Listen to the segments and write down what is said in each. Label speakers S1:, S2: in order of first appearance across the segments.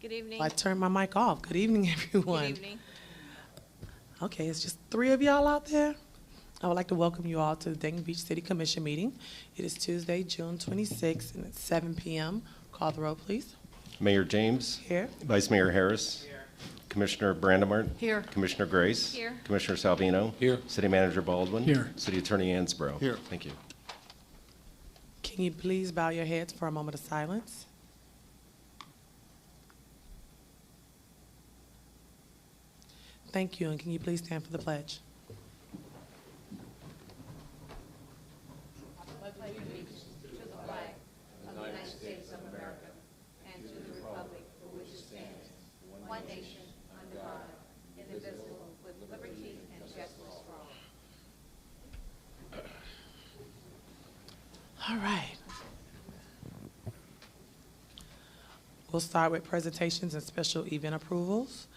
S1: Good evening.
S2: I turned my mic off. Good evening, everyone.
S1: Good evening.
S2: Okay, it's just three of y'all out there. I would like to welcome you all to the Dayton Beach City Commission meeting. It is Tuesday, June 26th, and it's 7 p.m. Call the roll, please.
S3: Mayor James.
S2: Here.
S3: Vice Mayor Harris. Here. Commissioner Brandemart.
S1: Here.
S3: Commissioner Grace.
S1: Here.
S3: Commissioner Salvino.
S4: Here.
S3: City Manager Baldwin.
S4: Here.
S3: City Attorney Ansbro.
S4: Here.
S3: Thank you.
S2: Can you please bow your heads for a moment of silence? Thank you, and can you please stand for the pledge? All right. We'll start with presentations and special event approvals.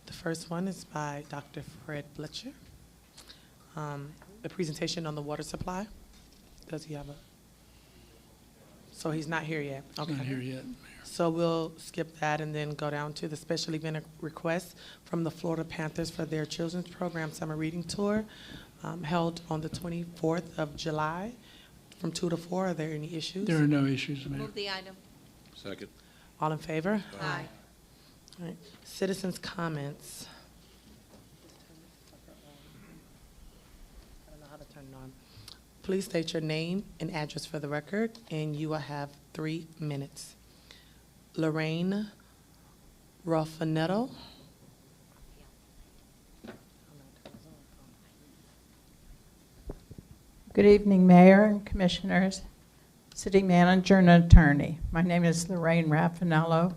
S2: The first one is by Dr. Fred Bletcher. The presentation on the water supply. Does he have a? So he's not here yet.
S4: It's not here yet, Mayor.
S2: So we'll skip that and then go down to the special event request from the Florida Panthers for their children's program summer reading tour held on the 24th of July from 2 to 4. Are there any issues?
S4: There are no issues, Mayor.
S1: Move the item.
S4: Second.
S2: All in favor?
S1: Aye.
S2: All right. Citizens' comments. I don't know how to turn it on. Please state your name and address for the record, and you will have 3 minutes. Lorraine Raffanetto.
S5: Good evening, Mayor and Commissioners, City Manager and Attorney. My name is Lorraine Raffanello.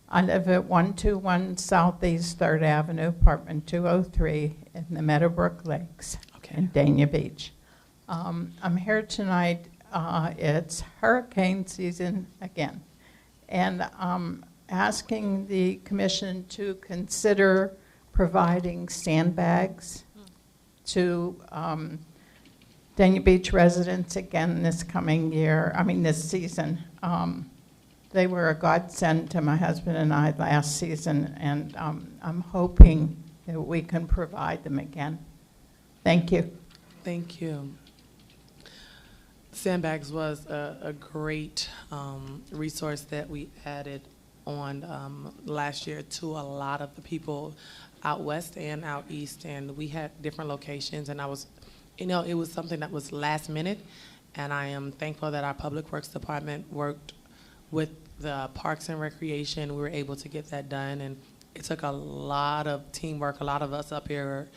S5: I live at 121 Southeast 3rd Avenue, Apartment 203 in the Meadowbrook Lakes in Dania Beach. I'm here tonight. It's hurricane season again. And I'm asking the Commission to consider providing sandbags to Dania Beach residents again this season. They were a godsend to my husband and I last season, and I'm hoping that we can provide them again. Thank you.
S2: Thank you. Sandbags was a great resource that we added on last year to a lot of the people out west and out east, and we had different locations, and it was something that was last minute, and I am thankful that our Public Works Department worked with the Parks and Recreation. We were able to get that done, and it took a lot of teamwork. A lot of us up here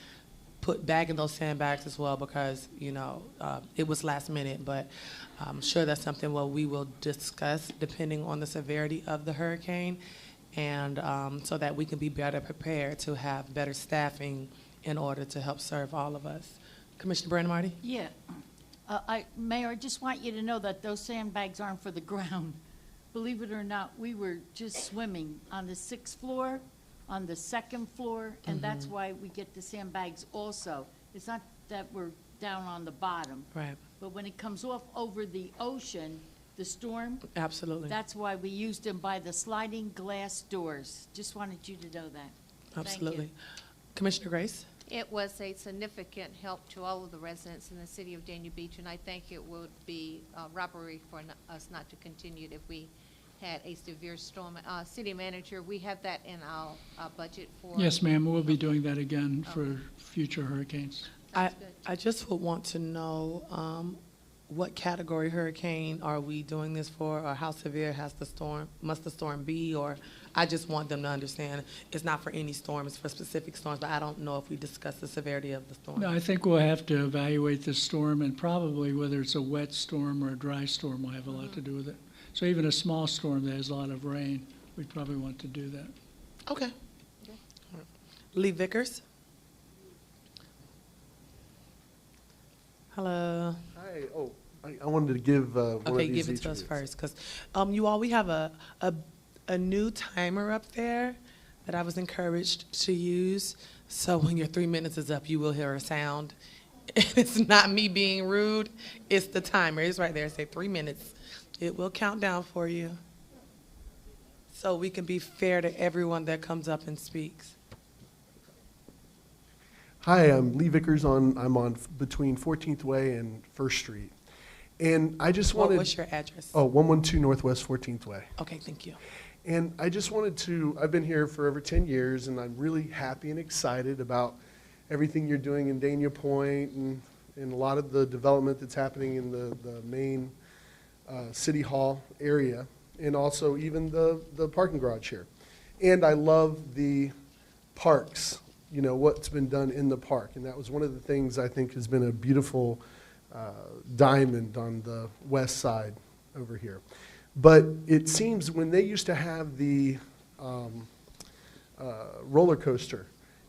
S2: put bagging those sandbags as well because, it was last minute, but I'm sure that's something we will discuss depending on the severity of the hurricane, and so that we can be better prepared to have better staffing in order to help serve all of us. Commissioner Brandemart?
S6: Yeah. Mayor, I just want you to know that those sandbags aren't for the ground. Believe it or not, we were just swimming on the 6th floor, on the 2nd floor, and that's why we get the sandbags also. It's not that we're down on the bottom.
S2: Right.
S6: But when it comes off over the ocean, the storm,
S2: Absolutely.
S6: that's why we used them by the sliding glass doors. Just wanted you to know that. Thank you.
S2: Absolutely. Commissioner Grace?
S1: It was a significant help to all of the residents in the city of Dania Beach, and I think it would be robbery for us not to continue it if we had a severe storm. City Manager, we have that in our budget for.
S4: Yes, ma'am, we'll be doing that again for future hurricanes.
S1: Sounds good.
S2: I just would want to know what category hurricane are we doing this for, or how severe must the storm be, or I just want them to understand it's not for any storm, it's for specific storms, but I don't know if we discussed the severity of the storm.
S4: No, I think we'll have to evaluate the storm, and probably whether it's a wet storm or a dry storm will have a lot to do with it. So even a small storm that has a lot of rain, we'd probably want to do that.
S2: Okay. All right. Lee Vickers? Hello.
S7: Hi. Oh, I wanted to give one of
S2: Okay,
S7: these
S2: give it
S7: each
S2: to
S7: of
S2: us
S7: you.
S2: first, because you all, we have a new timer up there that I was encouraged to use. So when your 3 minutes is up, you will hear a sound. It's not me being rude, it's the timer. It's right there. Say 3 minutes. It will count down for you. so we can be fair to everyone that comes up and speaks.
S7: Hi, I'm Lee Vickers. I'm on between 14th Way and First Street. And I just wanted.
S2: What's your address?
S7: Oh, 112 Northwest 14th Way.
S2: Okay, thank you.
S7: And I just wanted to, I've been here for over 10 years, and I'm really happy and excited about everything you're doing in Dania Point and a lot of the development that's happening in the main City Hall area, and also even the parking garage here. And I love the parks, you know, what's been done in the park. And that was one of the things I think has been a beautiful diamond on the west side over here. But it seems when they used to have the roller coaster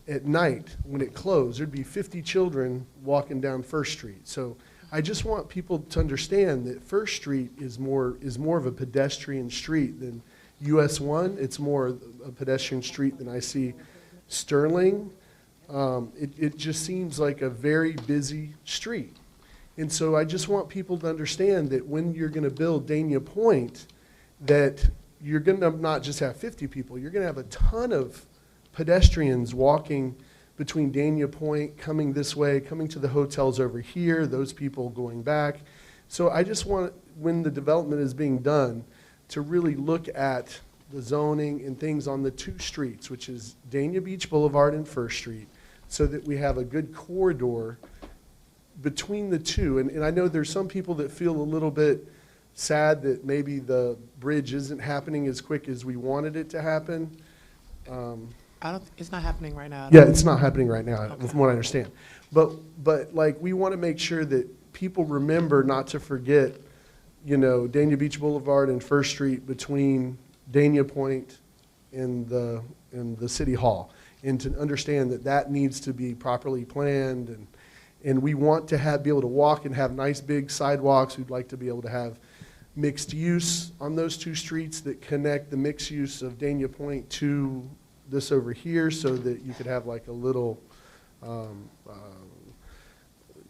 S7: at night, when it closed, there'd be 50 children walking down First Street. So I just want people to understand that First Street is more of a pedestrian street than US 1. It's more a pedestrian street than I see Sterling. It just seems like a very busy street. And so I just want people to understand that when you're going to build Dania Point, that you're going to not just have 50 people, you're going to have a ton of pedestrians walking between Dania Point, coming this way, coming to the hotels over here, those people going back. So I just want, when the development is being done, to really look at the zoning and things on the two streets, which is Dania Beach Boulevard and First Street, so that we have a good corridor between the two. And I know there's some people that feel a little bit sad that maybe the bridge isn't happening as quick as we wanted it to happen.
S2: It's not happening right now.
S7: Yeah, it's not happening right now,
S2: Okay.
S7: from what I understand. But like, we want to make sure that people remember not to forget, you know, Dania Beach Boulevard and First Street between Dania Point and the City Hall, and to understand that that needs to be properly planned, and we want to be able to walk and have nice big sidewalks. We'd like to be able to have mixed use on those two streets that connect the mixed use of Dania Point to this over here, so that you could have like a little,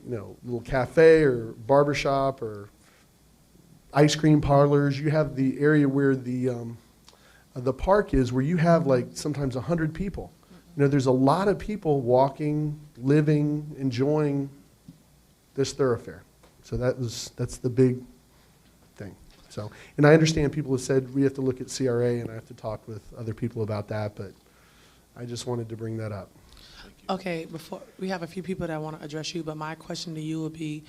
S7: little cafe or barber shop or ice cream parlors. You have the area where the park is, where you have like sometimes 100 people. You know, there's a lot of people walking, living, enjoying this thoroughfare. So that's the big thing. So, and I understand people have said we have to look at CRA, and I have to talk with other people about that, but I just wanted to bring that up.
S2: Okay, before, we have a few people that want to address you, but my question to you would be,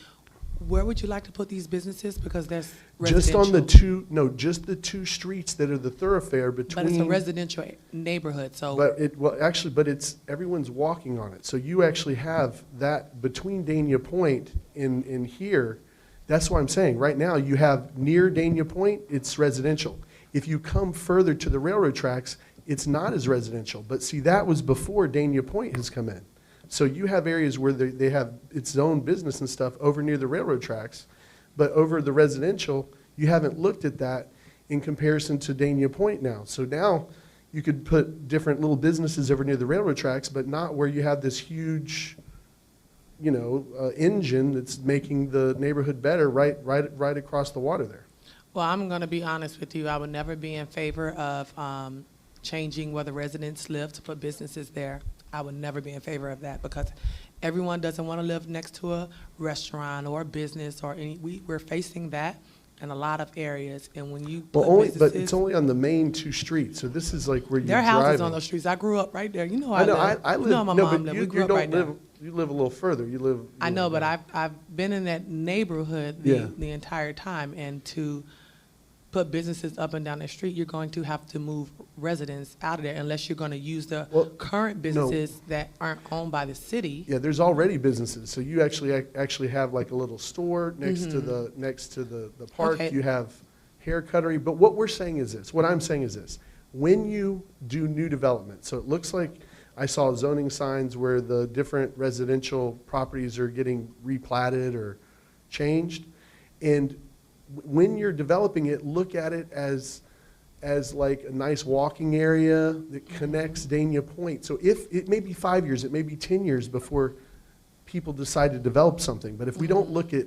S2: where would you like to put these businesses? Because there's
S7: Just
S2: residential.
S7: on just the two streets that are the thoroughfare between.
S2: But it's a residential neighborhood, so.
S7: But it's, everyone's walking on it. So you actually have that between Dania Point and here. That's what I'm saying. Right now, you have near Dania Point, it's residential. If you come further to the railroad tracks, it's not as residential. But see, that was before Dania Point has come in. So you have areas where they have its own business and stuff over near the railroad tracks, but over the residential, you haven't looked at that in comparison to Dania Point now. So now you could put different little businesses over near the railroad tracks, but not where you have this huge, engine that's making the neighborhood better right across the water there.
S2: Well, I'm going to be honest with you. I would never be in favor of changing where the residents live to put businesses there. I would never be in favor of that, because everyone doesn't want to live next to a restaurant or a business or we're facing that in a lot of areas. And when you put
S7: But
S2: businesses,
S7: it's only on the main two streets. So this is like where you're
S2: there are
S7: driving.
S2: houses on those streets. I grew up right there. You know,
S7: I know. I live.
S2: You know, my
S7: no,
S2: mom
S7: but
S2: lived.
S7: you
S2: We grew up
S7: don't
S2: right
S7: live.
S2: there.
S7: You live a little further. You live.
S2: I know, but I've been in that neighborhood the entire time, and to put businesses up and down the street, you're going to have to move residents out of there unless you're going to use the current businesses that aren't owned by the city.
S7: Yeah, there's already businesses. So you actually have like a little store next to the park.
S2: Okay.
S7: You have hair cuttery. But what we're saying is this. What I'm saying is this. When you do new development, so it looks like I saw zoning signs where the different residential properties are getting replatted or changed, and when you're developing it, look at it as like a nice walking area that connects Dania Point. So if it may be 5 years, it may be 10 years before people decide to develop something. But if we don't look at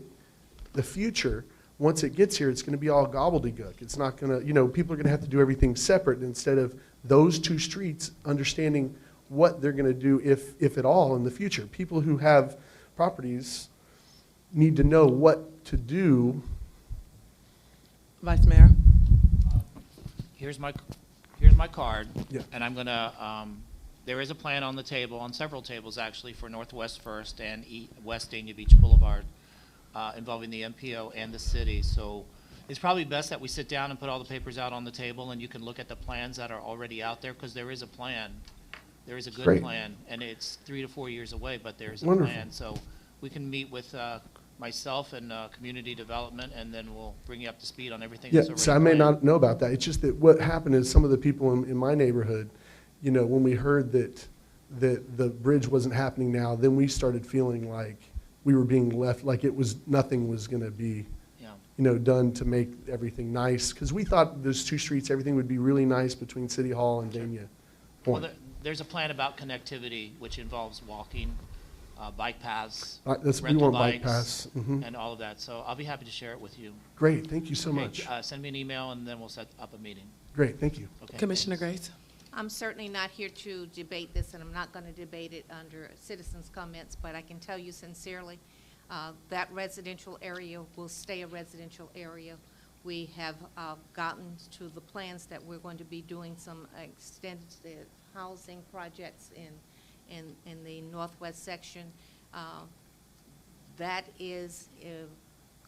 S7: the future, once it gets here, it's going to be all gobbledygook. It's not going to, you know, people are going to have to do everything separate instead of those two streets understanding what they're going to do, if at all, in the future. People who have properties need to know what to do.
S2: Vice Mayor?
S8: Here's my card.
S7: Yeah.
S8: And I'm gonna, there is a plan on the table, on several tables actually, for Northwest First and West Dania Beach Boulevard, involving the MPO and the city. So it's probably best that we sit down and put all the papers out on the table, and you can look at the plans that are already out there, because there is a plan. There is a good
S7: Great.
S8: plan, and it's 3 to 4 years away, but there's a
S7: Wonderful.
S8: plan. So we can meet with myself and community development, and then we'll bring you up to speed on everything
S7: Yeah,
S8: that's already
S7: so I may
S8: planned.
S7: not know about that. It's just that what happened is some of the people in my neighborhood, you know, when we heard that the bridge wasn't happening now, then we started feeling like we were being left, like nothing was going to be,
S8: Yeah.
S7: you know, done to make everything nice. Because we thought those two streets, everything would be really nice between City Hall and Dania
S8: Well,
S7: Point.
S8: there's a plan about connectivity, which involves walking, bike paths,
S7: We
S8: rental
S7: want bike
S8: bikes,
S7: paths. Mhm.
S8: and all of that. So I'll be happy to share it with you.
S7: Great, thank you so
S8: Okay,
S7: much.
S8: Send me an email, and then we'll set up a meeting.
S7: Great, thank you.
S8: Okay,
S2: Commissioner
S8: thanks.
S2: Grace?
S1: I'm certainly not here to debate this, and I'm not going to debate it under citizens' comments, but I can tell you sincerely, that residential area will stay a residential area. We have gotten to the plans that we're going to be doing some extended housing projects in the northwest section. That is,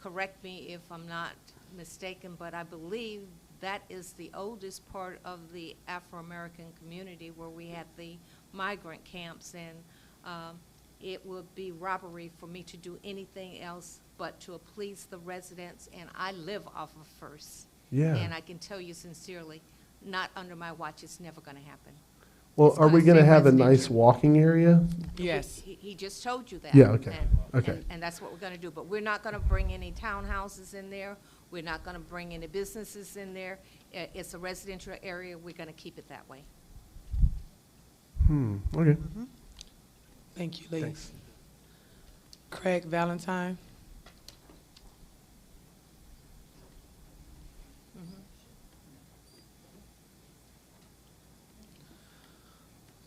S1: correct me if I'm not mistaken, but I believe that is the oldest part of the Afro-American community where we had the migrant camps, and it would be robbery for me to do anything else but to please the residents, and I live off of First.
S7: Yeah.
S1: And I can tell you sincerely, not under my watch, it's never going to happen.
S7: Well,
S1: It's
S7: are we
S1: gonna
S7: going to
S1: stay
S7: have a nice
S1: residential.
S7: walking area?
S2: Yes.
S1: He just told you that.
S7: Yeah, okay,
S1: And-
S7: okay.
S1: And that's what we're gonna do, but we're not gonna bring any townhouses in there, we're not gonna bring any businesses in there. It's a residential area, we're gonna keep it that way.
S7: Okay,
S2: Thank you, ladies.
S7: thanks.
S2: Craig Valentine?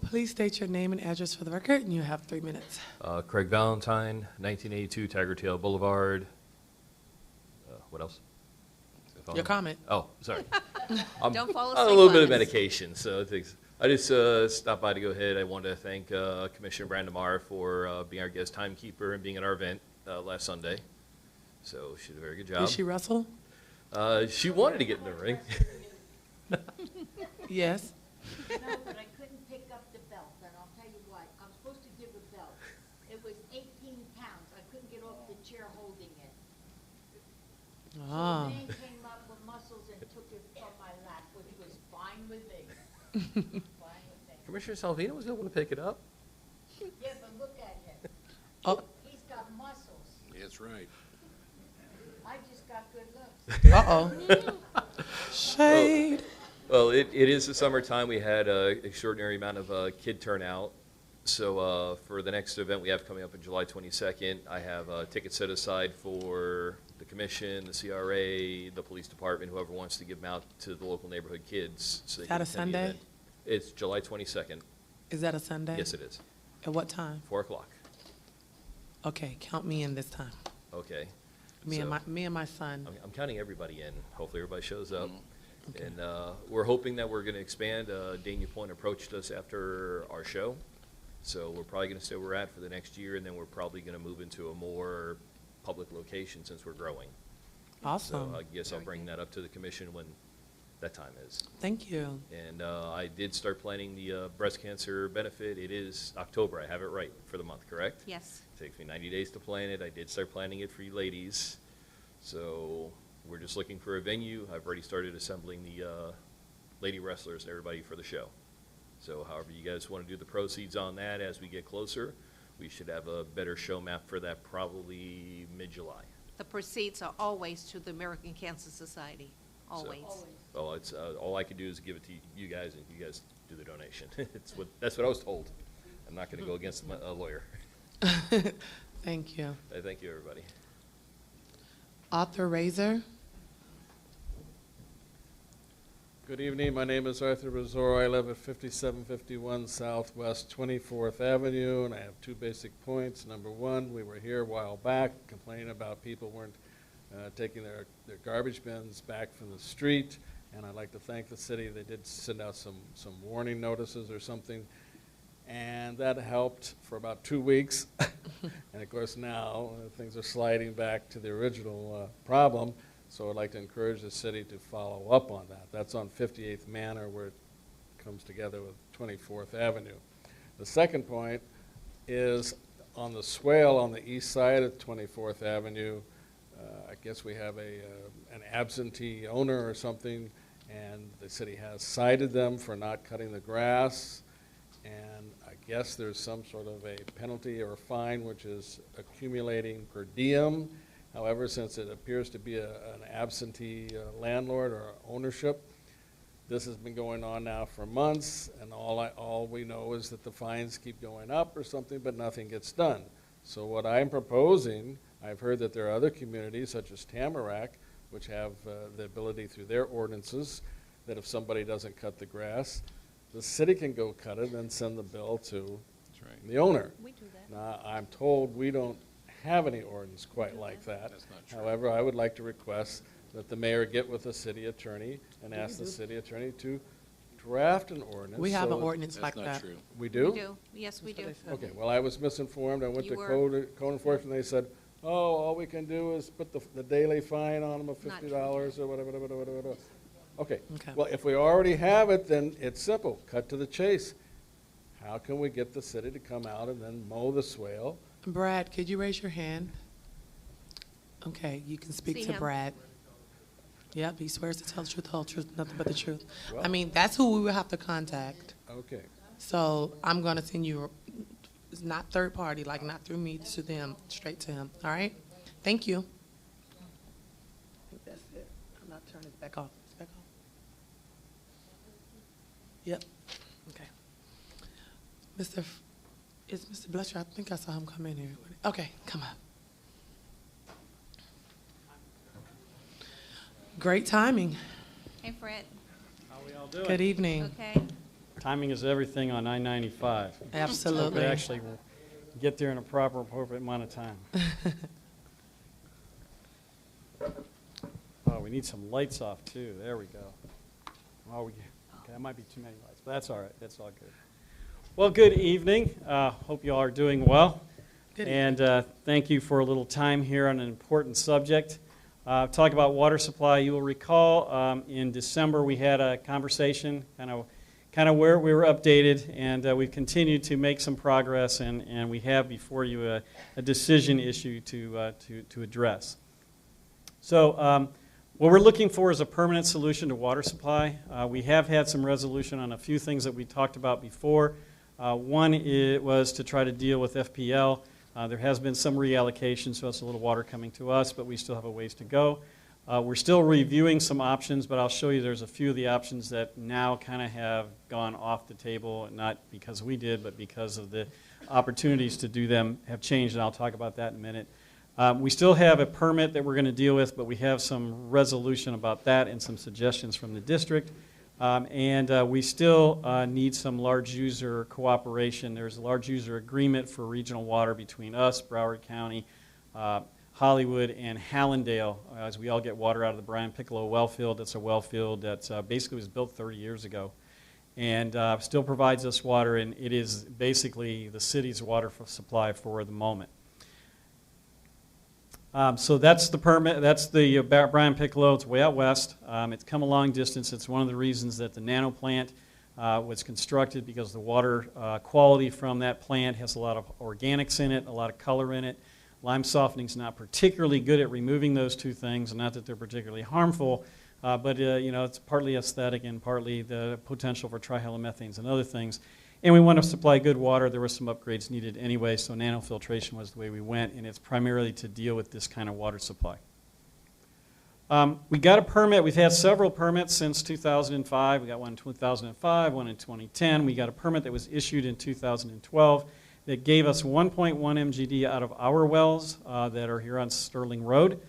S2: Please state your name and address for the record, and you have 3 minutes.
S9: Craig Valentine, 1982 Tiger Tail Boulevard. What else?
S2: Your comment.
S9: Oh, sorry. I'm
S1: Don't fall
S9: on a
S1: asleep
S9: little
S1: on
S9: bit of
S1: us.
S9: medication, so I just stopped by to go ahead. I wanted to thank Commissioner Brandemar for being our guest timekeeper and being at our event last Sunday. So she did a very good job.
S2: Did she wrestle?
S9: She wanted to get in the ring.
S2: Yes.
S6: No, but I couldn't pick up the belt, and I'll tell you why. I'm supposed to give a belt. It was 18 pounds. I couldn't get off the chair holding it.
S2: Ah.
S6: So Dane came up with muscles and took it from my lap, which was fine with me. Fine with me.
S9: Commissioner Salvino was able to pick it up.
S6: Yeah, but look at him.
S2: Oh,
S6: He's got muscles.
S10: That's right.
S6: I just got good looks.
S2: uh-oh. Shade.
S9: Well, it is the summertime. We had an extraordinary amount of kid turnout. So for the next event we have coming up on July 22nd, I have tickets set aside for the commission, the CRA, the police department, whoever wants to give them out to the local neighborhood kids. So they
S2: Is that
S9: can
S2: a
S9: attend the
S2: Sunday?
S9: event. It's July 22nd.
S2: Is that a Sunday?
S9: Yes, it is.
S2: At what time?
S9: 4 o'clock.
S2: Okay, count me in this time.
S9: Okay.
S2: Me and
S9: So-
S2: my son.
S9: I'm counting everybody in. Hopefully, everybody shows up. And we're hoping that we're going to expand. Dania Point approached us after our show. So we're probably going to stay where we're at for the next year, and then we're probably going to move into a more public location since we're growing.
S2: Awesome.
S9: So I guess I'll bring that up to the commission when that time is.
S2: Thank you.
S9: And I did start planning the breast cancer benefit. It is October. I have it right for the month, correct?
S1: Yes.
S9: Takes me 90 days to plan it. I did start planning it for you ladies. So we're just looking for a venue. I've already started assembling the lady wrestlers and everybody for the show. So however you guys want to do the proceeds on that as we get closer, we should have a better show map for that probably mid-July.
S1: The proceeds are always to the American Cancer Society, always.
S9: Well, it's, all I can do is give it to you guys, and you guys do the donation. That's what I was told. I'm not going to go against a lawyer.
S2: Thank you.
S9: Thank you, everybody.
S2: Arthur Razor.
S10: Good evening. My name is Arthur Rizzoro. I live at 5751 Southwest 24th Avenue, and I have two basic points. Number one, we were here a while back complaining about people weren't taking their garbage bins back from the street, and I'd like to thank the city. They did send out some warning notices or something, and that helped for about 2 weeks. And of course now things are sliding back to the original problem. So I'd like to encourage the city to follow up on that. That's on 58th Manor, where it comes together with 24th Avenue. The second point is on the swale on the east side of 24th Avenue. I guess we have an absentee owner or something, and the city has cited them for not cutting the grass. And I guess there's some sort of a penalty or a fine which is accumulating per diem. However, since it appears to be an absentee landlord or ownership, this has been going on now for months, and all we know is that the fines keep going up or something, but nothing gets done. So what I'm proposing, I've heard that there are other communities, such as Tamarack, which have the ability through their ordinances that if somebody doesn't cut the grass, the city can go cut it and send the bill to the owner.
S1: We do that.
S10: Now, I'm told we don't have any ordinance quite like that.
S9: That's not true.
S10: However, I would like to request that the mayor get with the city attorney and ask the city attorney to draft an ordinance.
S2: We have
S10: so
S2: an ordinance like
S9: That's not
S2: that.
S9: true.
S10: We
S1: We
S10: do?
S1: do, yes, we do.
S10: Okay, well, I was misinformed. I went
S1: You
S10: to
S1: were.
S10: code enforcement, they said, oh, all we can do is put the daily fine on them of
S1: Not true.
S10: $50 or whatever. Okay,
S2: Okay.
S10: well, if we already have it, then it's simple, cut to the chase. How can we get the city to come out and then mow the swale?
S2: Brad, could you raise your hand? Okay, you can speak
S1: See
S2: to
S1: him.
S2: Brad. Yep, he swears to tell the truth, whole truth, nothing but the truth. I
S10: Well-
S2: mean, that's who we will have to contact.
S10: Okay,
S2: So I'm gonna send you, it's not third party, like not through me, to them, straight to him, all right? Thank you. I think that's it. I'm not turning it back off. It's back off. Yep, okay. Is Mr. Bletcher, I think I saw him come in here. Okay, come on. Great timing.
S1: Hey, Fred,
S11: How we all doing?
S2: Good evening.
S1: okay?
S11: Timing is everything on I-95. We
S2: Absolutely.
S11: actually will get there in a proper, appropriate amount of time. Oh, we need some lights off too. There we go. Oh, okay, that might be too many lights, but that's all right. That's all good. Well, good evening. Hope you all are doing well.
S2: Good
S11: And thank you for a little time here on an important subject. Talk about water supply. You will recall in December we had a conversation, kind of where we were updated, and we've continued to make some progress, and we have before you a decision issue to address. So what we're looking for is a permanent solution to water supply. We have had some resolution on a few things that we talked about before. One was to try to deal with FPL. There has been some reallocation, so it's a little water coming to us, but we still have a ways to go. We're still reviewing some options, but I'll show you there's a few of the options that now kind of have gone off the table, not because we did, but because of the opportunities to do them have changed, and I'll talk about that in a minute. We still have a permit that we're going to deal with, but we have some resolution about that and some suggestions from the district. We still need some large user cooperation. There's a large user agreement for regional water between us, Broward County, Hollywood, and Hallandale, as we all get water out of the Brian Piccolo well field. It's a well field that basically was built 30 years ago and still provides us water, and it is basically the city's water supply for the moment. So that's the permit. That's the Brian Piccolo. It's way out west. It's come a long distance. It's one of the reasons that the nano plant was constructed, because the water quality from that plant has a lot of organics in it, a lot of color in it. Lime softening is not particularly good at removing those two things, and not that they're particularly harmful, but it's partly aesthetic and partly the potential for trihalomethanes and other things. And we want to supply good water. There were some upgrades needed anyway, so nanofiltration was the way we went, and it's primarily to deal with this kind of water supply. We got a permit. We've had several permits since 2005. We got one in 2005, one in 2010. We got a permit that was issued in 2012 that gave us 1.1 MGD out of our wells that are here on Sterling Road.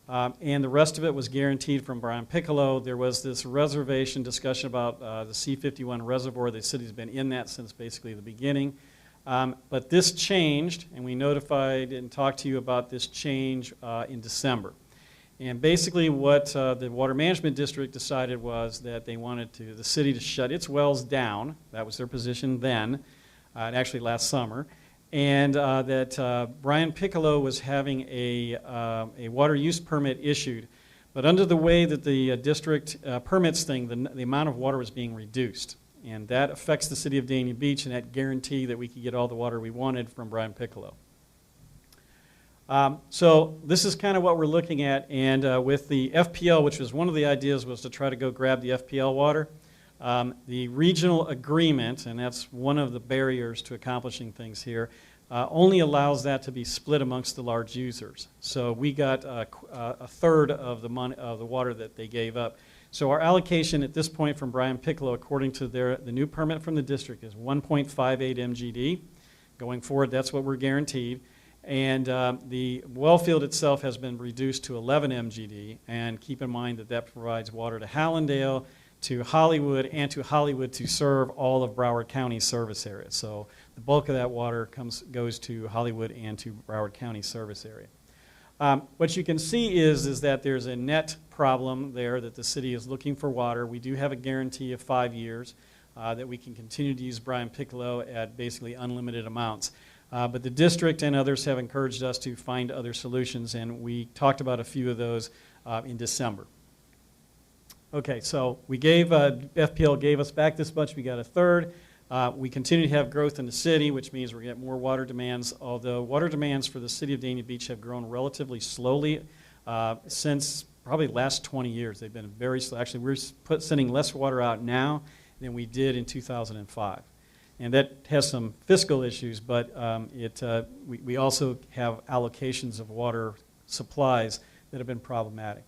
S11: and the rest of it was guaranteed from Brian Piccolo. There was this reservation discussion about the C-51 reservoir. The city's been in that since basically the beginning. But this changed, and we notified and talked to you about this change in December. And basically what the Water Management District decided was that they wanted the city to shut its wells down. That was their position then, and actually last summer. And that Brian Piccolo was having a water use permit issued. But under the way that the district permits thing, the amount of water was being reduced. And that affects the city of Dania Beach and that guarantee that we could get all the water we wanted from Brian Piccolo. So this is kind of what we're looking at. And with the FPL, which was one of the ideas, was to try to go grab the FPL water. The regional agreement, and that's one of the barriers to accomplishing things here, only allows that to be split amongst the large users. So we got a third of the money of the water that they gave up. So our allocation at this point from Brian Piccolo, according to the new permit from the district, is 1.58 MGD. Going forward, that's what we're guaranteed. And the well field itself has been reduced to 11 MGD. And keep in mind that that provides water to Hallandale, to Hollywood, and to Hollywood to serve all of Broward County service area. So the bulk of that water goes to Hollywood and to Broward County service area. What you can see is that there's a net problem there that the city is looking for water. We do have a guarantee of 5 years that we can continue to use Brian Piccolo at basically unlimited amounts. But the district and others have encouraged us to find other solutions, and we talked about a few of those in December. Okay, so we gave, FPL gave us back this much, we got a third. We continue to have growth in the city, which means we're getting more water demands, although water demands for the city of Dania Beach have grown relatively slowly since probably the last 20 years. They've been very slow. Actually, we're sending less water out now than we did in 2005. And that has some fiscal issues, but we also have allocations of water supplies that have been problematic.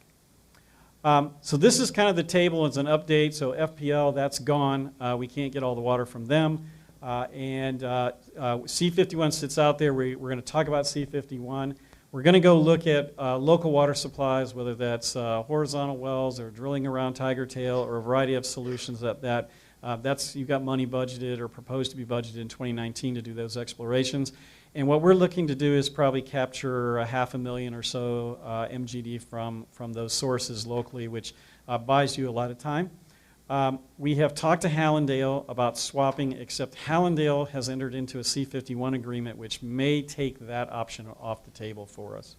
S11: So this is kind of the table. It's an update. So FPL, that's gone. We can't get all the water from them. And C-51 sits out there. We're going to talk about C-51. We're going to go look at local water supplies, whether that's horizontal wells or drilling around Tiger Tail or a variety of solutions you've got money budgeted or proposed to be budgeted in 2019 to do those explorations. And what we're looking to do is probably capture 500,000 or so MGD from those sources locally, which buys you a lot of time. We have talked to Hallandale about swapping, except Hallandale has entered into a C-51 agreement, which may take that option off the table for us.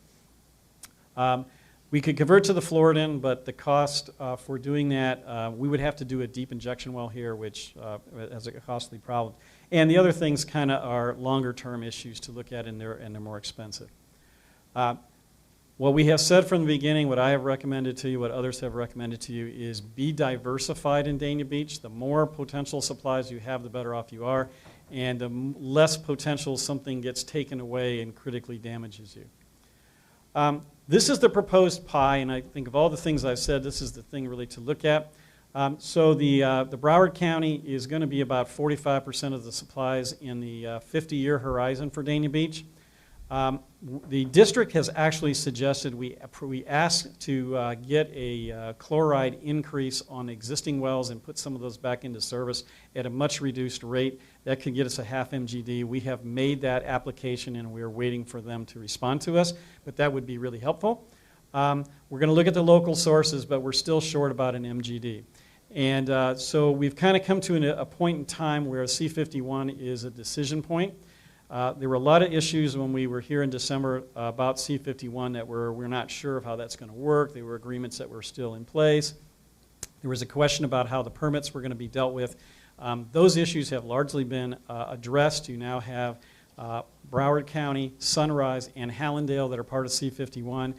S11: We could convert to the Floridan, but the cost for doing that, we would have to do a deep injection well here, which has a costly problem. And the other things kind of are longer-term issues to look at, and they're more expensive. What we have said from the beginning, what I have recommended to you, what others have recommended to you, is be diversified in Dania Beach. The more potential supplies you have, the better off you are, and the less potential something gets taken away and critically damages you. This is the proposed pie, and I think of all the things I've said, this is the thing really to look at. So the Broward County is going to be about 45% of the supplies in the 50-year horizon for Dania Beach. The district has actually suggested we ask to get a chloride increase on existing wells and put some of those back into service at a much reduced rate. That could get us a 0.5 MGD. We have made that application and we're waiting for them to respond to us, but that would be really helpful. We're going to look at the local sources, but we're still short about an MGD. And so we've kind of come to a point in time where C-51 is a decision point. There were a lot of issues when we were here in December about C-51 that we're not sure of how that's going to work. There were agreements that were still in place. There was a question about how the permits were going to be dealt with. Those issues have largely been addressed. You now have Broward County, Sunrise, and Hallandale that are part of C-51.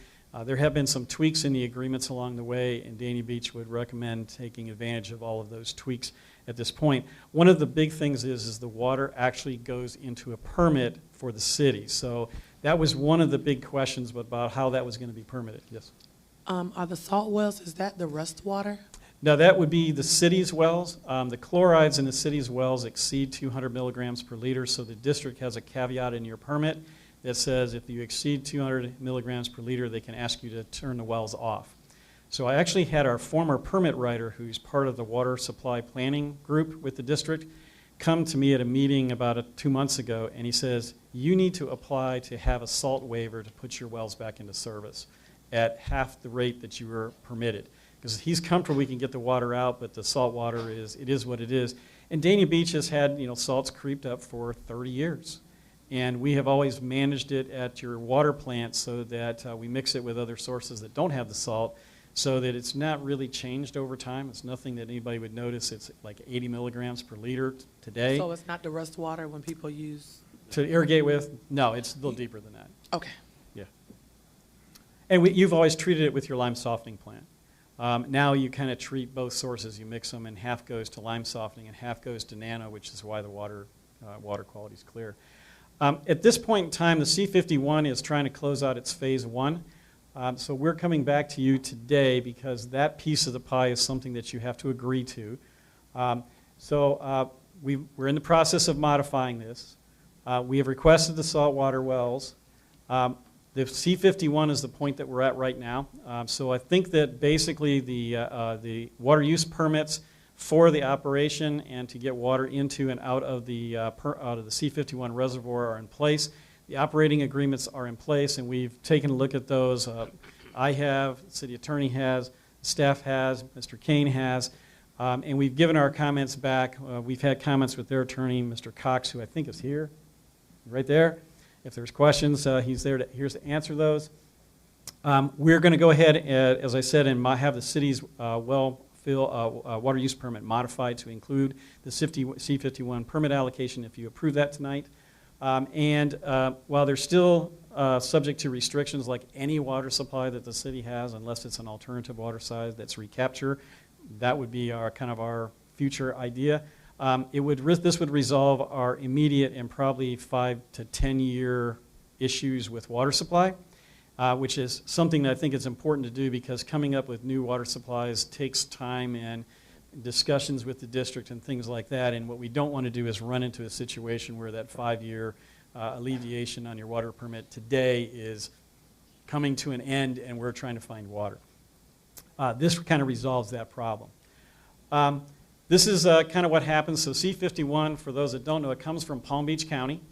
S11: There have been some tweaks in the agreements along the way, and Dania Beach would recommend taking advantage of all of those tweaks at this point. One of the big things is the water actually goes into a permit for the city. So that was one of the big questions about how that was going to be permitted. Yes?
S2: Are the salt wells, is that the rust water?
S11: No, that would be the city's wells. The chlorides in the city's wells exceed 200 milligrams per liter, so the district has a caveat in your permit that says if you exceed 200 milligrams per liter, they can ask you to turn the wells off. So I actually had our former permit writer, who's part of the water supply planning group with the district, come to me at a meeting about 2 months ago, and he says, you need to apply to have a salt waiver to put your wells back into service at half the rate that you were permitted. Because he's comfortable we can get the water out, but the salt water it is what it is. And Dania Beach has had, salts creeped up for 30 years. And we have always managed it at your water plant so that we mix it with other sources that don't have the salt, so that it's not really changed over time. It's nothing that anybody would notice. It's like 80 milligrams per liter today.
S2: So it's not the rust water when people use?
S11: To irrigate with? No, it's a little deeper than that.
S2: Okay.
S11: Yeah. And you've always treated it with your lime softening plant. Now you kind of treat both sources. You mix them, and half goes to lime softening and half goes to nano, which is why the water quality is clear. At this point in time, the C51 is trying to close out its phase 1. So we're coming back to you today because that piece of the pie is something that you have to agree to. We're in the process of modifying this. We have requested the saltwater wells. The C51 is the point that we're at right now. So I think that basically the water use permits for the operation and to get water into and out of the C51 reservoir are in place. The operating agreements are in place, and we've taken a look at those. I have, the city attorney has, staff has, Mr. Kane has, and we've given our comments back. We've had comments with their attorney, Mr. Cox, who I think is here, right there. If there's questions, he's here to answer those. We're going to go ahead, as I said, and have the city's water use permit modified to include the C51 permit allocation if you approve that tonight. While they're still subject to restrictions like any water supply that the city has, unless it's an alternative water size that's recapture, that would be our future idea. This would resolve our immediate and probably 5 to 10 year issues with water supply, which is something that I think is important to do because coming up with new water supplies takes time and discussions with the district and things like that. And what we don't want to do is run into a situation where that 5-year alleviation on your water permit today is coming to an end and we're trying to find water. This kind of resolves that problem. This is kind of what happens. So C51, for those that don't know, it comes from Palm Beach County.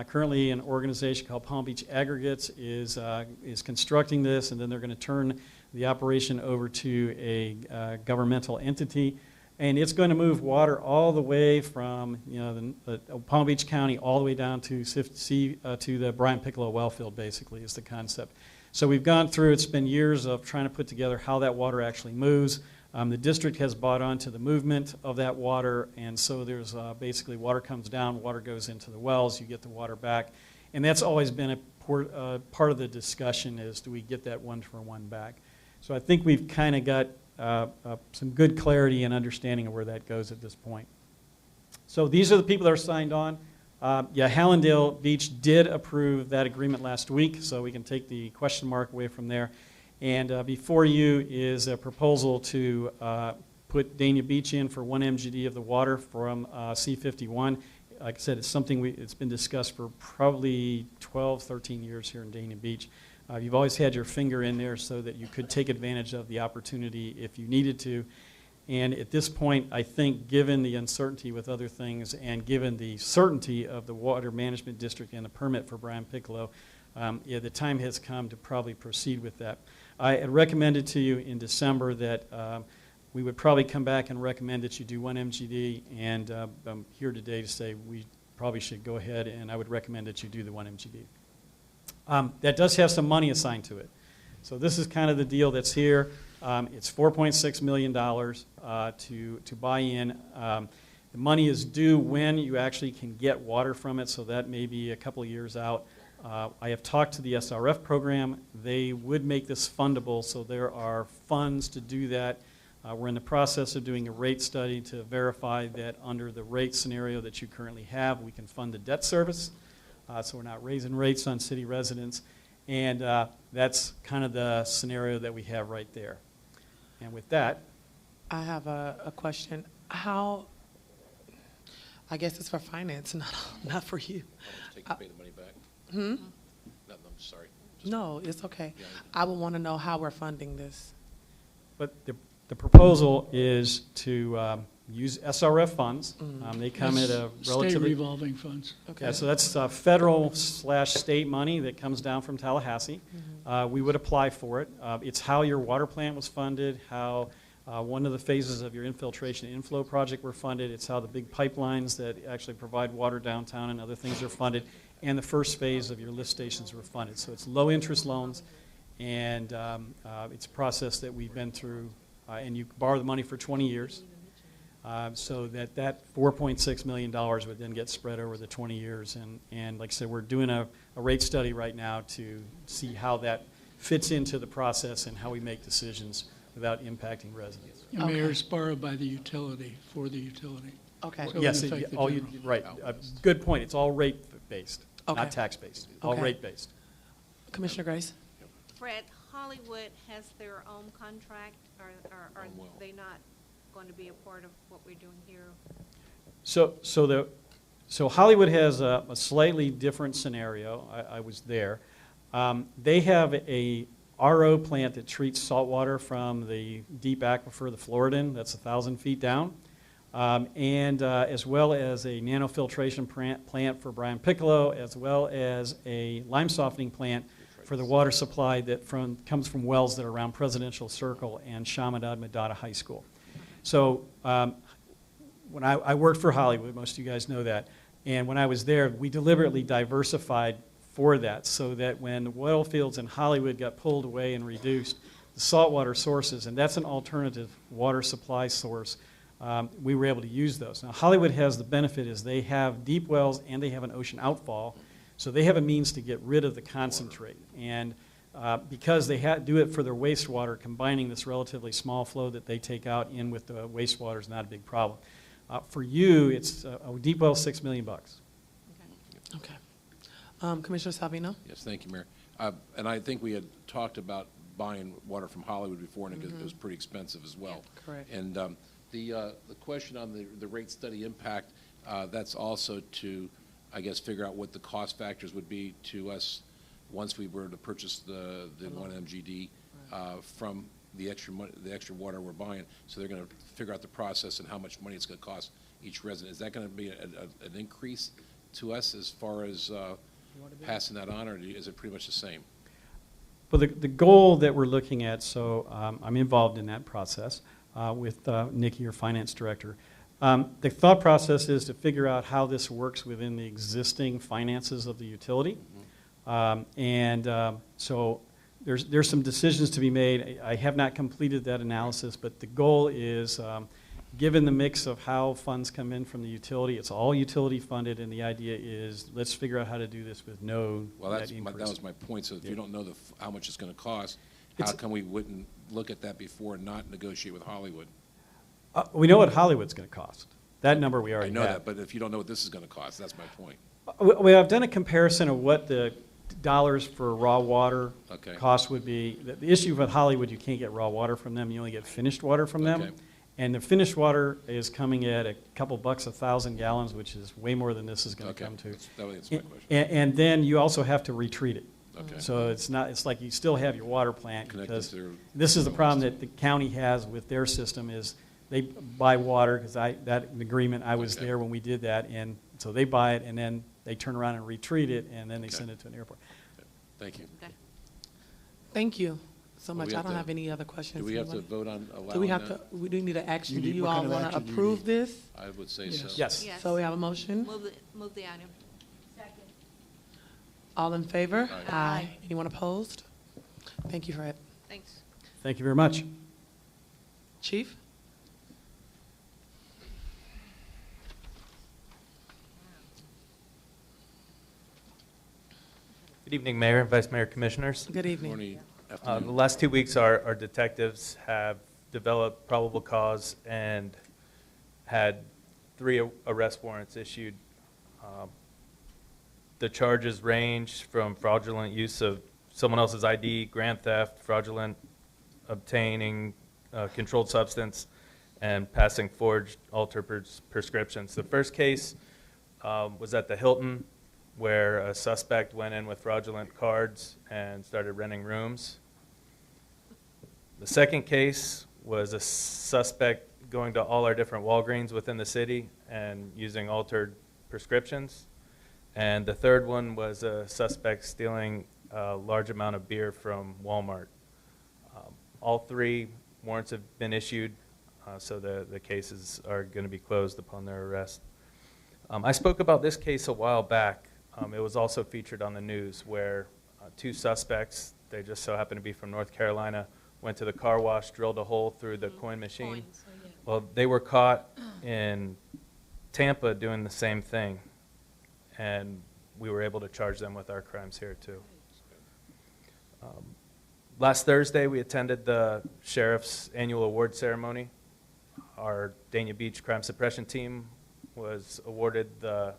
S11: Currently an organization called Palm Beach Aggregates is constructing this, and then they're going to turn the operation over to a governmental entity. And it's going to move water all the way from the Palm Beach County all the way down to the Brian Piccolo well field, basically, is the concept. So we've gone through, it's been years of trying to put together how that water actually moves. The district has bought on to the movement of that water, and so there's basically water comes down, water goes into the wells, you get the water back. And that's always been a part of the discussion is, do we get that one-for-one back? So I think we've kind of got some good clarity and understanding of where that goes at this point. So these are the people that are signed on. Hallandale Beach did approve that agreement last week, so we can take the question mark away from there. And before you is a proposal to put Dania Beach in for 1 MGD of the water from C51. Like I said, it's something it's been discussed for probably 12, 13 years here in Dania Beach. You've always had your finger in there so that you could take advantage of the opportunity if you needed to. And at this point, I think given the uncertainty with other things and given the certainty of the Water Management District and the permit for Brian Piccolo, the time has come to probably proceed with that. I had recommended to you in December that we would probably come back and recommend that you do 1 MGD, and I'm here today to say we probably should go ahead, and I would recommend that you do the 1 MGD. That does have some money assigned to it. So this is kind of the deal that's here. It's $4.6 million to buy in. The money is due when you actually can get water from it, so that may be a couple of years out. I have talked to the SRF program. They would make this fundable, so there are funds to do that. We're in the process of doing a rate study to verify that under the rate scenario that you currently have, we can fund the debt service. So we're not raising rates on city residents. And that's kind of the scenario that we have right there. And with that,
S2: I have a question. How, I guess it's for finance, not for you.
S9: Take the money back.
S12: I'm sorry.
S2: No, it's okay.
S12: Yeah.
S2: I would want to know how we're funding this.
S11: But the proposal is to use SRF funds. They come at a
S4: State
S11: relatively...
S4: revolving funds.
S2: Okay.
S11: Yeah, so that's federal/state money that comes down from Tallahassee. We would apply for it. It's how your water plant was funded, how one of the phases of your infiltration inflow project were funded. It's how the big pipelines that actually provide water downtown and other things are funded. And the first phase of your lift stations were funded. So it's low-interest loans, and it's a process that we've been through. And you borrow the money for 20 years, so that $4.6 million would then get spread over the 20 years. And like I said, we're doing a rate study right now to see how that fits into the process and how we make decisions without impacting residents.
S4: And Mayor, it's borrowed by the utility, for the utility.
S2: Okay.
S4: So it
S11: Yes,
S4: wouldn't affect the
S11: all
S4: general.
S11: right. Good point. It's all rate-based,
S2: Okay.
S11: not tax-based. All
S2: Okay.
S11: rate-based.
S2: Commissioner Grace?
S1: Fred, Hollywood has their own contract, or are
S12: well.
S1: they not going to be a part of what we're doing here?
S11: So Hollywood has a slightly different scenario. I was there. They have a RO plant that treats salt water from the deep aquifer, the Floridan, that's 1,000 feet down, and as well as a nanofiltration plant for Brian Piccolo, as well as a lime softening plant for the water supply that comes from wells that are around Presidential Circle and Chaminade Medada High School. So when I worked for Hollywood, most of you guys know that, and when I was there, we deliberately diversified for that so that when the oil fields in Hollywood got pulled away and reduced, the saltwater sources, and that's an alternative water supply source, we were able to use those. Now, Hollywood has the benefit is they have deep wells and they have an ocean outfall, so they have a means to get rid of the concentrate. And because they do it for their wastewater, combining this relatively small flow that they take out in with the wastewater is not a big problem. For you, it's a deep well, $6 million.
S2: Okay. Commissioner Salvino?
S12: Yes, thank you, Mayor. And I think we had talked about buying water from Hollywood before, and it was pretty expensive as well.
S2: Correct.
S12: And the question on the rate study impact, that's also to, I guess, figure out what the cost factors would be to us once we were to purchase the 1 MGD from the extra water we're buying. So they're going to figure out the process and how much money it's going to cost each resident. Is that going to be an increase to us as far as passing that on, or is it pretty much the same?
S11: Well, the goal that we're looking at, so I'm involved in that process with Nikki, your finance director. The thought process is to figure out how this works within the existing finances of the utility. So there's some decisions to be made. I have not completed that analysis, but the goal is, given the mix of how funds come in from the utility, it's all utility funded, and the idea is let's figure out how to do this with no net increase.
S12: That was my point. So if you don't know how much it's going to cost, how come we wouldn't look at that before and not negotiate with Hollywood?
S11: We know what Hollywood's going to cost. That number we already
S12: I know
S11: have.
S12: that, but if you don't know what this is going to cost, that's my point.
S11: Well, I've done a comparison of what the dollars for raw water
S12: Okay.
S11: cost would be. The issue with Hollywood, you can't get raw water from them. You only get finished water from them.
S12: Okay.
S11: And the finished water is coming at a couple bucks 1,000 gallons, which is way more than this is going to
S12: Okay.
S11: come to.
S12: That's my question.
S11: And then you also have to retreat it.
S12: Okay.
S11: So it's like you still have your water plant,
S12: Connected
S11: because
S12: to their-
S11: this is the problem that the county has with their system is they buy water, because that agreement, I was
S12: Okay.
S11: there when we did that, and so they buy it and then they turn around and retreat it and then they
S12: Okay.
S11: send it to an airport.
S12: Thank you.
S1: Okay.
S2: Thank you so
S12: Well,
S2: much.
S12: we
S2: I
S12: have
S2: don't
S12: to-
S2: have any other questions.
S12: Do we have to
S2: Anybody?
S12: vote on allowing
S2: Do we have
S12: that?
S2: to, we do need an action. Do you
S4: what
S2: all
S4: kind of
S2: want to
S4: action do you
S2: approve
S4: need?
S2: this?
S12: I would say
S4: Yes.
S12: so.
S11: Yes.
S1: Yes.
S2: So we have a motion.
S1: Move the item.
S2: All in favor?
S12: Aye.
S1: Aye.
S2: Anyone opposed? Thank you, Fred.
S1: Thanks.
S11: Thank you very much.
S2: Chief?
S13: Good evening, Mayor and Vice Mayor Commissioners.
S2: Good evening.
S12: Morning,
S13: The
S12: afternoon.
S13: last 2 weeks, our detectives have developed probable cause and had 3 arrest warrants issued. The charges range from fraudulent use of someone else's ID, grand theft, fraudulent obtaining controlled substance, and passing forged altered prescriptions. The first case was at the Hilton where a suspect went in with fraudulent cards and started renting rooms. The second case was a suspect going to all our different Walgreens within the city and using altered prescriptions. And the third one was a suspect stealing a large amount of beer from Walmart. All three warrants have been issued, so the cases are going to be closed upon their arrest. I spoke about this case a while back. It was also featured on the news where two suspects, they just so happened to be from North Carolina, went to the car wash, drilled a hole through the coin machine.
S1: Coins, so yeah.
S13: Well, they were caught in Tampa doing the same thing, and we were able to charge them with our crimes here too. Last Thursday, we attended the sheriff's annual award ceremony. Our Dania Beach Crime Suppression Team was awarded the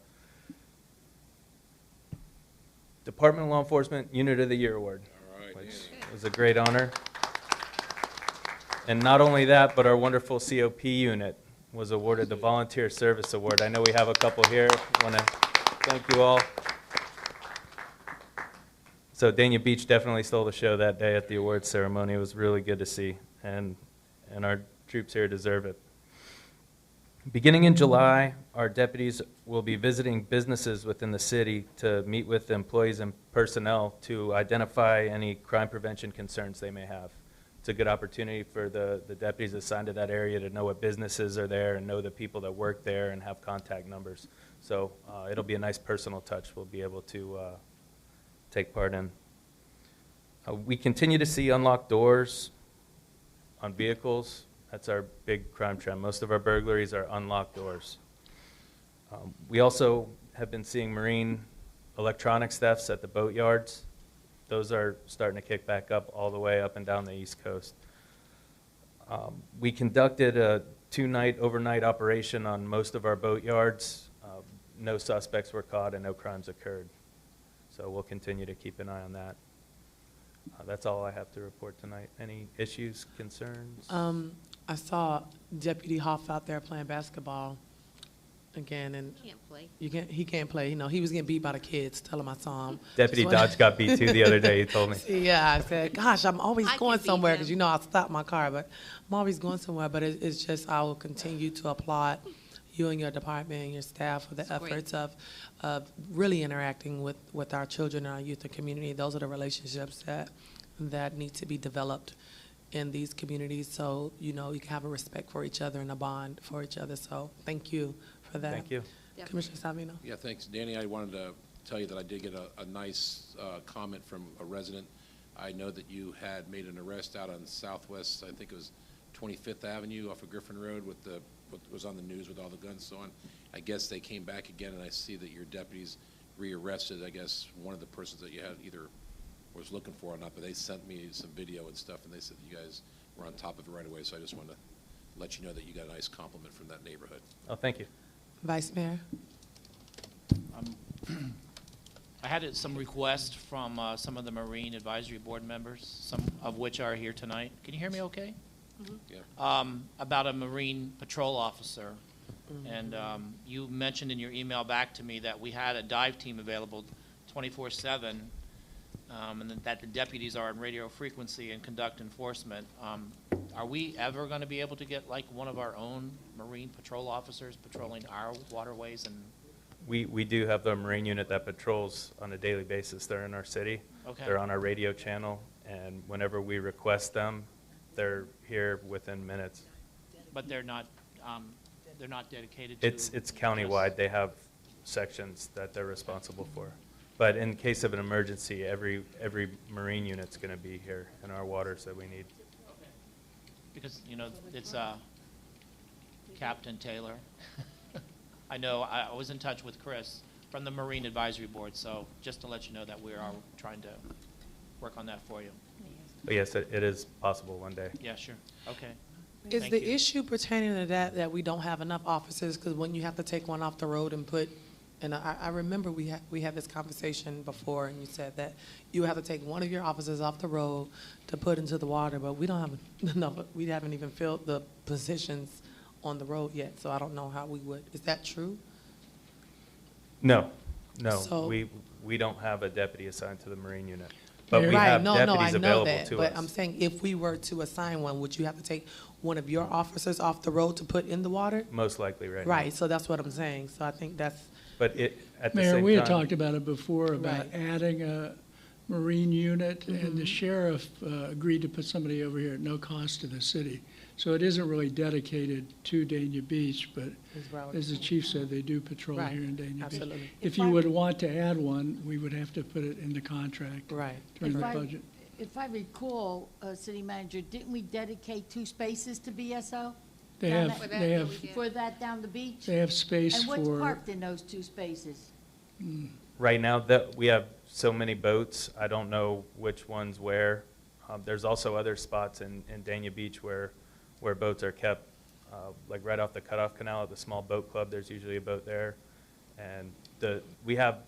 S13: Department of Law Enforcement Unit of the Year Award,
S12: All right,
S13: which
S12: yeah.
S13: was a great honor. And not only that, but our wonderful COP unit was awarded the Volunteer Service Award. I know we have a couple here. I want to thank you all. So Dania Beach definitely stole the show that day at the awards ceremony. It was really good to see, and our troops here deserve it. Beginning in July, our deputies will be visiting businesses within the city to meet with employees and personnel to identify any crime prevention concerns they may have. It's a good opportunity for the deputies assigned to that area to know what businesses are there and know the people that work there and have contact numbers. So it'll be a nice personal touch we'll be able to take part in. We continue to see unlocked doors on vehicles. That's our big crime trend. Most of our burglaries are unlocked doors. We also have been seeing marine electronics thefts at the boat yards. Those are starting to kick back up all the way up and down the East Coast. We conducted a 2-night overnight operation on most of our boat yards. No suspects were caught and no crimes occurred. So we'll continue to keep an eye on that. That's all I have to report tonight. Any issues, concerns?
S2: I saw Deputy Hoff out there playing basketball again, and
S1: Can't play.
S2: he can't play. You know, he was getting beat by the kids. Tell him I saw him.
S13: Deputy
S2: Just wanna-
S13: Dodge got beat too the other day, he told me.
S2: Yeah, I said, gosh, I'm always
S1: I
S2: going
S1: can beat
S2: somewhere
S1: him.
S2: because you know I'll stop my car, but I'm always going somewhere. But it's just I will continue to applaud you and your department and your staff for the
S1: It's great.
S2: efforts of really interacting with our children and our youth and community. Those are the relationships that need to be developed in these communities, so you know you can have a respect for each other and a bond for each other. So thank you for that.
S13: Thank you.
S1: Yep.
S2: Commissioner Savino.
S12: Yeah, thanks. Danny, I wanted to tell you that I did get a nice comment from a resident. I know that you had made an arrest out on Southwest, I think it was 25th Avenue off of Griffin Road with what was on the news with all the guns on. I guess they came back again, and I see that your deputies rearrested, I guess, one of the persons that you had either was looking for or not, but they sent me some video and stuff, and they said you guys were on top of it right away, so I just wanted to let you know that you got a nice compliment from that neighborhood.
S13: Oh, thank you.
S2: Vice Mayor.
S8: I had some requests from some of the Marine Advisory Board members, some of which are here tonight. Can you hear me okay?
S12: Yeah.
S8: About a Marine patrol officer. And you mentioned in your email back to me that we had a dive team available 24/7, and that the deputies are on radio frequency and conduct enforcement. Are we ever going to be able to get like one of our own Marine patrol officers patrolling our waterways? And
S13: We do have the Marine unit that patrols on a daily basis. They're in our city.
S8: Okay.
S13: They're on our radio channel, and whenever we request them, they're here within minutes.
S8: but they're not dedicated to.
S13: It's countywide. They have sections that they're responsible for. But in case of an emergency, every Marine unit's going to be here in our waters that we need.
S8: Because, you know, it's Captain Taylor. I know, I was in touch with Chris from the Marine Advisory Board, so just to let you know that we are trying to work on that for you.
S13: But yes, it is possible one day.
S8: Yeah, sure. Okay.
S2: Is
S8: Thank
S2: the
S8: you.
S2: issue pertaining to that we don't have enough officers? Because when you have to take one off the road and put, and I remember we had this conversation before, and you said that you have to take one of your officers off the road to put into the water, but we don't have enough. We haven't even filled the positions on the road yet, so I don't know how we would. Is that true?
S13: No. No,
S2: So-
S13: we don't have a deputy assigned to the Marine unit. But we
S2: Right,
S13: have
S2: no, I
S13: deputies
S2: know
S13: available
S2: that,
S13: to
S2: but
S13: us.
S2: I'm saying if we were to assign one, would you have to take one of your officers off the road to put in the water?
S13: Most likely right now.
S2: Right, so that's what I'm saying, so I think that's,
S13: But at the
S4: Mayor,
S13: same
S4: we had
S13: time-
S4: talked about it before, about
S2: Right.
S4: adding a Marine unit, and the sheriff agreed to put somebody over here at no cost to the city. So it isn't really dedicated to Dania Beach, but
S2: Ms. Broward.
S4: as the chief said, they do patrol
S2: Right,
S4: here in Dania Beach.
S2: absolutely.
S4: If you would want to add one, we would have to put it in the contract
S2: Right.
S4: during
S6: If
S4: the
S6: I-
S4: budget.
S6: If I recall, City Manager, didn't we dedicate 2 spaces to BSO?
S4: They
S6: Down
S4: have,
S6: that-
S4: they have,
S6: For that down the beach?
S4: they have space
S6: And what's
S4: for,
S6: parked in those 2 spaces?
S13: Right now, that we have so many boats, I don't know which ones where. There's also other spots in Dania Beach where boats are kept, like right off the Cutoff Canal at the small boat club, there's usually a boat there. And we have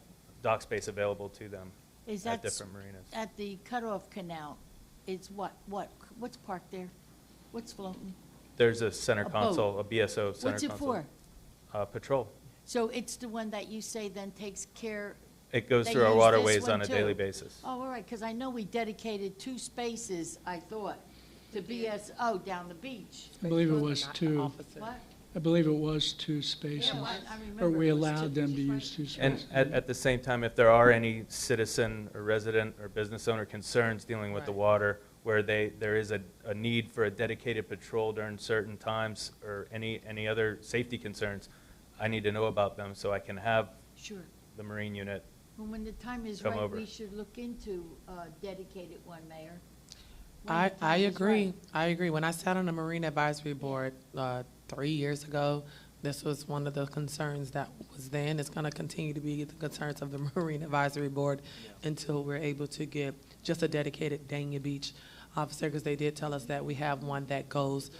S13: dock space available to them
S6: Is
S13: at
S6: that
S13: different marinas.
S6: At the cutoff canal, it's what's parked there? What's floating?
S13: There's a center
S6: A boat.
S13: console, a BSO center
S6: What's it
S13: console.
S6: for?
S13: Patrol.
S6: So it's the one that you say then takes care.
S13: It goes
S6: they
S13: through our
S6: use this
S13: waterways
S6: one
S13: on a
S6: too?
S13: daily basis.
S6: Oh, all right, because I know we dedicated 2 spaces, I thought, to BSO down the beach.
S4: I believe it was
S2: Not the
S4: 2.
S2: officer.
S6: What?
S4: I believe it was 2 spaces.
S6: Yeah, I remember
S4: Or we
S6: it was
S4: allowed
S6: 2.
S4: them to use 2
S13: And
S4: spaces.
S13: at the same time, if there are any citizen or resident or business owner concerns dealing with the
S2: Right.
S13: water, where there is a need for a dedicated patrol during certain times, or any other safety concerns, I need to know about them so I can have
S6: Sure.
S13: the Marine unit.
S6: Well, when the time is
S13: Come
S6: right,
S13: over.
S6: we should look into a dedicated one, Mayor. When
S2: I
S6: the time is
S2: agree.
S6: right.
S2: I agree. When I sat on the Marine Advisory Board 3 years ago, this was one of the concerns that was then. It's going to continue to be the concerns of the Marine Advisory Board until we're able to get just a dedicated Dania Beach officer, because they did tell us that we have one that goes,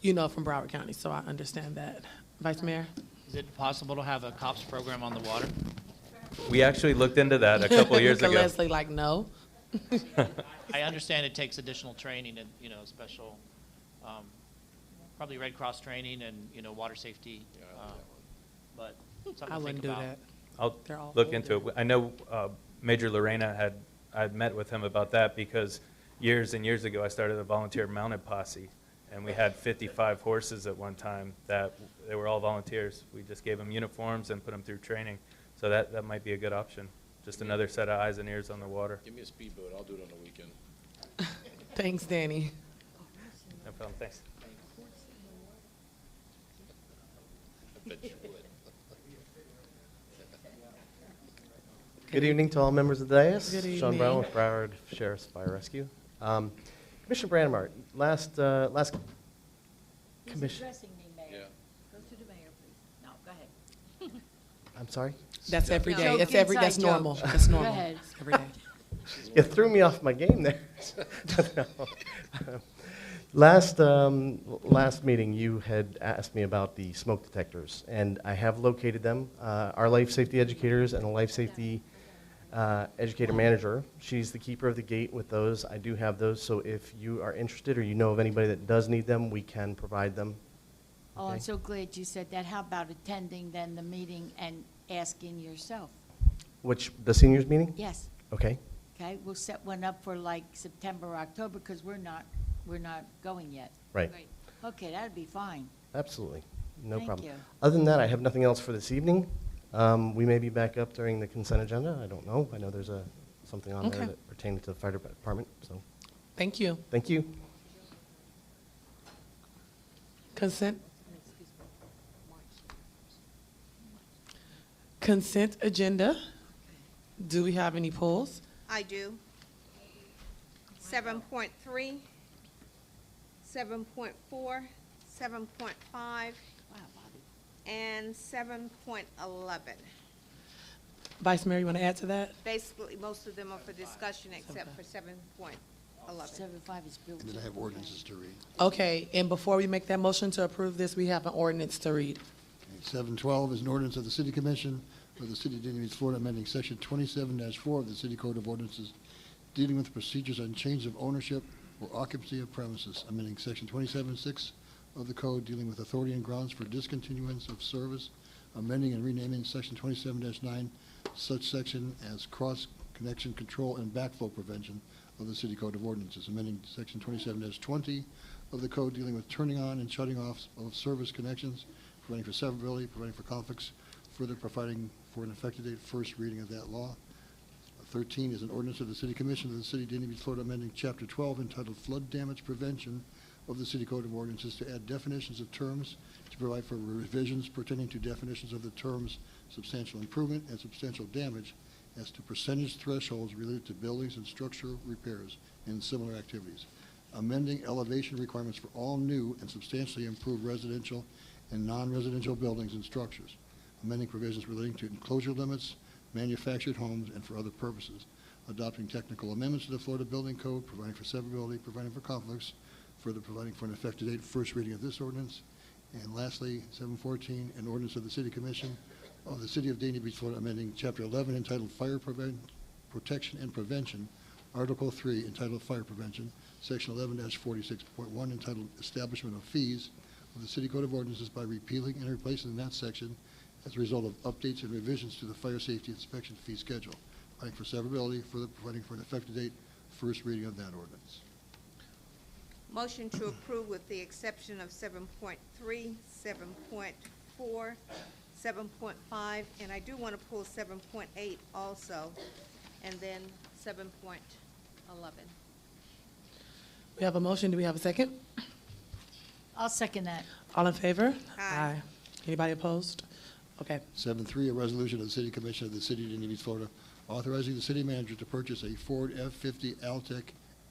S2: from Broward County, so I understand that. Vice Mayor?
S8: Is it possible to have a COPS program on the water?
S13: We actually looked into that a couple years
S2: Look at
S13: ago.
S2: Leslie like, no.
S8: I understand it takes additional training and, special, probably Red Cross training and, water safety, but something
S2: I
S8: to
S2: wouldn't
S8: think
S2: do
S8: about.
S2: that. They're
S13: I'll
S2: all
S13: look into
S2: older.
S13: it. I know Major Lorena I'd met with him about that because years and years ago, I started a volunteer mounted posse, and we had 55 horses at one time that they were all volunteers. We just gave them uniforms and put them through training. So that might be a good option. Just another set of eyes and ears on the water.
S12: Give me a speedboat, I'll do it on the weekend.
S2: Thanks, Danny.
S13: No problem, thanks.
S12: I bet you would.
S14: Good evening to all members of the dais.
S2: Good
S14: Sean
S2: evening.
S14: Brown with Broward Sheriff's Fire Rescue. Commissioner Brandmart, last
S6: He's
S14: commission,
S6: addressing me, Mayor.
S12: Yeah.
S6: Go to the mayor, please. No, go ahead.
S14: I'm sorry?
S2: That's every day.
S6: Joke,
S2: That's
S6: inside
S2: normal.
S6: joke.
S2: That's
S6: Go
S2: normal.
S6: ahead.
S2: It's every day.
S14: You threw me off my game there. Last meeting, you had asked me about the smoke detectors, and I have located them. Our life safety educators and a life safety educator manager, she's the keeper of the gate with those. I do have those, so if you are interested or you know of anybody that does need them, we can provide them.
S6: Oh, I'm
S14: Okay.
S6: so glad you said that. How about attending then the meeting and asking yourself?
S14: Which, the seniors meeting?
S6: Yes,
S14: Okay,
S6: okay, we'll set one up for like September, October, because we're not going yet.
S14: right.
S6: Okay, that'd be fine.
S14: Absolutely, no
S6: Thank
S14: problem.
S6: you.
S14: Other than that, I have nothing else for this evening. We may be back up during the consent agenda, I don't know. I know there's something on there
S2: Okay.
S14: that pertaining to the fire department, so,
S2: Thank you.
S14: thank you.
S2: Consent. Consent agenda. Do we have any polls?
S15: I do. 7.3, 7.4, 7.5,
S6: Wow, Bobby.
S15: and 7.11.
S2: Vice Mayor, you want to add to that?
S15: Basically, most of them are for discussion except for 7.11.
S6: 7.5 is built.
S16: And then I have ordinances to read.
S2: Okay, and before we make that motion to approve this, we have an ordinance to read.
S16: 712 is an ordinance of the City Commission of the City of Dania Beach, Florida, amending Section 27-4 of the City Code of Ordinances dealing with procedures on change of ownership or occupancy of premises, amending Section 27-6 of the code dealing with authority and grounds for discontinuance of service, amending and renaming Section 27-9 such section as cross-connection control and backflow prevention of the City Code of Ordinances, amending Section 27-20 of the code dealing with turning on and shutting off of service connections, providing for severability, providing for conflicts, further providing for an effective date, first reading of that law. 13 is an ordinance of the City Commission of the City of Dania Beach, Florida, amending Chapter 12 entitled Flood Damage Prevention of the City Code of Ordinances to add definitions of terms, to provide for revisions pertaining to definitions of the terms substantial improvement and substantial damage as to percentage thresholds related to buildings and structural repairs and similar activities. Amending elevation requirements for all new and substantially improved residential and non-residential buildings and structures. Amending provisions relating to enclosure limits, manufactured homes, and for other purposes. Adopting technical amendments to the Florida Building Code, providing for severability, providing for conflicts, further providing for an effective date, first reading of this ordinance. And lastly, 714, an ordinance of the City Commission of the City of Dania Beach, Florida, amending Chapter 11 entitled Fire Protection and Prevention, Article 3 entitled Fire Prevention, Section 11-46.1 entitled Establishment of Fees of the City Code of Ordinances by repealing and replacing that section as a result of updates and revisions to the fire safety inspection fee schedule, providing for severability, further providing for an effective date, first reading of that ordinance.
S15: Motion to approve with the exception of 7.3, 7.4, 7.5, and I do want to pull 7.8 also, and then 7.11.
S2: We have a motion. Do we have a second?
S6: I'll second that.
S2: All in favor?
S15: Aye.
S2: Anybody opposed? Okay.
S16: 7.3, a resolution of the City Commission of the City of Dania Beach, Florida, authorizing the city manager to purchase a Ford F-50 Altech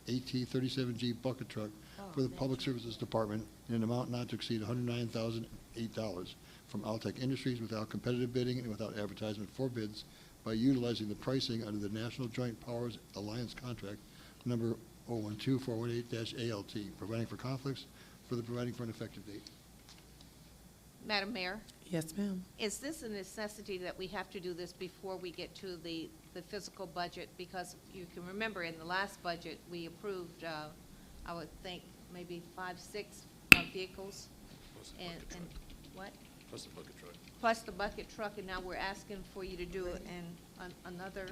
S16: AT-37G bucket truck for the Public Services Department in an amount not to exceed $109,008 from Altech Industries without competitive bidding and without advertisement for bids by utilizing the pricing under the National Joint Powers Alliance contract number 012418-ALT, providing for conflicts, further providing for an effective date.
S1: Madam Mayor,
S2: Yes, ma'am.
S1: is this a necessity that we have to do this before we get to the physical budget? Because you can remember in the last budget, we approved, I would think, maybe 5, 6 vehicles. And what?
S9: Plus the bucket truck.
S1: Plus the bucket truck, and now we're asking for you to do it in another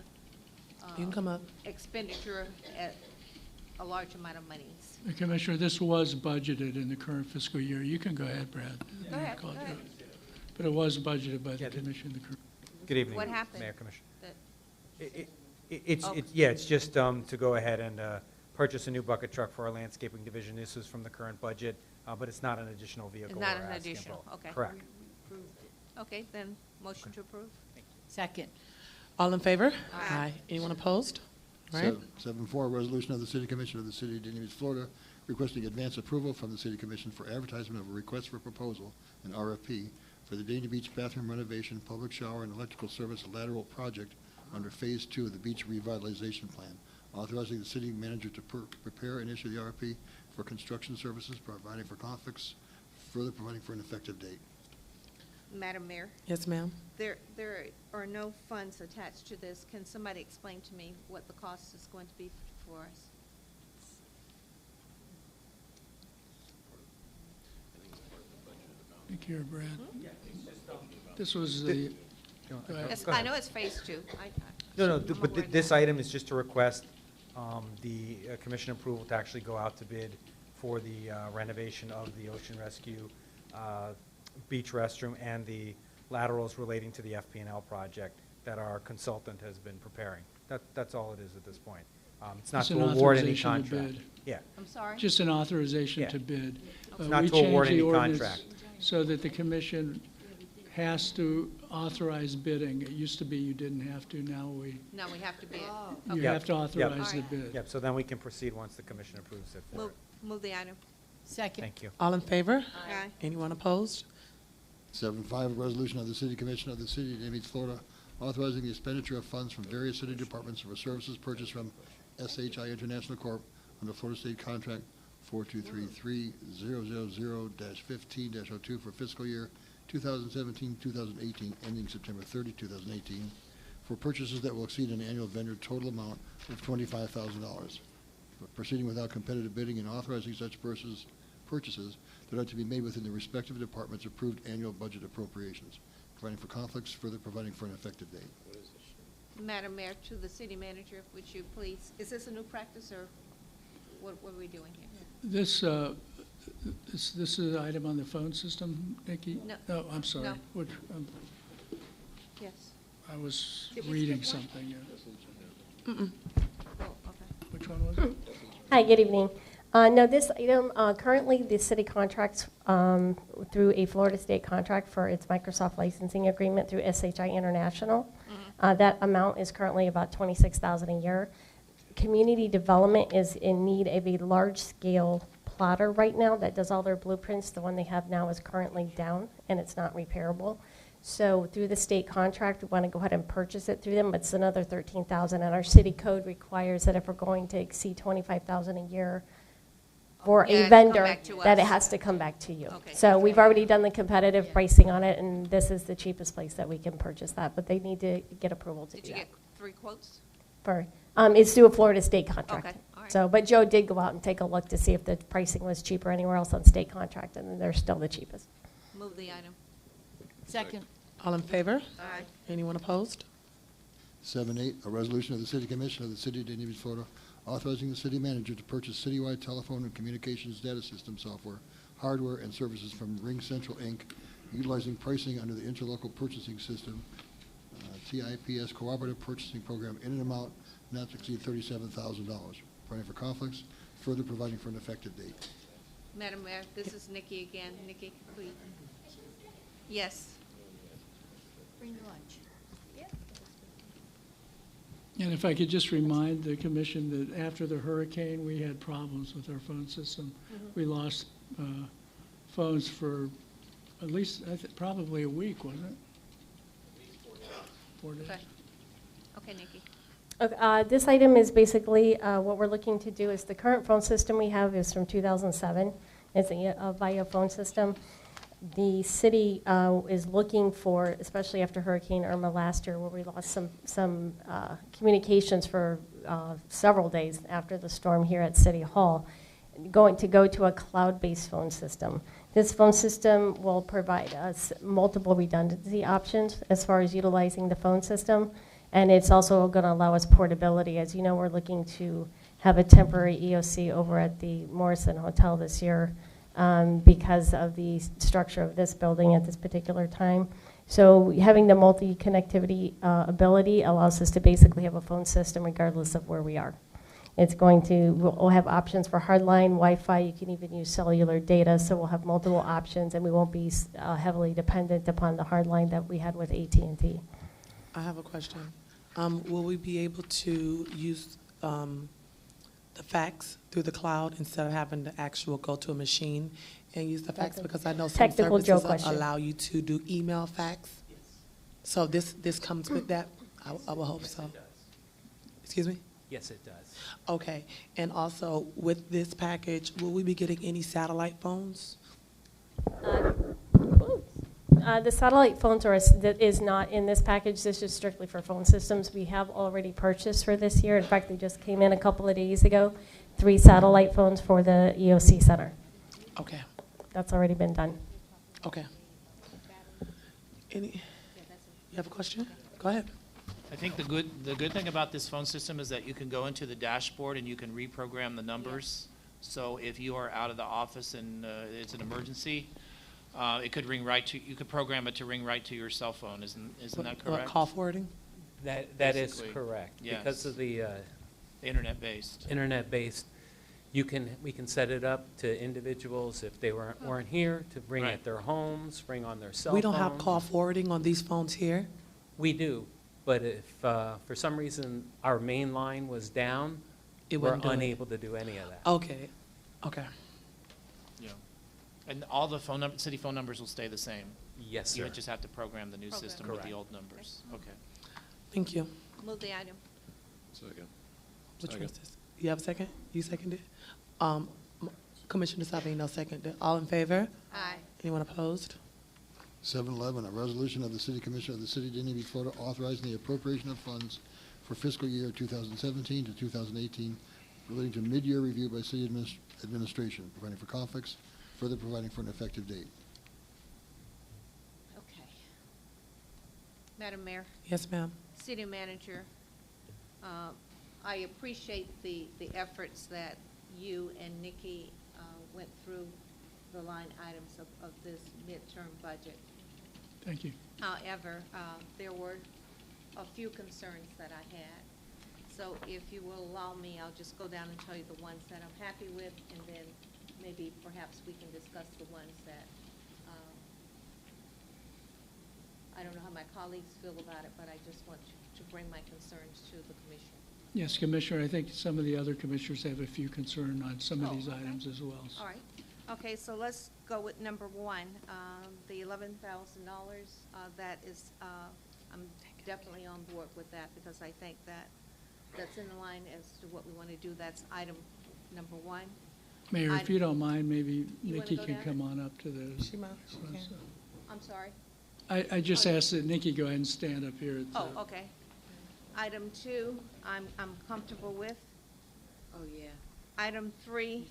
S2: You can come up.
S1: expenditure at a large amount of monies.
S4: Commissioner, this was budgeted in the current fiscal year. You can go ahead, Brad.
S1: Go ahead,
S4: Call
S1: go
S4: it
S1: ahead.
S4: out. But it was budgeted by the commission.
S17: Good evening,
S1: What happened?
S17: Mayor Commissioner.
S1: That-
S17: It's just to go ahead and purchase a new bucket truck for our landscaping division. This is from the current budget, but it's not an additional vehicle.
S1: Not
S17: we're
S1: an
S17: asking
S1: additional,
S17: for.
S1: okay.
S17: Correct.
S1: Okay, then, motion to approve?
S6: Second.
S2: All in favor?
S1: Aye.
S2: Anyone opposed? All right.
S16: 7.4, a resolution of the City Commission of the City of Dania Beach, Florida, requesting advance approval from the City Commission for advertisement of a request for proposal, an RFP, for the Dania Beach bathroom renovation, public shower, and electrical service lateral project under Phase 2 of the Beach Revitalization Plan, authorizing the city manager to prepare and issue the RFP for construction services, providing for conflicts, further providing for an effective date.
S15: Madam Mayor,
S2: Yes, ma'am.
S15: there are no funds attached to this. Can somebody explain to me what the cost is going to be for us?
S4: Thank you, Brad. This was the, go ahead.
S1: Yes,
S17: Go
S1: I
S17: ahead.
S1: know it's phase 2.
S17: No,
S1: I'm
S17: but
S1: aware of
S17: this
S1: that.
S17: item is just to request the commission approval to actually go out to bid for the renovation of the Ocean Rescue beach restroom and the laterals relating to the FP&L project that our consultant has been preparing. That's all it is at this point. It's not
S4: It's
S17: to
S4: an
S17: award any
S4: authorization to
S17: contract.
S4: bid.
S17: Yeah.
S1: I'm sorry?
S4: Just an authorization
S17: Yeah.
S4: to bid.
S17: It's not
S4: We
S17: to award
S4: changed
S17: any
S4: the ordinance
S17: contract.
S4: so that the commission has to authorize bidding. It used to be you didn't have to, now
S1: No, we have to bid.
S4: you
S17: Yep.
S4: have to authorize the
S1: Alright.
S4: bid.
S17: Yep, so then we can proceed once the commission approves it. for
S15: Move,
S17: it.
S15: move the item.
S6: Second.
S17: Thank you.
S2: All in favor?
S15: Aye.
S2: Anyone opposed?
S16: 7.5, a resolution of the City Commission of the City of Dania Beach, Florida, authorizing the expenditure of funds from various city departments for services purchased from SHI International Corp. under Florida State Contract 4233000-15-02 for fiscal year 2017-2018, ending September 30, 2018, for purchases that will exceed an annual vendor total amount of $25,000. Proceeding without competitive bidding and authorizing such purchases that are to be made within the respective departments' approved annual budget appropriations, providing for conflicts, further providing for an effective date.
S1: Madam Mayor, to the city manager, would you please, is this a new practice, or what are we doing here?
S4: This is an item on the phone system, Nikki?
S1: No.
S4: Oh, I'm sorry.
S1: No.
S4: Which,
S1: Yes.
S4: I was
S1: Did we
S4: reading
S1: skip one?
S4: something.
S1: Oh, okay.
S4: Which one was it?
S18: Hi, good evening. No, this item, currently the city contracts through a Florida state contract for its Microsoft licensing agreement through SHI International. That amount is currently about $26,000 a year. Community development is in need of a large-scale plotter right now that does all their blueprints. The one they have now is currently down, and it's not repairable. So through the state contract, we want to go ahead and purchase it through them, but it's another $13,000. And our city code requires that if we're going to exceed $25,000 a year for
S1: Yeah, it
S18: a
S1: has to come
S18: vendor,
S1: back to
S18: that it
S1: us.
S18: has to come back to you.
S1: Okay.
S18: So we've already done the competitive pricing on it, and this is the cheapest place that we can purchase that, but they need to get approval to
S1: Did
S18: do
S1: you
S18: that.
S1: get 3 quotes?
S18: It's through a Florida state contract.
S1: Okay, all right.
S18: So, but Joe did go out and take a look to see if the pricing was cheaper anywhere else on state contract, and they're still the cheapest.
S1: Move the item.
S6: Second.
S2: All in favor?
S1: Aye.
S2: Anyone opposed?
S16: 7.8, a resolution of the City Commission of the City of Dania Beach, Florida, authorizing the city manager to purchase citywide telephone and communications data system software, hardware, and services from Ring Central, Inc., utilizing pricing under the Interlocal Purchasing System, TIPS Cooperative Purchasing Program, in an amount not to exceed $37,000. Providing for conflicts, further providing for an effective date.
S1: Madam Mayor, this is Nikki again. Nikki, please. Yes.
S6: Bring your lunch.
S4: And if I could just remind the commission that after the hurricane, we had problems with our phone system. We lost phones for at least, probably a week, wasn't it? 4 days.
S1: Okay. Okay, Nikki.
S18: Okay, this item is basically, what we're looking to do is the current phone system we have is from 2007. It's a VIA phone system. The city is looking for, especially after Hurricane Irma last year, where we lost some communications for several days after the storm here at City Hall, go to a cloud-based phone system. This phone system will provide us multiple redundancy options as far as utilizing the phone system, and it's also going to allow us portability. As you know, we're looking to have a temporary EOC over at the Morrison Hotel this year, because of the structure of this building at this particular time. So having the multi-connectivity ability allows us to basically have a phone system regardless of where we are. We'll have options for hardline, Wi-Fi, you can even use cellular data, so we'll have multiple options, and we won't be heavily dependent upon the hardline that we had with AT&T.
S2: I have a question. Will we be able to use the fax through the cloud instead of having to actually go to a machine and use the fax? Because I know some
S18: technical Joe
S2: services
S18: question.
S2: allow you to do email fax. So this comes with that? I will hope so. Excuse me?
S17: Yes, it does.
S2: Okay, and also with this package, will we be getting any satellite phones?
S18: The satellite phones is not in this package. This is strictly for phone systems. We have already purchased for this year. In fact, they just came in a couple of days ago, 3 satellite phones for the EOC Center.
S2: Okay,
S18: That's already been done.
S2: okay. You have a question? Go ahead.
S8: I think the good thing about this phone system is that you can go into the dashboard and you can reprogram the numbers. So if you are out of the office and it's an emergency, it could ring right to, you could program it to ring right to your cell phone. Isn't that correct?
S2: Call forwarding?
S17: That is
S8: Basically,
S17: correct.
S8: yes.
S17: Because of the
S8: Internet-based.
S17: internet-based, we can set it up to individuals if they weren't here, to bring
S8: Right.
S17: at their homes, bring on their cell
S2: We
S17: phones.
S2: don't have call forwarding on these phones here?
S17: We do, but if for some reason our main line was down,
S2: It
S17: we're
S2: wouldn't do it.
S17: unable to do any of that.
S2: Okay, okay.
S8: Yeah. And all the city phone numbers will stay the same?
S17: Yes, sir.
S8: You would just have to program the new system with the
S17: Correct.
S8: old numbers? Okay.
S2: Thank you.
S1: Move the item.
S12: Second.
S2: Which
S12: Second.
S2: was this? You have a second? You seconded? Commissioner Salvino seconded. All in favor?
S1: Aye.
S2: Anyone opposed?
S16: 7.11, a resolution of the City Commission of the City of Dania Beach, Florida, authorizing the appropriation of funds for fiscal year 2017 to 2018 relating to mid-year review by city administration, providing for conflicts, further providing for an effective date.
S6: Okay.
S1: Madam Mayor,
S2: Yes, ma'am.
S1: City Manager, I appreciate the efforts that you and Nikki went through the line items of this midterm budget.
S4: Thank you.
S1: However, there were a few concerns that I had. So if you will allow me, I'll just go down and tell you the ones that I'm happy with, and then maybe perhaps we can discuss the ones that, I don't know how my colleagues feel about it, but I just want to bring my concerns to the commission.
S4: Yes, Commissioner, I think some of the other commissioners have a few concern on some of
S1: Oh,
S4: these
S1: okay.
S4: items as well.
S1: All right. Okay, so let's go with number one, the $11,000. That is, I'm definitely on board with that because I think that that's in line as to what we want to do. That's item number one.
S4: Mayor, if you don't mind, maybe
S1: You wanna
S4: Nikki
S1: go
S4: can
S1: down
S4: come on up to the.
S2: She might, she can.
S1: I'm sorry?
S4: I just asked that Nikki go ahead and stand up here. at
S1: Oh,
S4: the-
S1: okay. Item two, I'm comfortable with.
S15: Oh, yeah.
S1: Item three,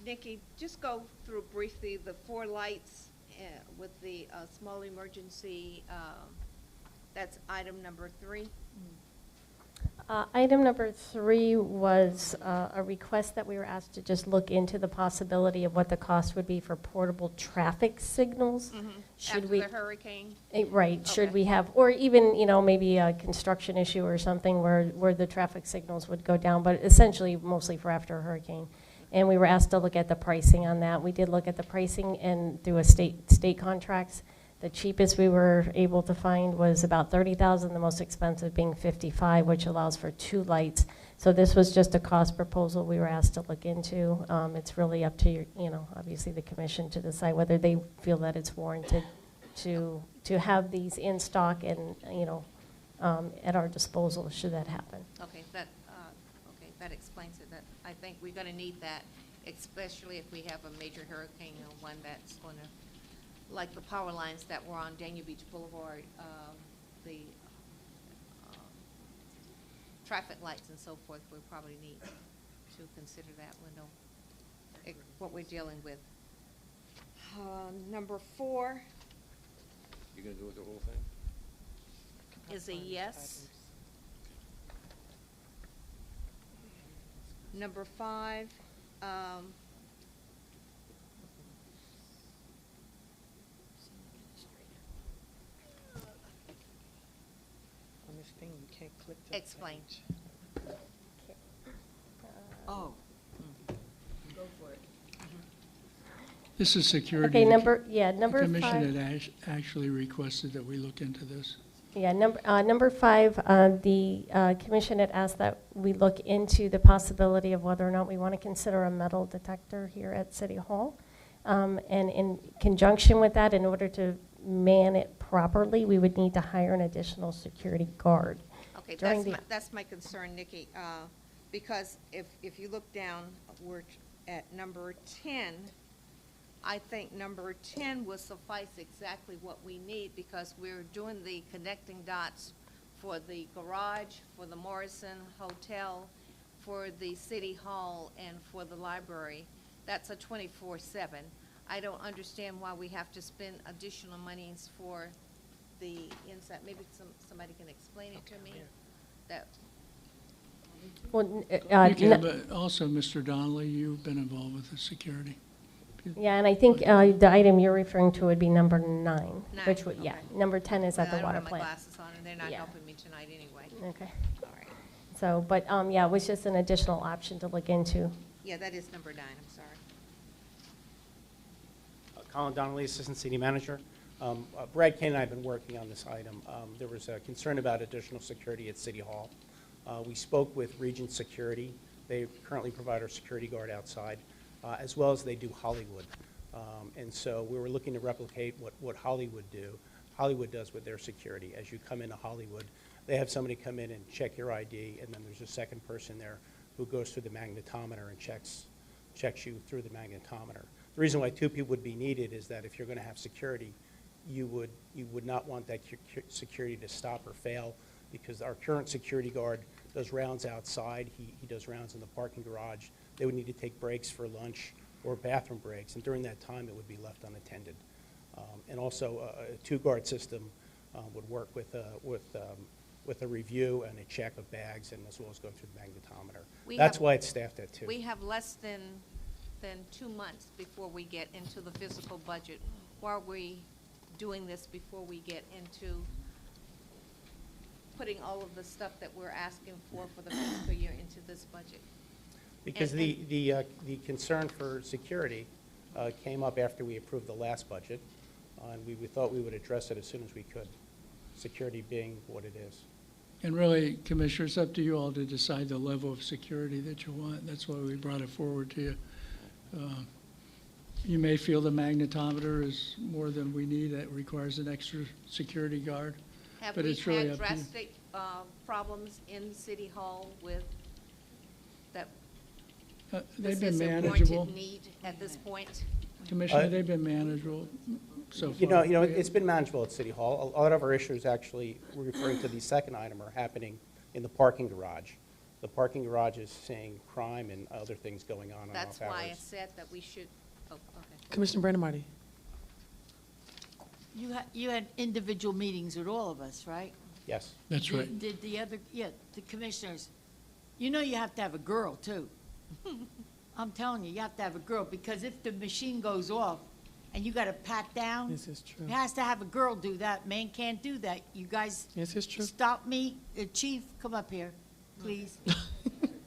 S1: Nikki, just go through briefly the 4 lights with the small emergency, that's item number 3.
S18: Item number 3 was a request that we were asked to just look into the possibility of what the cost would be for portable traffic signals. Should
S1: After
S18: we?
S1: the hurricane?
S18: Right, should
S1: Okay.
S18: we have, or even, maybe a construction issue or something where the traffic signals would go down, but essentially mostly for after a hurricane. And we were asked to look at the pricing on that. We did look at the pricing and through a state contracts. The cheapest we were able to find was about $30,000, the most expensive being $55,000, which allows for 2 lights. So this was just a cost proposal we were asked to look into. It's really up to obviously the commission to decide whether they feel that it's warranted to have these in stock and, at our disposal should that happen.
S1: Okay, that explains it. That I think we're going to need that, especially if we have a major hurricane or one that's going to, like the power lines that were on Dania Beach Boulevard, the traffic lights and so forth, we'll probably need to consider that window, what we're dealing with. Number 4
S9: You gonna go with the whole thing?
S1: is a yes. Number 5,
S2: On this thing, you can't click to the
S1: explain.
S2: page.
S15: Oh. Go for it.
S4: This is security.
S18: Okay,
S4: The
S18: number 5.
S4: commission had actually requested that we look into this.
S18: Yeah, number 5, the commission had asked that we look into the possibility of whether or not we want to consider a metal detector here at City Hall. And in conjunction with that, in order to man it properly, we would need to hire an additional security guard.
S1: Okay,
S18: During
S1: that's my concern, Nikki, because if you look down, we're at number 10, I think number 10 will suffice exactly what we need because we're doing the connecting dots for the garage, for the Morrison Hotel, for the City Hall, and for the library. That's a 24/7. I don't understand why we have to spend additional monies for the inside. Maybe somebody can explain it to me. That
S18: Well,
S4: You can, but also, Mr. Donnelly, you've been involved with the security.
S18: yeah, and I think the item you're referring to would be number 9, which would,
S1: okay.
S18: yeah, number 10 is at the
S1: I don't
S18: water
S1: have my
S18: plant.
S1: glasses on, and they're not
S18: Yeah.
S1: helping me tonight anyway.
S18: Okay.
S1: All right.
S18: So, but yeah, it was just an additional option to look into.
S1: Yeah, that is number 9, I'm sorry.
S19: Colin Donnelly, Assistant City Manager. Brad Kane and I have been working on this item. There was a concern about additional security at City Hall. We spoke with Regent Security. They currently provide our security guard outside, as well as they do Hollywood. And so we were looking to replicate what Hollywood does with their security. As you come into Hollywood, they have somebody come in and check your ID, and then there's a second person there who goes through the magnetometer and checks you through the magnetometer. The reason why 2 people would be needed is that if you're going to have security, you would not want that security to stop or fail, because our current security guard does rounds outside. He does rounds in the parking garage. They would need to take breaks for lunch or bathroom breaks, and during that time, it would be left unattended. And also, a two-guard system would work with a review and a check of bags, and as well as going through the magnetometer. That's why it's staffed at 2.
S1: We have less than 2 months before we get into the physical budget. Why are we doing this before we get into putting all of the stuff that we're asking for the fiscal year into this budget?
S19: Because
S1: And-
S19: the concern for security came up after we approved the last budget, and we thought we would address it as soon as we could, security being what it is.
S4: And really, Commissioner, it's up to you all to decide the level of security that you want. That's why we brought it forward to you. You may feel the magnetometer is more than we need. That requires an extra security guard.
S1: Have
S4: But
S1: we
S4: it's really
S1: had
S4: up to you.
S1: drastic problems in City Hall with that?
S4: They've
S1: this
S4: been
S1: is a
S4: manageable.
S1: warranted need at this point?
S4: Commissioner, they've been manageable so far.
S19: You know, it's been manageable at City Hall. A lot of our issues actually, we're referring to the second item, are happening in the parking garage. The parking garage is seeing crime and other things going on
S1: That's
S19: off
S1: why I
S19: hours.
S1: said that we should, oh, okay.
S2: Commissioner Brandon Marty.
S6: You had individual meetings with all of us, right?
S19: Yes.
S4: That's right.
S6: Did the other, yeah, the commissioners, you know you have to have a girl, too. I'm telling you, you have to have a girl, because if the machine goes off and you got to pat down.
S2: This is true.
S6: It has to have a girl do that. Man can't do that. You guys.
S2: This is true.
S6: Stop me. Chief, come up here, please.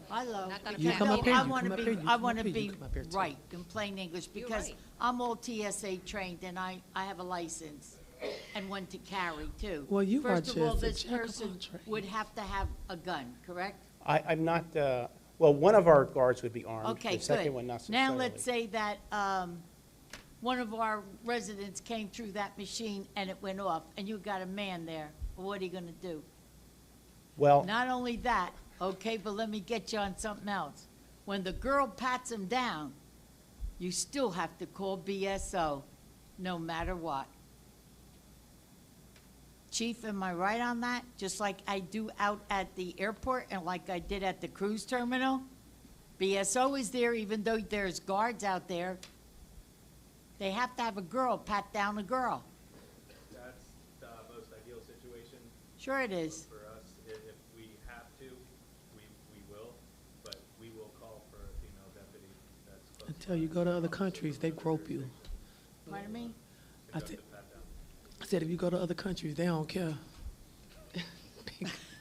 S6: Hello.
S1: Not gonna
S2: You
S1: pat
S2: come
S1: you.
S2: up here,
S6: I
S2: you
S6: want
S2: come
S6: to
S2: up here,
S6: be,
S2: you
S6: I
S2: come
S6: want
S2: up
S6: to
S2: here, you
S6: be
S2: come up here too.
S6: right in plain English,
S1: You're
S6: because
S1: right.
S6: I'm all TSA trained and I have a license and one to carry too.
S2: Well, you are
S6: First of all,
S2: just a
S6: this
S2: jack of all
S6: person
S2: trades.
S6: would have to have a gun, correct?
S19: I'm not, well, one of our guards would be armed.
S6: Okay,
S19: The second
S6: good.
S19: one, not necessarily.
S6: Now, let's say that one of our residents came through that machine and it went off, and you got a man there. What are you gonna do?
S19: Well,
S6: Not only that, okay, but let me get you on something else. When the girl pats him down, you still have to call BSO, no matter what. Chief, am I right on that? Just like I do out at the airport and like I did at the cruise terminal? BSO is there even though there's guards out there. They have to have a girl pat down a girl.
S13: That's the most ideal situation
S6: Sure it is.
S13: for us. If we have to, we will, but we will call for a female deputy that's close.
S2: Until you go to other countries, they grope you.
S6: Pardon me?
S2: I said, if you go to other countries, they don't care.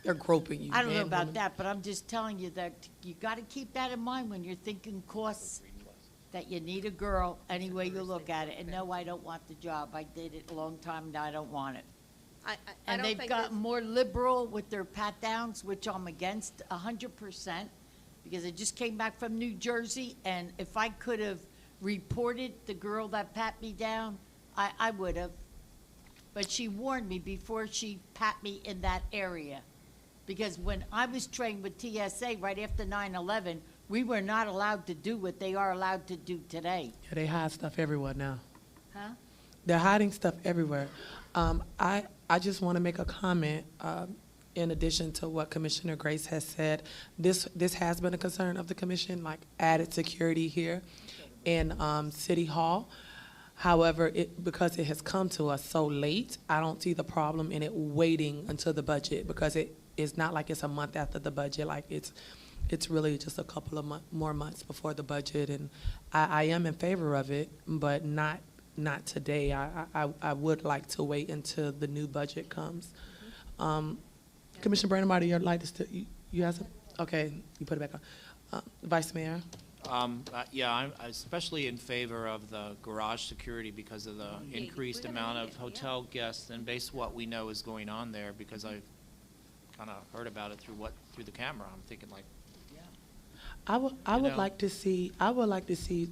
S2: They're groping you.
S6: I don't know
S2: man,
S6: about
S2: woman.
S6: that, but I'm just telling you that you got to keep that in mind when you're thinking costs, that you need a girl any way you look at it. And no, I don't want the job. I did it a long time, and I don't want it.
S1: I
S6: And
S1: don't
S6: they've
S1: think
S6: gotten
S1: this-
S6: more liberal with their pat-downs, which I'm against 100%, because I just came back from New Jersey, and if I could have reported the girl that pat me down, I would have. But she warned me before she pat me in that area. Because when I was trained with TSA right after 9/11, we were not allowed to do what they are allowed to do today.
S2: Yeah, they hide stuff everywhere now.
S6: Huh?
S2: They're hiding stuff everywhere. I just want to make a comment in addition to what Commissioner Grace has said. This has been a concern of the commission, like added security here in City Hall. However, because it has come to us so late, I don't see the problem in it waiting until the budget, because it is not like it's a month after the budget. Like it's really just a couple of more months before the budget, and I am in favor of it, but not today. I would like to wait until the new budget comes. Commissioner Brandon Marty, you'd like to still, you have some? Okay, you put it back on. Vice Mayor?
S8: Yeah, I'm especially in favor of the garage security because of the increased amount of hotel guests and based what we know is going on there, because I've kind of heard about it through the camera. I'm thinking like,
S2: I would
S8: know?
S2: like to see,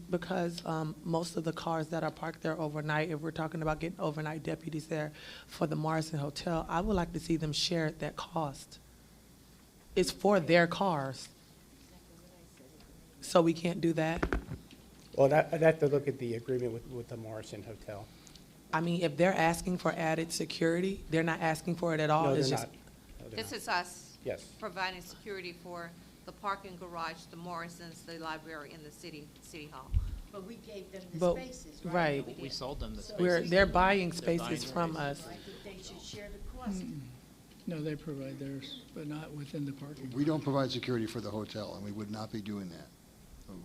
S2: because most of the cars that are parked there overnight, if we're talking about getting overnight deputies there for the Morrison Hotel, I would like to see them share that cost. It's for their cars. So we can't do that?
S19: Well, I'd have to look at the agreement with the Morrison Hotel.
S2: I mean, if they're asking for added security, they're not asking for it at all?
S19: No,
S2: It's
S19: they're
S2: just-
S19: not. No, they're
S1: This
S19: not.
S1: is us.
S19: Yes.
S1: Providing security for the parking garage, the Morrisons, the library, and the city hall.
S6: But we gave them the
S2: But-
S6: spaces,
S2: right.
S6: right?
S8: We sold them the spaces.
S2: They're buying
S8: They're
S2: spaces
S8: buying
S2: from us.
S6: I think they should share the cost.
S4: No, they provide theirs, but not within the parking.
S16: We don't provide security for the hotel, and we would not be doing that.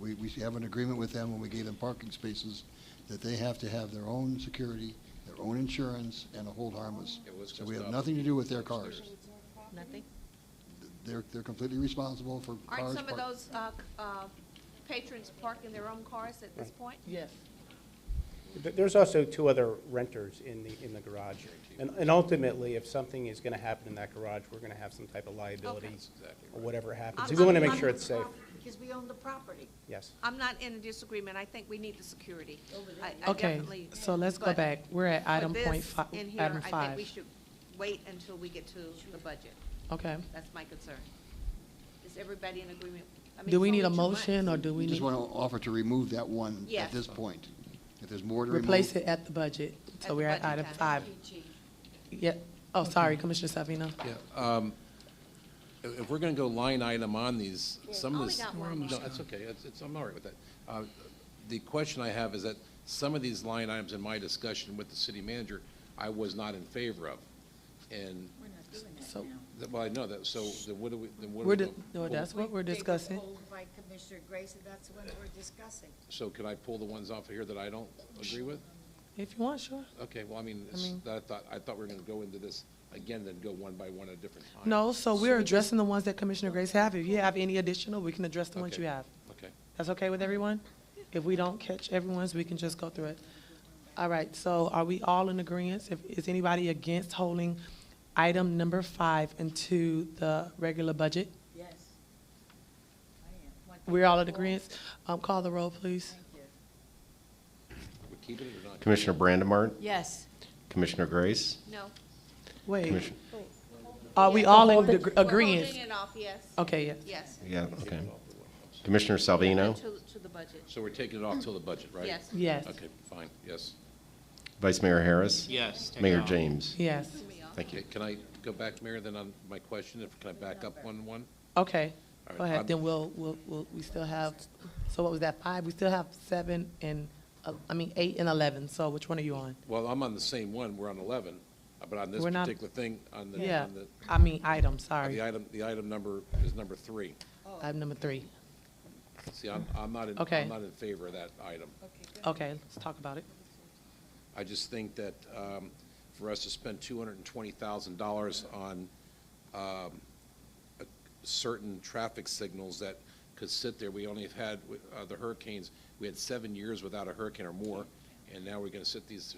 S16: We have an agreement with them when we gave them parking spaces, that they have to have their own security, their own insurance, and a hold harmless. So we have nothing to do with their cars.
S1: Nothing?
S16: They're completely responsible for cars.
S1: Aren't some of
S16: parked-
S1: those patrons parking their own cars at this point?
S2: Yes.
S19: There's also two other renters in the garage. And ultimately, if something is going to happen in that garage, we're going to have some type of liability or whatever happens. So we want to make sure it's safe.
S6: Because we own the property.
S19: Yes.
S1: I'm not in a disagreement. I think we need the security. I
S2: Okay,
S1: definitely-
S2: so let's go
S1: but
S2: back. We're at
S1: for
S2: item
S1: this
S2: point fi-
S1: in here,
S2: item
S1: I think
S2: 5.
S1: we should wait until we get to the budget.
S2: Okay.
S1: That's my concern. Is everybody in agreement? I mean,
S2: Do we
S1: it's
S2: need a
S1: only 2
S2: motion, or do we
S16: We just
S2: need,
S16: want to offer to remove that one
S1: Yes.
S16: at this point. If there's more to remove.
S2: replace it at the budget?
S1: At
S2: So
S1: the
S2: we're at
S1: budget
S2: item
S1: time.
S2: 5. Yeah, oh, sorry, Commissioner Savino.
S12: Yeah, if we're gonna go line item on these, some of
S1: Only
S12: this.
S1: got one
S12: No,
S1: more.
S12: that's okay, I'm all right with that. The question I have is that some of these line items in my discussion with the city manager, I was not in favor of. And,
S6: We're not doing that
S2: So,
S12: th- well, I know that, so then what do we, then what do
S2: we're,
S12: we?
S2: di-
S12: go-
S2: no,
S12: pull-
S2: that's what we're
S6: They were
S2: discussing.
S6: told by Commissioner Grace, and that's the ones we're discussing.
S12: So can I pull the ones off of here that I don't agree with?
S2: If you want, sure.
S12: Okay, well, I mean,
S2: I mean-
S12: I thought we were gonna go into this again, then go one by one at a different time.
S2: No, so we're addressing the ones that Commissioner Grace have. If you have any additional, we can address the ones
S12: Okay.
S2: you have.
S12: Okay.
S2: That's okay with everyone? If we don't catch everyone's, we can just go through it. All right, so are we all in agreement? Is anybody against holding item number 5 into the regular budget?
S6: Yes. I am.
S2: We're all in agreement? Call the roll, please.
S12: We keep it or not?
S3: Commissioner Brandimart,
S6: Yes.
S3: Commissioner Grace,
S1: No.
S2: Wait,
S3: Commissioner,
S2: are we all in
S1: We're
S2: agreement?
S1: holding it off, yes.
S2: Okay, yes.
S1: Yes.
S3: yeah, okay. Commissioner Salvino,
S1: To the budget.
S12: So we're taking it off till the budget, right?
S1: Yes.
S2: Yes.
S12: Okay, fine, yes.
S3: Vice Mayor Harris.
S8: Yes. take it
S3: Mayor
S8: off.
S3: James.
S2: Yes.
S3: Thank you.
S12: Okay, can I go back, Mayor, then on my question, can I back up one?
S2: Okay,
S12: All
S2: go
S12: right,
S2: ahead,
S12: I'm-
S2: then we still have, so what was that, 5? We still have 7 and, 8 and 11, so which one are you on?
S12: Well, I'm on the same one, we're on 11, but on this
S2: We're not-
S12: particular thing, on the,
S2: Yeah,
S12: on the,
S2: item, sorry,
S12: the item number is number 3.
S2: item number 3.
S12: See, I'm not in,
S2: Okay.
S12: I'm not in favor of that item.
S2: Okay, let's talk about it.
S12: I just think that for us to spend $220,000 on certain traffic signals that could sit there, we only have had the hurricanes, we had 7 years without a hurricane or more, and now we're going to sit these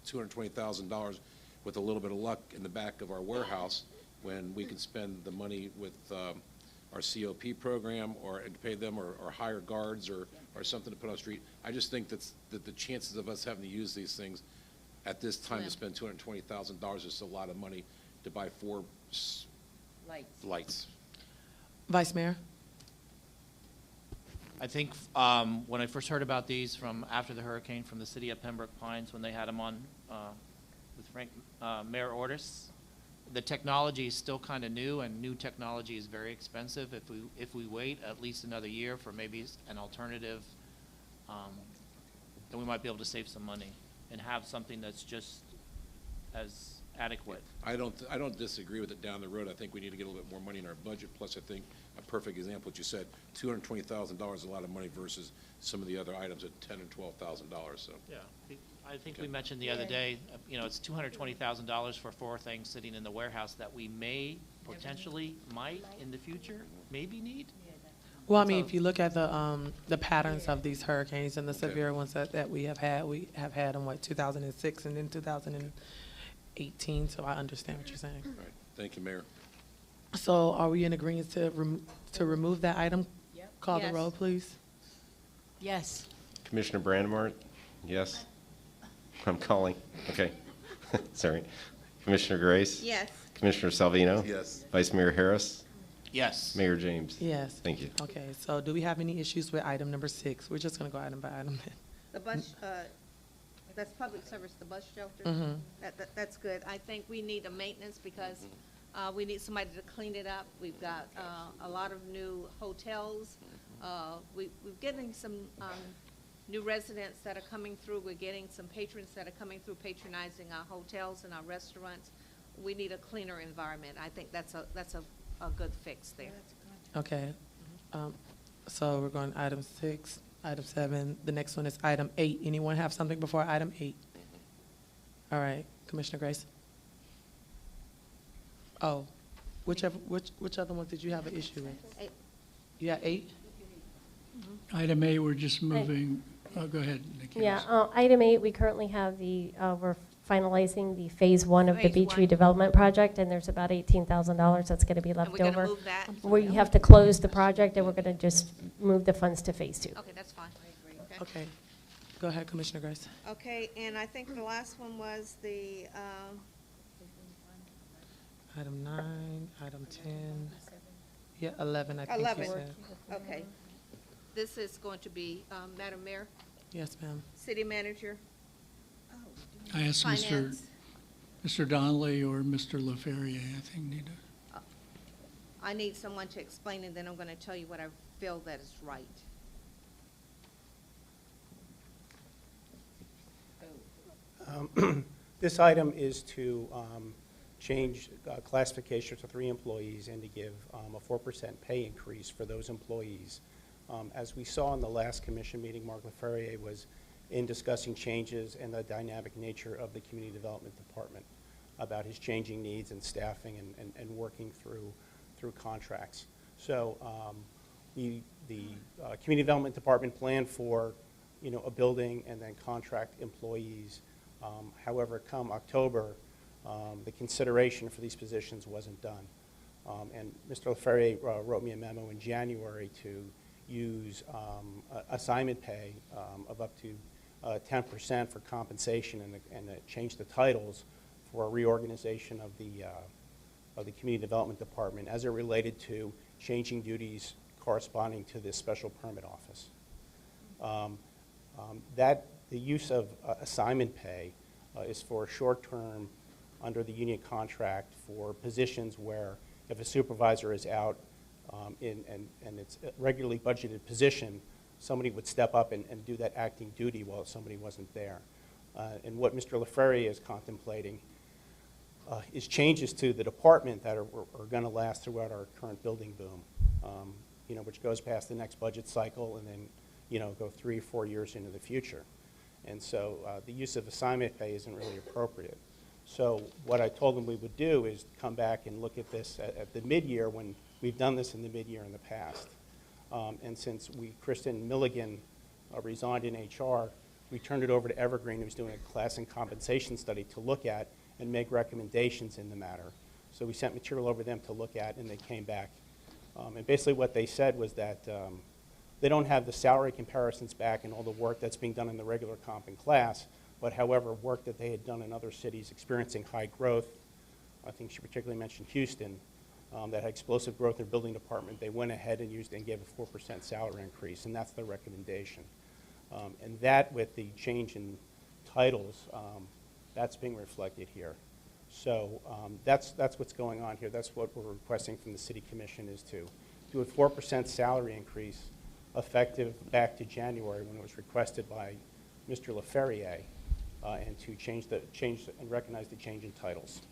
S12: $220,000 with a little bit of luck in the back of our warehouse when we can spend the money with our COP program or and pay them or hire guards or something to put on the street. I just think that the chances of us having to use these things at this time to spend $220,000 is a lot of money to buy 4 lights.
S2: Vice Mayor?
S8: I think when I first heard about these from after the hurricane from the city of Pembroke Pines, when they had them on with Mayor Ortiz, the technology is still kind of new, and new technology is very expensive. If we wait at least another year for maybe an alternative, then we might be able to save some money and have something that's just as adequate.
S12: I don't disagree with it down the road. I think we need to get a little bit more money in our budget. Plus, I think a perfect example, what you said, $220,000 is a lot of money versus some of the other items at $10,000 and $12,000. So
S8: Yeah, I think we mentioned the other day, it's $220,000 for 4 things sitting in the warehouse that we may, potentially, might in the future, maybe need.
S2: Well, I mean, if you look at the patterns of these hurricanes and the severe ones that we have had in 2006 and then 2018, so I understand what you're saying.
S12: all right, thank you, Mayor.
S2: So are we in agreement to remove that item?
S6: Yep.
S2: Call the
S1: Yes.
S2: roll, please.
S6: Yes.
S3: Commissioner Brandimart, yes? I'm calling, okay. Sorry. Commissioner Grace?
S1: Yes.
S3: Commissioner Salvino?
S12: Yes.
S3: Vice Mayor Harris?
S8: Yes.
S3: Mayor James?
S2: Yes.
S3: Thank you.
S2: Okay, so do we have any issues with item number 6? We're just gonna go item by item.
S1: The bus, that's public service, the bus shelter.
S2: Mhm.
S1: That's good. I think we need a maintenance because we need somebody to clean it up. We've got a lot of new hotels We're getting some new residents that are coming through. We're getting some patrons that are coming through patronizing our hotels and our restaurants. We need a cleaner environment. I think that's a good fix there.
S2: Okay. So we're going to item 6, item 7. The next one is item 8. Anyone have something before item 8? All right, Commissioner Grace. Oh, which other one did you have an issue with?
S1: 8.
S2: You got 8?
S4: Item A, we're just moving, go ahead, Nikki.
S18: Yeah, item 8, we currently have we're finalizing the phase 1 of the
S1: Phase
S18: beach
S1: 1.
S18: redevelopment project, and there's about $18,000 that's going to be left
S1: we're gonna
S18: over.
S1: move that?
S18: We have to close the project, and we're going to just move the funds to phase 2.
S1: Okay, that's fine.
S2: Okay. Go ahead, Commissioner Grace.
S15: Okay, and I think the last one was the,
S2: Item 9, item 10. Yeah, 11, I think you
S15: 11.
S2: said.
S15: Okay.
S1: This is going to be, Madam Mayor,
S2: Yes, ma'am.
S1: City Manager.
S4: I asked
S1: Finance.
S4: Mr. Donnelly or Mr. LaFerrier, I think, need to.
S1: I need someone to explain, and then I'm going to tell you what I feel that is right.
S19: This item is to change classification to 3 employees and to give a 4% pay increase for those employees. As we saw in the last commission meeting, Mark LaFerrier was in discussing changes and the dynamic nature of the Community Development Department about his changing needs and staffing and working through contracts. So the Community Development Department planned for a building and then contract employees. However, come October, the consideration for these positions wasn't done. And Mr. LaFerrier wrote me a memo in January to use assignment pay of up to 10% for compensation and change the titles for a reorganization of the Community Development Department as it related to changing duties corresponding to this special permit office. The use of assignment pay is for short-term under the union contract for positions where if a supervisor is out and it's a regularly budgeted position, somebody would step up and do that acting duty while somebody wasn't there. And what Mr. LaFerrier is contemplating is changes to the department that are going to last throughout our current building boom, which goes past the next budget cycle and then go 3 or 4 years into the future. And so the use of assignment pay isn't really appropriate. So what I told them we would do is come back and look at this at the mid-year when we've done this in the mid-year in the past. And since Kristen Milligan resigned in HR, we turned it over to Evergreen, who's doing a class and compensation study to look at and make recommendations in the matter. So we sent material over them to look at, and they came back. And basically what they said was that they don't have the salary comparisons back and all the work that's being done in the regular comp and class, but however, work that they had done in other cities experiencing high growth, I think she particularly mentioned Houston, that had explosive growth in their building department, they went ahead and used and gave a 4% salary increase, and that's their recommendation. And that, with the change in titles, that's being reflected here. So that's what's going on here. That's what we're requesting from the City Commission, is to do a 4% salary increase effective back to January when it was requested by Mr. LaFerrier, and to change and recognize the change in titles.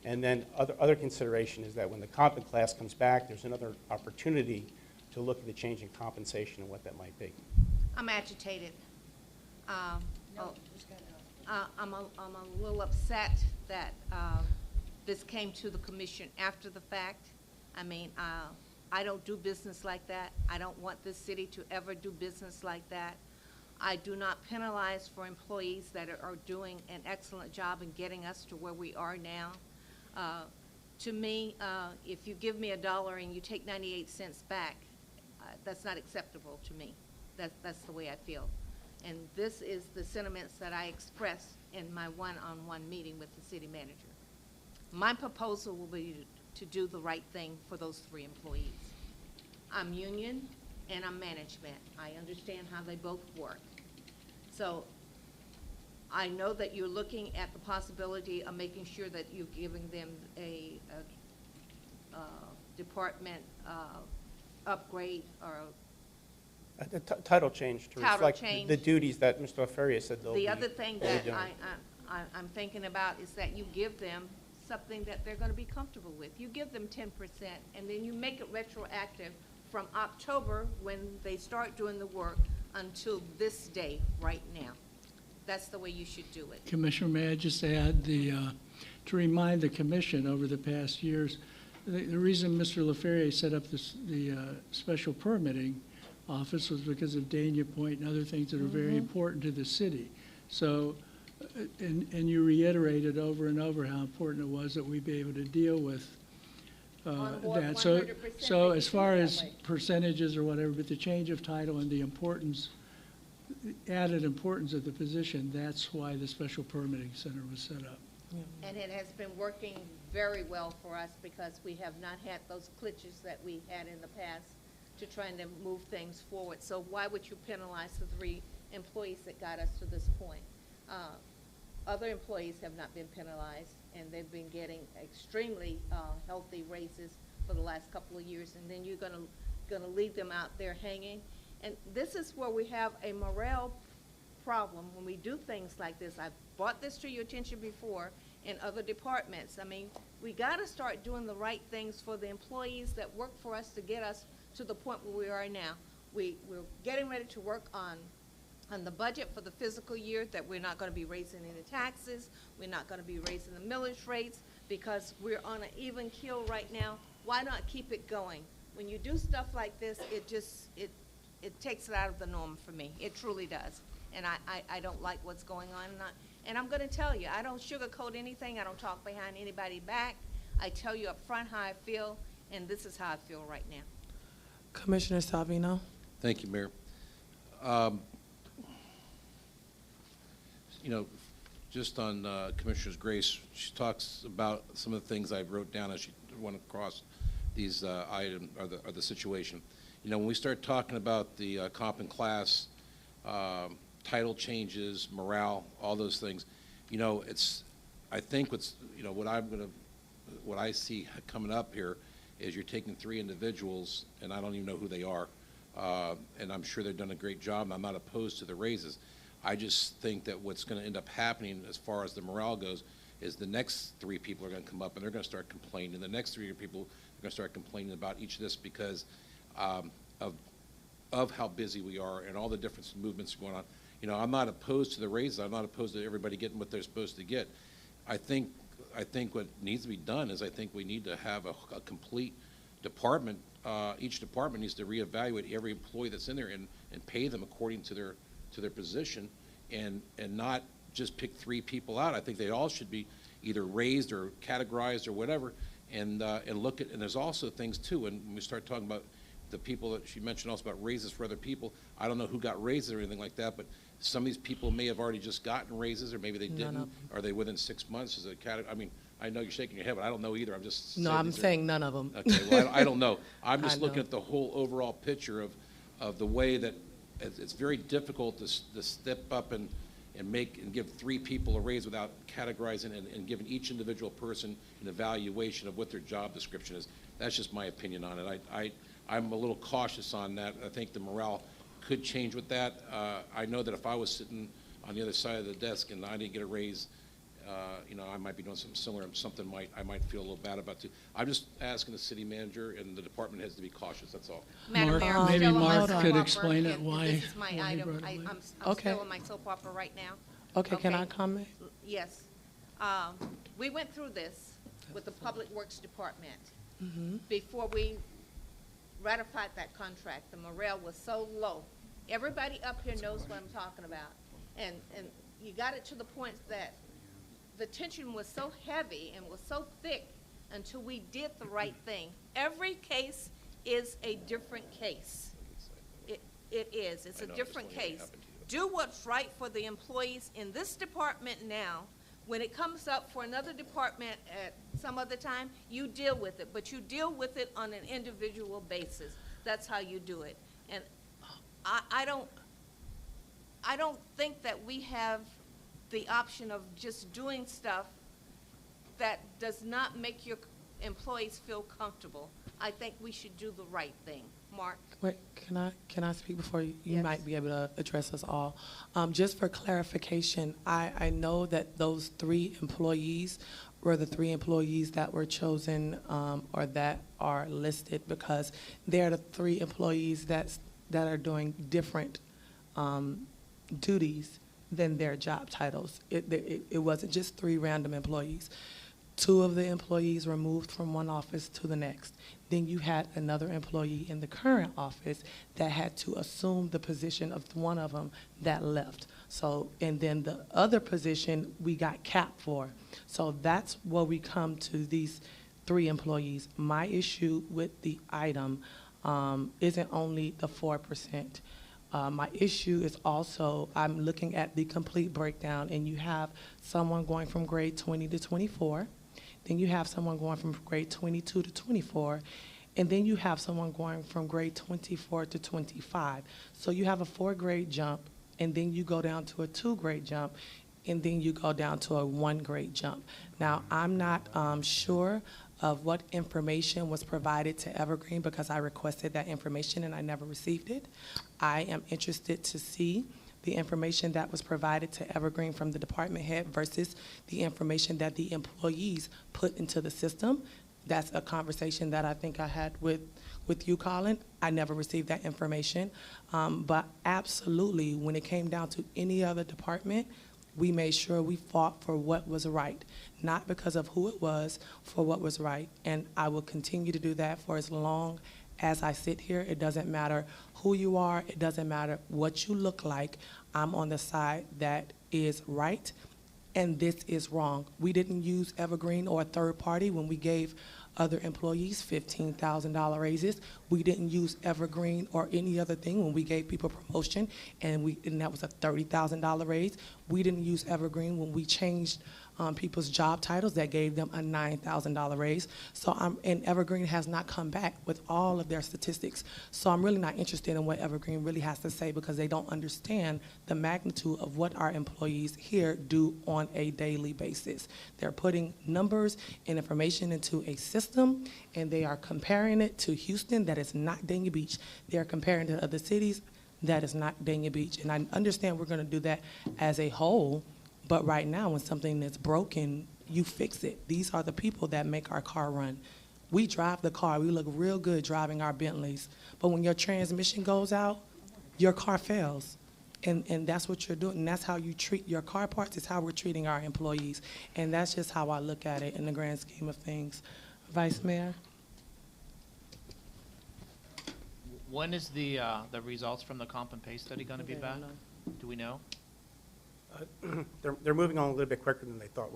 S19: And then other consideration is that when the comp and class comes back, there's another opportunity to look at the change in compensation and what that might be.
S1: I'm agitated. I'm a little upset that this came to the commission after the fact. I mean, I don't do business like that. I don't want this city to ever do business like that. I do not penalize for employees that are doing an excellent job in getting us to where we are now. To me, if you give me $1 and you take 98 cents back, that's not acceptable to me. That's the way I feel. And this is the sentiments that I expressed in my one-on-one meeting with the city manager. My proposal will be to do the right thing for those 3 employees. I'm union and I'm management. I understand how they both work. So I know that you're looking at the possibility of making sure that you're giving them a department upgrade or
S19: The title change to
S1: Title
S19: reflect
S1: change.
S19: the duties that Mr. Alferia said they'll be.
S1: The other thing
S19: they'll be
S1: that
S19: doing.
S1: I'm thinking about is that you give them something that they're gonna be comfortable with. You give them 10%, and then you make it retroactive from October, when they start doing the work, until this day, right now. That's the way you should do it.
S4: Commissioner, may I just add to remind the commission over the past years, the reason Mr. LaFerrier set up the special permitting office was because of Dania Point and other things that are very important to the city. So, and you reiterated over and over how important it was that we be able to deal with that. So as far as percentages or whatever, but the change of title and the importance, added importance of the position, that's why the special permitting center was set up.
S1: And it has been working very well for us because we have not had those glitches that we had in the past to trying to move things forward. So why would you penalize the 3 employees that got us to this point? Other employees have not been penalized, and they've been getting extremely healthy raises for the last couple of years, and then you're gonna leave them out there hanging. And this is where we have a morale problem when we do things like this. I've brought this to your attention before in other departments. I mean, we gotta start doing the right things for the employees that work for us to get us to the point where we are now. We're getting ready to work on the budget for the fiscal year, that we're not gonna be raising any taxes, we're not gonna be raising the millage rates, because we're on an even keel right now. Why not keep it going? When you do stuff like this, it takes it out of the norm for me. It truly does. And I don't like what's going on. And I'm gonna tell you, I don't sugarcoat anything, I don't talk behind anybody's back. I tell you up front how I feel, and this is how I feel right now.
S2: Commissioner Salvino.
S12: Thank you, Mayor. You know, just on Commissioner Grace, she talks about some of the things I wrote down as she went across these items or the situation. You know, when we start talking about the comp and class, title changes, morale, all those things, you know, I think what I see coming up here is you're taking 3 individuals, and I don't even know who they are, and I'm sure they've done a great job, and I'm not opposed to the raises. I just think that what's going to end up happening as far as the morale goes is the next 3 people are going to come up and they're going to start complaining. The next 3 people are going to start complaining about each of this because of how busy we are and all the different movements going on. You know, I'm not opposed to the raises. I'm not opposed to everybody getting what they're supposed to get. I think what needs to be done is I think we need to have a complete department. Each department needs to reevaluate every employee that's in there and pay them according to their position, and not just pick 3 people out. I think they all should be either raised or categorized or whatever, and look at. And there's also things too. And when we start talking about the people that she mentioned also about raises for other people, I don't know who got raises or anything like that, but some of these people may have already just gotten raises, or maybe they didn't. Are they within 6 months as a category? I mean, I know you're shaking your head, but I don't know either. I'm just
S2: No, I'm saying none of them.
S12: Okay, well, I don't know. I'm just looking at the whole overall picture of the way that it's very difficult to step up and give 3 people a raise without categorizing and giving each individual person an evaluation of what their job description is. That's just my opinion on it. I'm a little cautious on that. I think the morale could change with that. I know that if I was sitting on the other side of the desk and I didn't get a raise, you know, I might be doing something similar, and I might feel a little bad about too. I'm just asking the city manager and the department heads to be cautious. That's all.
S1: Madam Mayor,
S4: Maybe
S1: I'm still on
S4: Mark
S1: my
S4: could
S1: soap
S4: explain
S1: opera,
S4: it
S1: and
S4: why.
S1: This is my
S4: he
S1: item.
S4: brought it up.
S1: I'm
S2: Okay.
S1: still on my soap opera right now.
S2: Okay, can I comment?
S1: Yes. We went through this with the Public Works Department. Before we ratified that contract, the morale was so low. Everybody up here knows what I'm talking about. And you got it to the point that the tension was so heavy and was so thick until we did the right thing. Every case is a different case. It is. It's a different case. Do what's right for the employees in this department now. When it comes up for another department at some other time, you deal with it, but you deal with it on an individual basis. That's how you do it. And I don't think that we have the option of just doing stuff that does not make your employees feel comfortable. I think we should do the right thing.
S15: Mark.
S2: Wait, can I speak before you? You
S15: Yes.
S2: might be able to address us all. Just for clarification, I know that those 3 employees were the 3 employees that were chosen or that are listed because they're the 3 employees that are doing different duties than their job titles. It wasn't just 3 random employees. 2 of the employees were moved from one office to the next. Then you had another employee in the current office that had to assume the position of one of them that left. So, and then the other position we got capped for. So that's where we come to these 3 employees. My issue with the item isn't only the 4%. My issue is also, I'm looking at the complete breakdown, and you have someone going from grade 20 to 24. Then you have someone going from grade 22 to 24, and then you have someone going from grade 24 to 25. So you have a 4-grade jump, and then you go down to a 2-grade jump, and then you go down to a 1-grade jump. Now, I'm not sure of what information was provided to Evergreen because I requested that information and I never received it. I am interested to see the information that was provided to Evergreen from the department head versus the information that the employees put into the system. That's a conversation that I think I had with you, Colin. I never received that information. But absolutely, when it came down to any other department, we made sure we fought for what was right, not because of who it was, for what was right. And I will continue to do that for as long as I sit here. It doesn't matter who you are. It doesn't matter what you look like. I'm on the side that is right, and this is wrong. We didn't use Evergreen or a third party when we gave other employees $15,000 raises. We didn't use Evergreen or any other thing when we gave people promotion, and that was a $30,000 raise. We didn't use Evergreen when we changed people's job titles that gave them a $9,000 raise. So and Evergreen has not come back with all of their statistics. So I'm really not interested in what Evergreen really has to say because they don't understand the magnitude of what our employees here do on a daily basis. They're putting numbers and information into a system, and they are comparing it to Houston that is not Dania Beach. They're comparing to other cities that is not Dania Beach. And I understand we're going to do that as a whole, but right now when something is broken, you fix it. These are the people that make our car run. We drive the car. We look real good driving our Bentleys. But when your transmission goes out, your car fails. And that's what you're doing. And that's how you treat your car parts. It's how we're treating our employees. And that's just how I look at it in the grand scheme of things. Vice Mayor?
S8: When is the results from the comp and pay study going to be back? Do we know?
S19: They're moving on a little bit quicker than they thought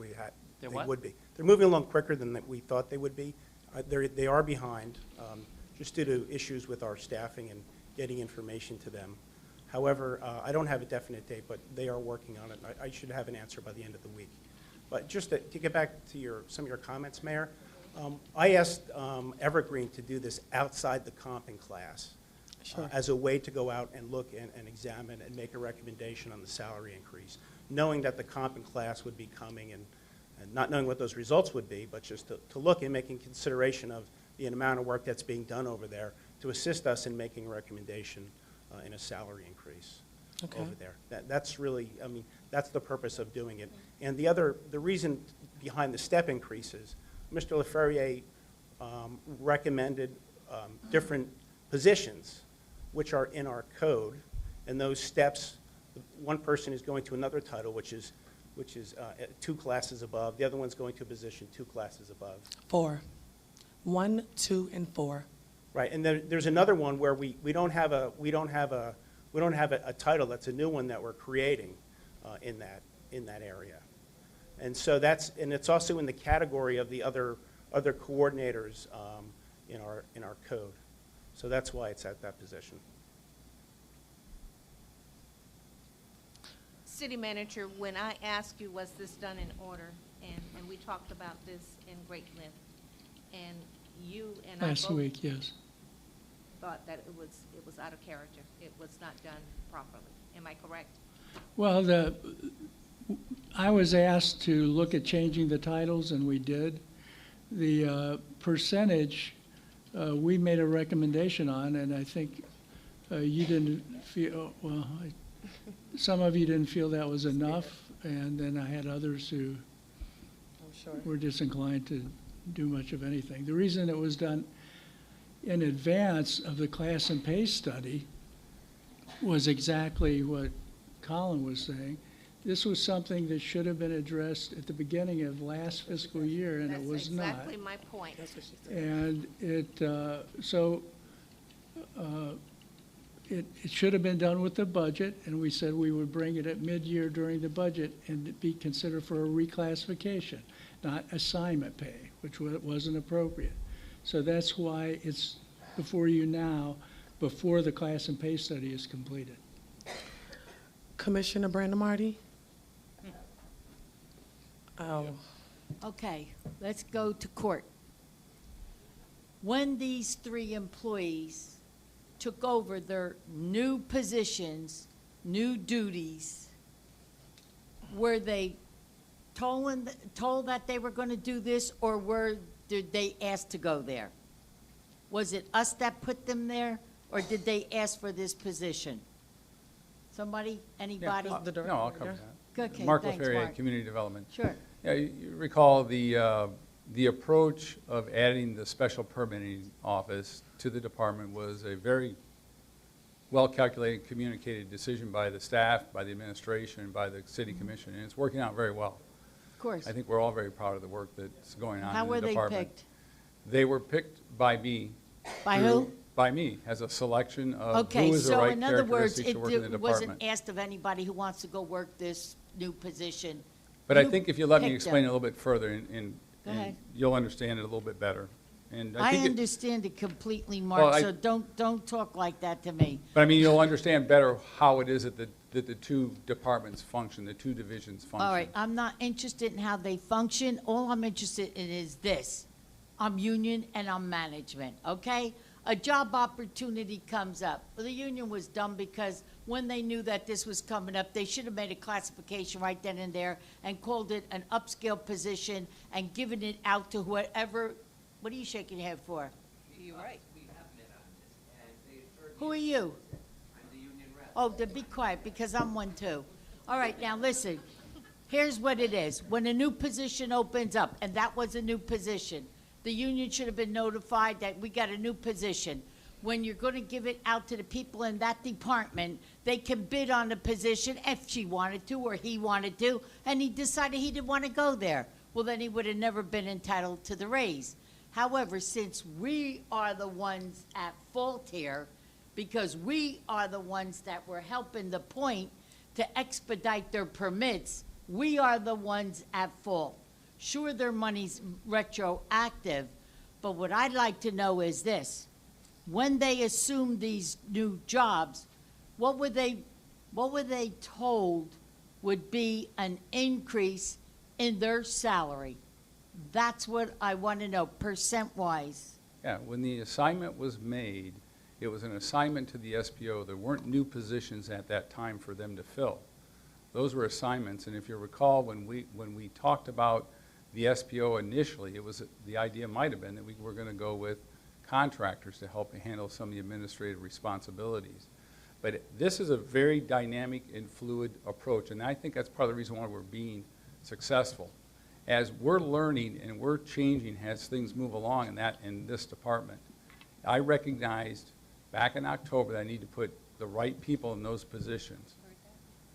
S19: they
S8: what?
S19: would be. They're moving along quicker than we thought they would be. They are behind, just due to issues with our staffing and getting information to them. However, I don't have a definite date, but they are working on it. I should have an answer by the end of the week. But just to get back to some of your comments, Mayor, I asked Evergreen to do this outside the comping class.
S2: Sure.
S19: As a way to go out and look and examine and make a recommendation on the salary increase, knowing that the comping class would be coming and not knowing what those results would be, but just to look and making consideration of the amount of work that's being done over there to assist us in making a recommendation in a salary increase over there. That's really, I mean, that's the purpose of doing it. And the reason behind the step increases, Mr. LaFerrier recommended different positions which are in our code, and those steps, one person is going to another title, which is 2 classes above. The other one's going to a position 2 classes above.
S2: 4. 1, 2, and 4.
S19: Right, and there's another one where we don't have a title. That's a new one that we're creating in that area, and so it's also in the category of the other coordinators in our code. So that's why it's at that position.
S1: City Manager, when I asked you, was this done in order, and we talked about this in great length, and you and I
S4: Last
S1: both
S4: week, yes.
S1: thought that it was out of character. It was not done properly. Am I correct?
S4: Well, I was asked to look at changing the titles, and we did. The percentage we made a recommendation on, and I think you didn't feel, well, some of you didn't feel that was enough, and then I had others who were disinclined to do much of anything. The reason it was done in advance of the class and pay study was exactly what Colin was saying. This was something that should have been addressed at the beginning of last fiscal year, and it was not.
S1: That's exactly my point.
S4: And it should have been done with the budget, and we said we would bring it at mid-year during the budget and it'd be considered for a reclassification, not assignment pay, which wasn't appropriate. So that's why it's before you now, before the class and pay study is completed.
S2: Commissioner Brandon Marty?
S6: Okay, let's go to court. When these 3 employees took over their new positions, new duties, were they told that they were going to do this, or did they ask to go there? Was it us that put them there, or did they ask for this position? Somebody? Anybody?
S20: No, I'll cover that.
S6: Okay,
S20: Mark
S6: thanks,
S20: LaFerrier,
S6: Mark.
S20: Community Development.
S6: Sure.
S20: Yeah, you recall the approach of adding the special permitting office to the department was a very well-calculated, communicated decision by the staff, by the administration, by the city commission, and it's working out very well.
S6: Of course.
S20: I think we're all very proud of the work that's going on
S6: How
S20: in
S6: were
S20: the
S6: they
S20: department.
S6: picked?
S20: They were picked by me.
S6: By who?
S20: By me, as a selection of
S6: Okay,
S20: who is the
S6: so
S20: right
S6: in other words,
S20: characteristics to work in the
S6: it
S20: department.
S6: wasn't asked of anybody who wants to go work this new position.
S20: But I
S6: You
S20: think if you let me
S6: picked
S20: explain it
S6: them.
S20: a little bit further, and
S6: Go ahead.
S20: you'll understand it a little bit better. And
S6: I
S20: think it-
S6: understand it completely,
S20: Well,
S6: Mark,
S20: I-
S6: so don't talk like that to me.
S20: But I mean, you'll understand better how it is that the two departments function, the two divisions function.
S6: All right, I'm not interested in how they function. All I'm interested in is this. I'm union and I'm management, okay? A job opportunity comes up. Well, the union was dumb because when they knew that this was coming up, they should have made a classification right then and there and called it an upscale position and given it out to whoever. What are you shaking your head for?
S21: You're right.
S6: Who are you? Oh, then be quiet, because I'm one too. All right, now listen, here's what it is. When a new position opens up, and that was a new position, the union should have been notified that we got a new position. When you're going to give it out to the people in that department, they can bid on the position if she wanted to or he wanted to, and he decided he didn't want to go there. Well, then he would have never been entitled to the raise. However, since we are the ones at fault here, because we are the ones that were helping the point to expedite their permits, we are the ones at fault. Sure, their money's retroactive, but what I'd like to know is this. When they assumed these new jobs, what were they told would be an increase in their salary? That's what I want to know, percent-wise.
S20: Yeah, when the assignment was made, it was an assignment to the SPO. There weren't new positions at that time for them to fill. Those were assignments, and if you recall, when we talked about the SPO initially, the idea might have been that we were going to go with contractors to help handle some of the administrative responsibilities. But this is a very dynamic and fluid approach, and I think that's part of the reason why we're being successful. As we're learning and we're changing as things move along in this department, I recognized back in October that I need to put the right people in those positions.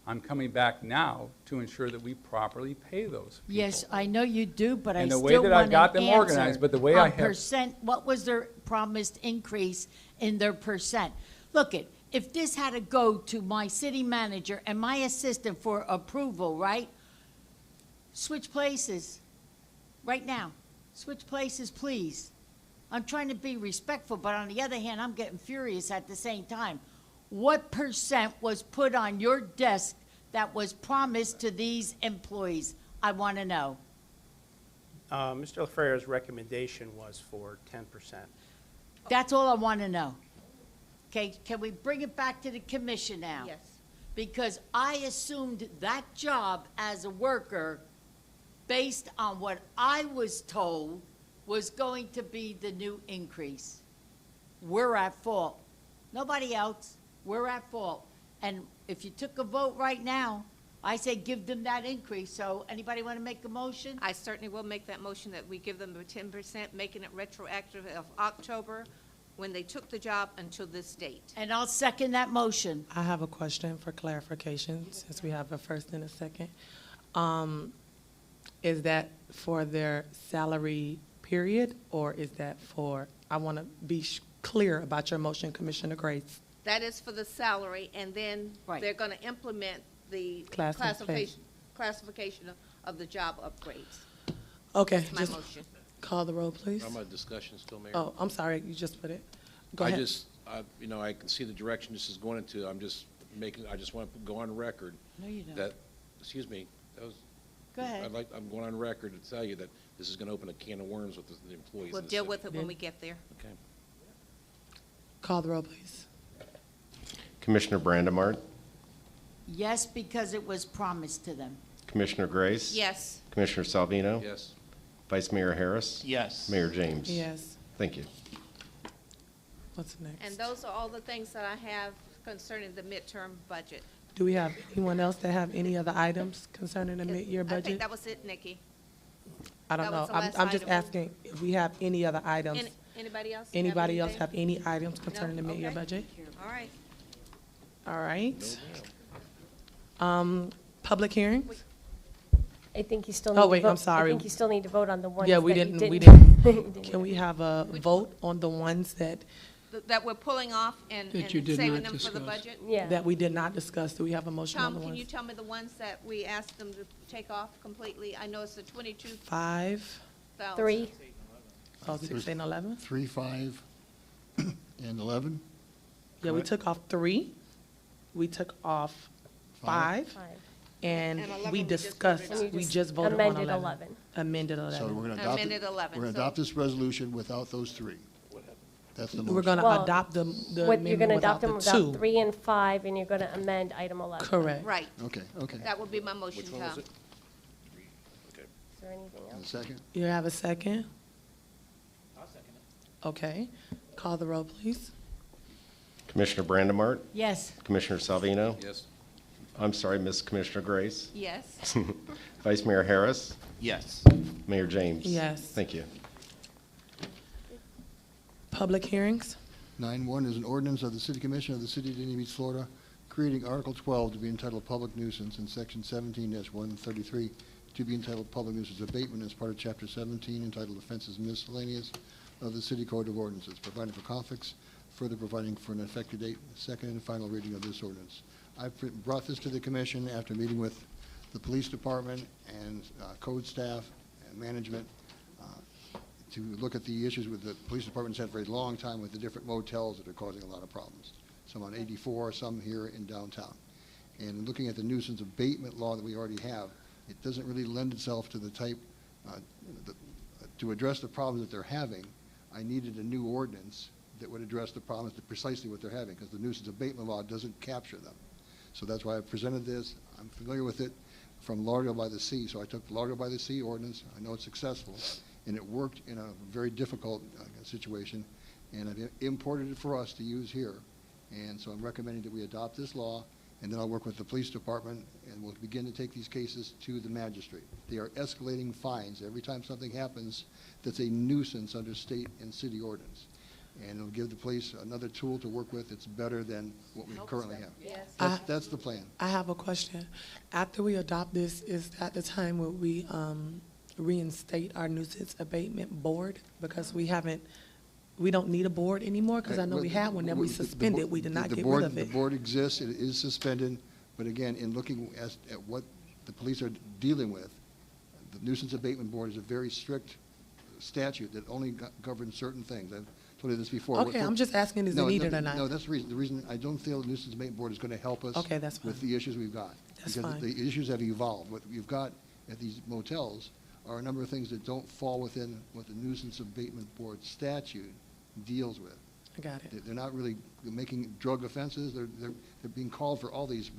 S20: I'm coming back now to ensure that we properly pay those people.
S6: Yes, I know you do, but I
S20: And the
S6: still
S20: way that I've
S6: want
S20: got
S6: an
S20: them organized,
S6: answer
S20: but the way I
S6: on
S20: have-
S6: percent, what was their promised increase in their percent? Look it, if this had to go to my city manager and my assistant for approval, right? Switch places, right now. Switch places, please. I'm trying to be respectful, but on the other hand, I'm getting furious at the same time. What percent was put on your desk that was promised to these employees? I want to know.
S19: Mr. LaFerrier's recommendation was for 10%.
S6: That's all I want to know. Okay, can we bring it back to the commission now?
S1: Yes.
S6: Because I assumed that job as a worker, based on what I was told, was going to be the new increase. we're at fault. Nobody else, we're at fault. And if you took a vote right now, I say give them that increase. So anybody want to make a motion?
S1: I certainly will make that motion that we give them the 10%, making it retroactive of October when they took the job until this date.
S6: And I'll second that motion.
S2: I have a question for clarification, since we have a first and a second. Is that for their salary period, or is that for, I want to be clear about your motion, Commissioner Grace.
S1: That is for the salary, and then
S6: Right.
S1: they're going to implement the
S2: Classification.
S1: classification of the job upgrades.
S2: Okay,
S1: That's my
S2: just
S1: motion.
S2: call the roll, please.
S12: I'm on discussion still, Mayor.
S2: Oh, I'm sorry, you just put it. Go
S12: I
S2: ahead.
S12: just, you know, I can see the direction this is going into. I'm just making, I just want to go on record
S6: No, you don't.
S12: that, excuse me, that was.
S6: Go ahead.
S12: I'm going on record to tell you that this is going to open a can of worms with the employees.
S1: We'll
S12: in the
S1: deal
S12: city.
S1: with it when we get there.
S12: Okay.
S2: Call the roll, please.
S3: Commissioner Brandimart,
S6: Yes, because it was promised to them.
S3: Commissioner Grace.
S1: Yes.
S3: Commissioner Salvino.
S12: Yes.
S3: Vice Mayor Harris.
S8: Yes.
S3: Mayor James.
S2: Yes.
S3: Thank you.
S2: What's next?
S1: And those are all the things that I have concerning the midterm budget.
S2: Do we have anyone else that have any other items concerning the mid-year
S1: I think
S2: budget?
S1: that was it, Nikki.
S2: I don't
S1: that
S2: know.
S1: was the
S2: I'm
S1: last
S2: just
S1: item.
S2: asking if we have any other items.
S1: Anybody else?
S2: Anybody else
S1: anything?
S2: have any items concerning the
S1: No?
S2: mid-year
S1: Okay.
S2: budget?
S1: All right.
S2: All right. Public hearings?
S18: I think you still
S2: Oh,
S18: need to
S2: wait,
S18: vote.
S2: I'm sorry.
S18: I think you still need to vote on the ones
S2: Yeah, we
S18: that you
S2: didn't, we
S18: didn't.
S2: didn't. Can we have a vote on the ones that,
S1: That we're pulling off and
S4: That you
S1: and
S4: did
S1: saving
S4: not
S1: them for the
S4: discuss.
S1: budget?
S18: Yeah.
S2: that we did not discuss? Do we have a motion on
S1: Tom,
S2: the
S1: can you
S2: ones?
S1: tell me the ones that we asked them to take off completely? I know it's the 22,000.
S2: 5,
S18: 3,
S2: 6, and 11?
S16: 3, 5, and 11?
S2: Yeah, we
S16: Correct.
S2: took off 3. We took off 5.
S18: 5.
S2: And
S1: And 11
S2: we
S1: we just
S2: discussed,
S18: voted on.
S2: we just voted on
S18: Amended
S2: 11.
S18: 11.
S2: Amended 11.
S16: So we're going to adopt
S1: Amended 11,
S16: We're going to
S1: so-
S16: adopt this resolution without those 3. That's the
S2: We're
S16: motion.
S2: going to
S18: Well,
S2: adopt the
S18: What, you're
S2: amendment
S18: going to
S2: without
S18: adopt them
S2: the
S18: without
S2: 2.
S18: 3 and 5, and you're going to amend item 11.
S2: Correct.
S1: Right.
S16: Okay, okay.
S1: That would be my motion,
S12: Which one was
S1: Tom.
S12: it? Okay.
S18: Is there anything
S16: And a
S18: else?
S16: second?
S2: You have a second? Okay. Call the roll, please.
S3: Commissioner Brandimart,
S6: Yes.
S3: Commissioner Salvino.
S12: Yes.
S3: I'm sorry, Miss Commissioner Grace.
S1: Yes.
S3: Vice Mayor Harris.
S8: Yes.
S3: Mayor James.
S2: Yes.
S3: Thank you.
S2: Public hearings?
S16: 9-1 is an ordinance of the City Commission of the City of Dania Beach, Florida, creating Article 12 to be entitled Public Nuisance and Section 17-133 to be entitled Public Nuisance Abatement as part of Chapter 17 entitled Offenses Miscellaneous of the City Code of Ordinances, providing for conflicts, further providing for an effective date, second and final reading of this ordinance. I brought this to the commission after meeting with the police department and code staff and management to look at the issues with the police department's had for a long time with the different motels that are causing a lot of problems. Some on 84, some here in downtown. And looking at the nuisance abatement law that we already have, it doesn't really lend itself to the type, to address the problems that they're having. I needed a new ordinance that would address the problems, that precisely what they're having, because the nuisance abatement law doesn't capture them. So that's why I presented this. I'm familiar with it from Lauderdale by the Sea, so I took the Lauderdale by the Sea ordinance. I know it's successful, and it worked in a very difficult situation, and I've imported it for us to use here. And so I'm recommending that we adopt this law, and then I'll work with the police department, and we'll begin to take these cases to the magistrate. They are escalating fines every time something happens that's a nuisance under state and city ordinance. And it'll give the police another tool to work with. It's better than what we currently have.
S1: Yes.
S16: That's the plan.
S2: I have a question. After we adopt this, is that the time where we reinstate our nuisance abatement board? Because we don't need a board anymore, because I know we had one that we suspended. We did not get rid of it.
S16: The board exists, it is suspended, but again, in looking at what the police are dealing with, the nuisance abatement board is a very strict statute that only governs certain things. I've told you this before.
S2: Okay, I'm just asking, is it needed or not?
S16: No, that's the reason. The reason I don't feel the nuisance abatement board is going to help us
S2: Okay, that's fine.
S16: with the issues we've got.
S2: That's
S16: Because
S2: fine.
S16: the issues have evolved. What you've got at these motels are a number of things that don't fall within what the nuisance abatement board statute deals with.
S2: I got it.
S16: They're not really making drug offenses. They're being called for all these,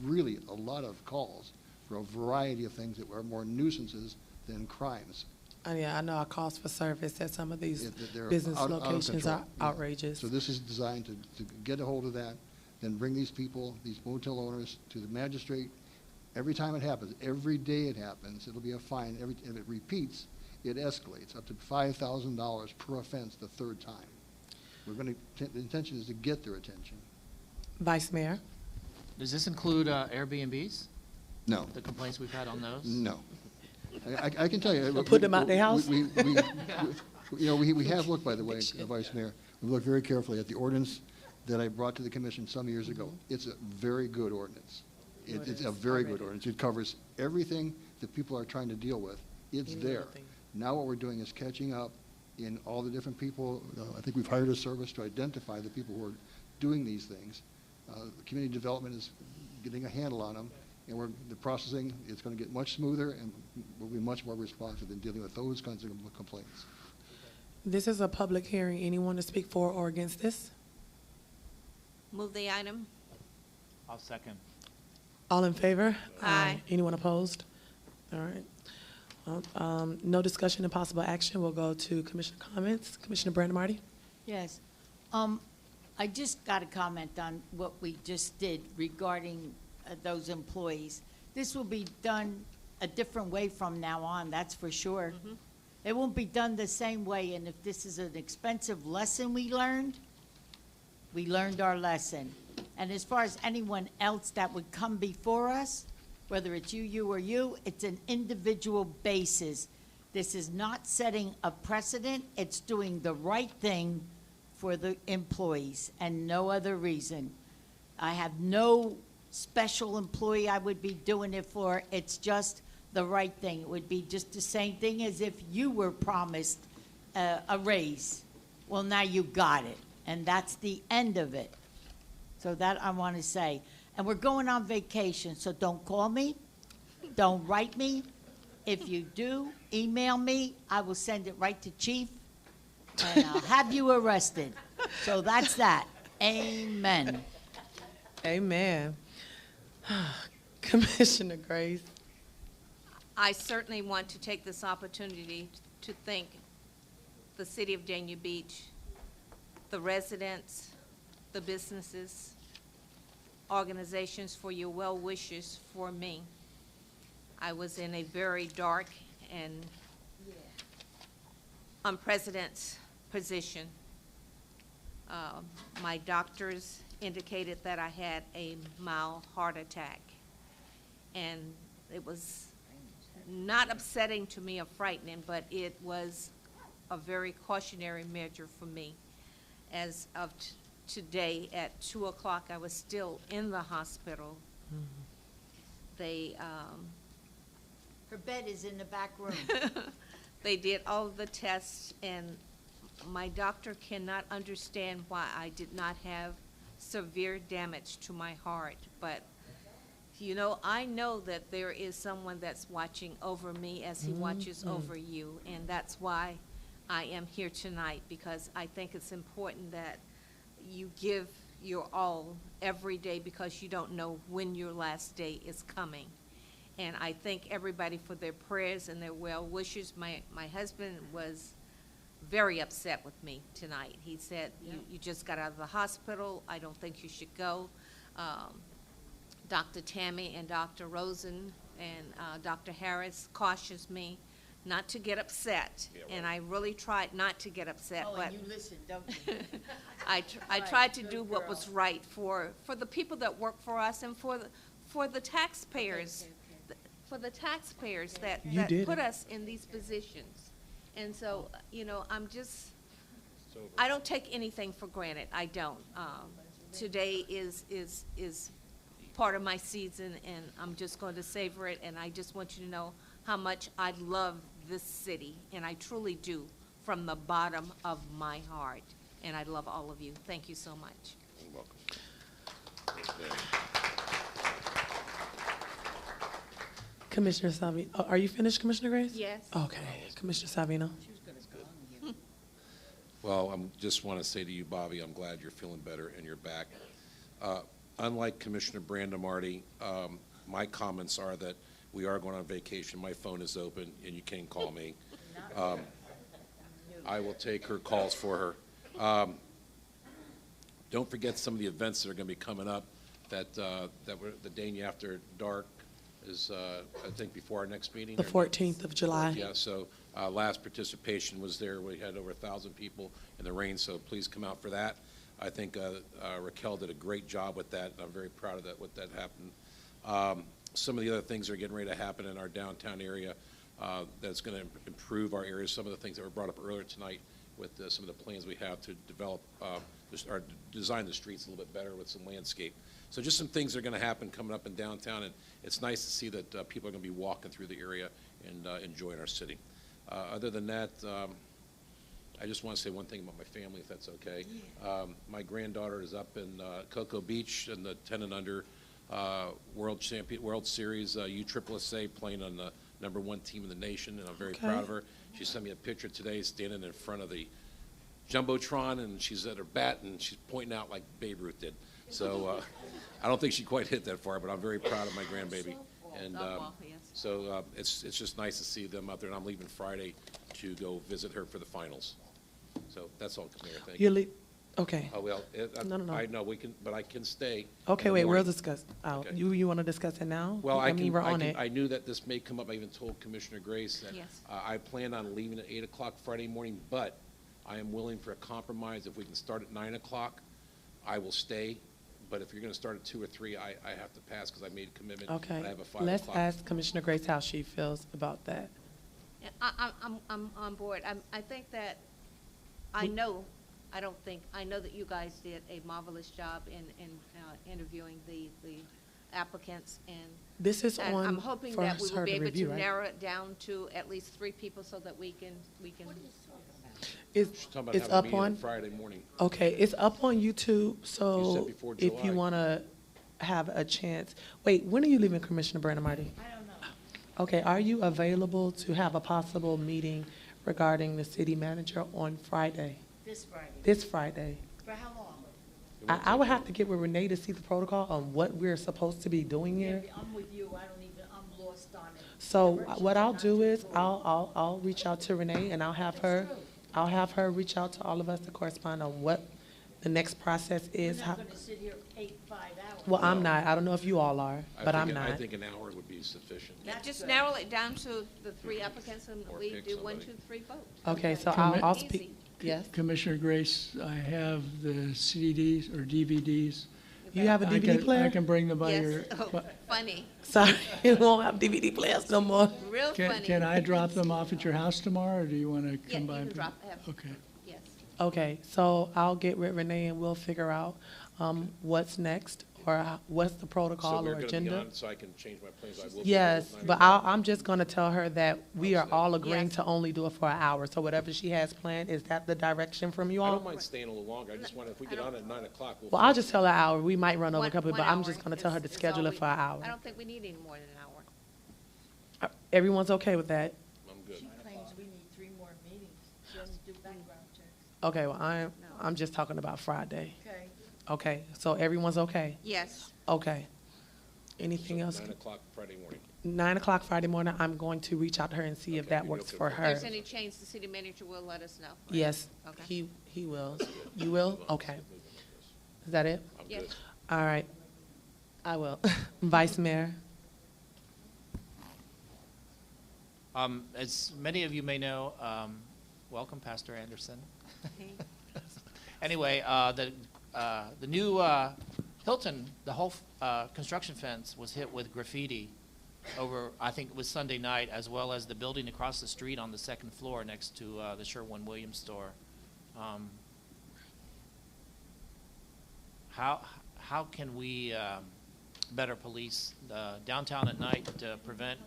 S16: really a lot of calls for a variety of things that are more nuisances than crimes.
S2: Yeah, I know our cost for service at some of these
S16: They're
S2: business
S16: out of
S2: locations
S16: control.
S2: are
S16: Yeah.
S2: outrageous.
S16: So this is designed to get a hold of that, then bring these people, these motel owners, to the magistrate. Every time it happens, every day it happens, it'll be a fine. If it repeats, it escalates up to $5,000 per offense the third time. The intention is to get their attention.
S2: Vice Mayor?
S8: Does this include Airbnbs?
S16: No.
S8: The complaints we've had on those?
S16: No. I can tell you.
S2: They'll put them out their house?
S16: We have looked, by the way, Vice Mayor, we looked very carefully at the ordinance that I brought to the commission some years ago. It's a very good ordinance. It's a very good ordinance. It covers everything that people are trying to deal with. It's there. Now what we're doing is catching up in all the different people. I think we've hired a service to identify the people who are doing these things. The community development is getting a handle on them, and the processing is going to get much smoother and will be much more responsive in dealing with those kinds of complaints.
S2: This is a public hearing. Anyone to speak for or against this?
S15: Move the item.
S8: I'll second.
S2: All in favor?
S15: Aye.
S2: Anyone opposed? All right. Well, no discussion and possible action. We'll go to commissioner comments. Commissioner Brandon Marty?
S6: Yes. I just got a comment on what we just did regarding those employees. This will be done a different way from now on, that's for sure. It won't be done the same way, and if this is an expensive lesson we learned our lesson. And as far as anyone else that would come before us, whether it's you, or you, it's an individual basis. This is not setting a precedent, it's doing the right thing for the employees and no other reason. I have no special employee I would be doing it for, it's just the right thing. It would be just the same thing as if you were promised a raise. Well, now you got it, and that's the end of it. So that I want to say. And we're going on vacation, so don't call me, don't write me. If you do, email me, I will send it right to Chief, and I'll have you arrested. So that's that. Amen.
S2: Amen. Commissioner Grace?
S1: I certainly want to take this opportunity to thank the city of Dania Beach, the residents, the businesses, organizations for your well wishes for me. I was in a very dark and unprecedented position. My doctors indicated that I had a mild heart attack, and it was not upsetting to me or frightening, but it was a very cautionary measure for me. As of today at 2 o'clock, I was still in the hospital. They
S6: Her bed is in the back room.
S1: they did all of the tests, and my doctor cannot understand why I did not have severe damage to my heart. But, you know, I know that there is someone that's watching over me as he watches over you, and that's why I am here tonight, because I think it's important that you give your all every day, because you don't know when your last day is coming. And I thank everybody for their prayers and their well wishes. My husband was very upset with me tonight. He said, you just got out of the hospital. I don't think you should go. Dr. Tammy and Dr. Rosen and Dr. Harris cautions me not to get upset. And I really tried not to get upset.
S6: Oh,
S1: but
S6: and you listen, don't you?
S1: I tried to do what was right for the people that work for us and for the taxpayers. For the taxpayers that put us in these positions. And so, you know, I don't take anything for granted. I don't. Today is part of my season, and I'm just going to savor it, and I just want you to know how much I love this city, and I truly do, from the bottom of my heart. And I love all of you. Thank you so much.
S12: You're welcome.
S2: Commissioner Savino, are you finished, Commissioner Grace?
S1: Yes.
S2: Okay, Commissioner Savino.
S12: Well, I just want to say to you, Bobby, I'm glad you're feeling better and you're back. Unlike Commissioner Brandon Marty, my comments are that we are going on vacation. My phone is open, and you can call me. I will take her calls for her. Don't forget some of the events that are going to be coming up that were the day after dark is, I think, before our next meeting.
S2: The
S12: or-
S2: 14th of July.
S12: Yeah, so last participation was there. We had over 1,000 people in the rain, so please come out for that. I think Raquel did a great job with that. I'm very proud of that, what that happened. Some of the other things are getting ready to happen in our downtown area that's going to improve our area. Some of the things that were brought up earlier tonight with some of the plans we have to develop or design the streets a little bit better with some landscape. So just some things that are going to happen coming up in downtown, and it's nice to see that people are going to be walking through the area and enjoying our city. Other than that, I just want to say one thing about my family, if that's okay. My granddaughter is up in Cocoa Beach in the 10 and under World Series USSSA, playing on the #1 team in the nation, and I'm very proud of her. She sent me a picture today standing in front of the Jumbotron, and she's at her bat, and she's pointing out like Babe Ruth did. So I don't think she quite hit that far, but I'm very proud of my grandbaby. And so it's just nice to see them out there, and I'm leaving Friday to go visit her for the finals. So that's all, Mayor. Thank you.
S2: You leave, okay.
S12: Oh, well,
S2: No, no, no.
S12: I know we can, but I can stay.
S2: Okay,
S12: in the
S2: wait, we'll
S12: morning.
S2: discuss.
S12: Okay.
S2: You want to discuss it now?
S12: Well, I
S2: mean, we're on it.
S12: I knew that this may come up. I even told Commissioner Grace that
S1: Yes.
S12: I plan on leaving at 8 o'clock Friday morning, but I am willing for a compromise. If we can start at 9 o'clock, I will stay. But if you're going to start at 2 or 3, I have to pass because I made a commitment.
S2: Okay,
S12: I have a 5
S2: let's
S12: o'clock.
S2: ask Commissioner Grace how she feels about that.
S1: Yeah, I'm on board. I think that, I know that you guys did a marvelous job in interviewing the applicants, and
S2: This is
S1: and
S2: on
S1: I'm hoping
S2: for
S1: that we will
S2: her
S1: be
S2: to
S1: able
S2: review,
S1: to
S2: right?
S1: narrow it down to at least 3 people so that we can.
S2: It's,
S12: Talking about
S2: it's
S12: having a
S2: up
S12: meeting
S2: on?
S12: Friday morning.
S2: Okay, it's up on YouTube, so
S12: before
S2: if you
S12: July.
S2: want to have a chance. Wait, when are you leaving, Commissioner Brandon Marty?
S6: I don't know.
S2: Okay, are you available to have a possible meeting regarding the city manager on Friday?
S6: This Friday.
S2: This Friday?
S6: For how long?
S2: I would have to get with Renee to see the protocol on what we're supposed to be doing here.
S6: I'm with you. I'm lost on it.
S2: So what I'll do is I'll reach out to Renee and I'll have her reach out to all of us to correspond on what the next process is.
S6: We're
S2: how-
S6: not going to sit here 5 hours.
S2: Well, I'm not. I don't know if you all are, but I'm
S12: I
S2: not.
S12: think an hour would be sufficient.
S1: Just narrow it down to the 3 applicants, and
S12: Or
S1: we
S12: pick
S1: do 1,
S12: somebody.
S1: 2, 3 vote.
S2: Okay, so
S4: Commi-
S2: I'll
S1: Easy.
S2: speak, yes?
S4: Commissioner Grace, I have the CDs or DVDs.
S2: You have a
S4: I
S2: DVD
S4: can-
S2: player?
S4: I can bring them by
S1: Yes.
S4: your.
S1: Oh, funny.
S2: Sorry, you won't have DVD players no more.
S1: Real funny.
S4: Can I drop them off at your house tomorrow, or do you want to
S1: Yeah,
S4: come
S1: you
S4: by?
S1: can
S4: and-
S1: drop,
S4: Okay.
S1: yes.
S2: Okay, so I'll get with Renee and we'll figure out what's next or what's the
S12: So
S2: protocol
S12: we're
S2: or
S12: going to be
S2: agenda.
S12: on, so I can change my plans. I will be
S2: Yes,
S12: there at 9
S2: but
S12: o'clock.
S2: I'm just gonna tell her that we are all agreeing
S1: Yes.
S2: to only do it for an hour. So whatever she has planned, is that the direction from you
S12: I
S2: all?
S12: don't mind staying a little longer. I just want, if we get on at 9 o'clock, we'll.
S2: Well, I'll just tell her an hour. We might run over a
S1: One-
S2: couple,
S1: one
S2: but I'm
S1: hour
S2: just gonna tell her to
S1: is all
S2: schedule it
S1: we-
S2: for an hour.
S1: I don't think we need any more than an hour.
S2: Everyone's okay with that?
S12: I'm good.
S6: She claims we need 3 more meetings. She has to do background checks.
S2: Okay, well, I'm just talking about Friday.
S6: Okay.
S2: Okay, so everyone's okay?
S1: Yes.
S2: Okay. Anything else?
S12: 9 o'clock Friday morning.
S2: 9 o'clock Friday morning, I'm going to reach out to her and see if that works for
S1: If
S2: her.
S1: there's any change, the city manager will let us know. right?
S2: Yes,
S1: Okay.
S2: he will. You will? Okay. Is that it?
S12: I'm
S1: Yes.
S12: good.
S2: All right. I will. Vice Mayor?
S8: As many of you may know, welcome, Pastor Anderson. Anyway, the new Hilton, the whole construction fence was hit with graffiti over, I think it was Sunday night, as well as the building across the street on the 2nd floor next to the Sherwin-Williams store. How can we better police the downtown at night to prevent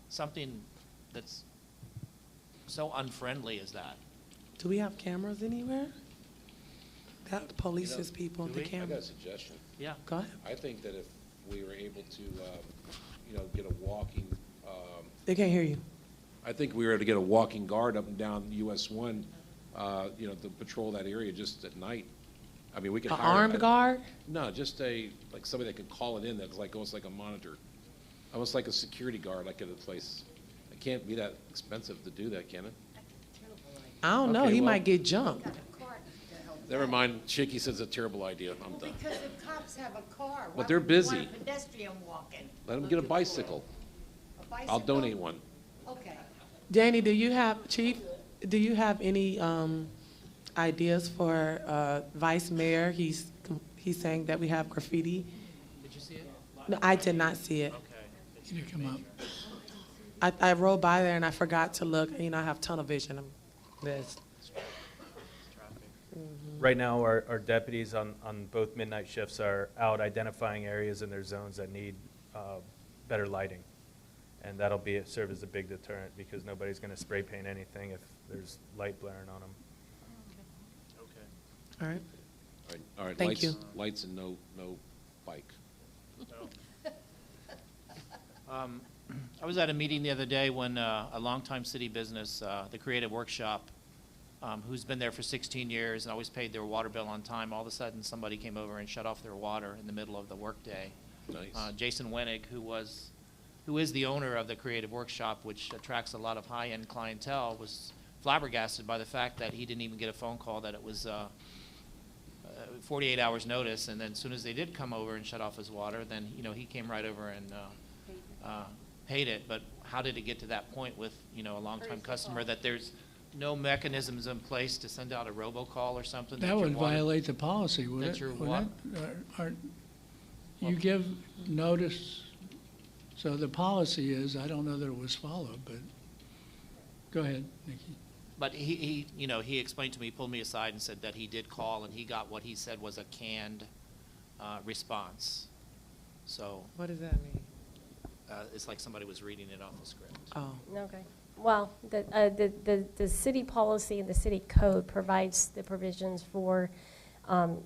S8: something that's so unfriendly as that?
S2: Do we have cameras anywhere? That polices people,
S8: do
S2: the
S8: we?
S12: I got a
S2: cameras.
S12: suggestion.
S8: Yeah.
S2: Go ahead.
S12: I think that if we were able to, get a walking,
S2: They can't hear you.
S12: I think we were able to get a walking guard up and down US 1, to patrol that area just at night. I mean, we could
S2: An
S12: hire.
S2: armed guard?
S12: No, just like somebody that could call it in, that's like, almost like a monitor. Almost like a security guard, like at a place. It can't be that expensive to do that, can it?
S2: I don't know,
S12: Okay,
S2: he
S12: well-
S2: might get jumped.
S12: Never mind, Shaky says it's a terrible idea, I'm done.
S6: Because the cops have a car.
S12: But they're busy.
S6: Why would you want a pedestrian walking?
S12: Let them get a bicycle. I'll donate one.
S6: Okay.
S2: Danny, do you have, Chief, do you have any ideas for Vice Mayor? He's saying that we have graffiti.
S8: Did you see it?
S2: No, I did not see it.
S4: Can you come up?
S2: I rode by there and I forgot to look. You know, I have tunnel vision. This.
S13: Right now, our deputies on both midnight shifts are out identifying areas in their zones that need better lighting. And that'll serve as a big deterrent because nobody's going to spray paint anything if there's light blaring on them.
S8: Okay.
S2: All right.
S12: All right,
S2: Thank
S12: lights,
S2: you.
S12: lights and no bike.
S8: I was at a meeting the other day when a longtime city business, the Creative Workshop, who's been there for 16 years and always paid their water bill on time, all of a sudden somebody came over and shut off their water in the middle of the workday.
S12: Nice.
S8: Jason Wenig, who is the owner of the Creative Workshop, which attracts a lot of high-end clientele, was flabbergasted by the fact that he didn't even get a phone call that it was 48 hours notice, and then as soon as they did come over and shut off his water, then, you know, he came right over and paid it. But how did it get to that point with, you know, a longtime customer that there's no mechanisms in place to send out a robocall or something?
S4: That
S8: your
S4: would
S8: water-
S4: violate the policy, would
S8: that
S4: it?
S8: your
S4: Wouldn't it? You give notice, so the policy is, I don't know that it was followed, but, go ahead, Nikki.
S8: But he, you know, he explained to me, pulled me aside and said that he did call and he got what he said was a canned response. So
S2: What does that mean?
S8: it's like somebody was reading it off the script.
S2: Oh.
S18: Okay. Well, the city policy and the city code provides the provisions for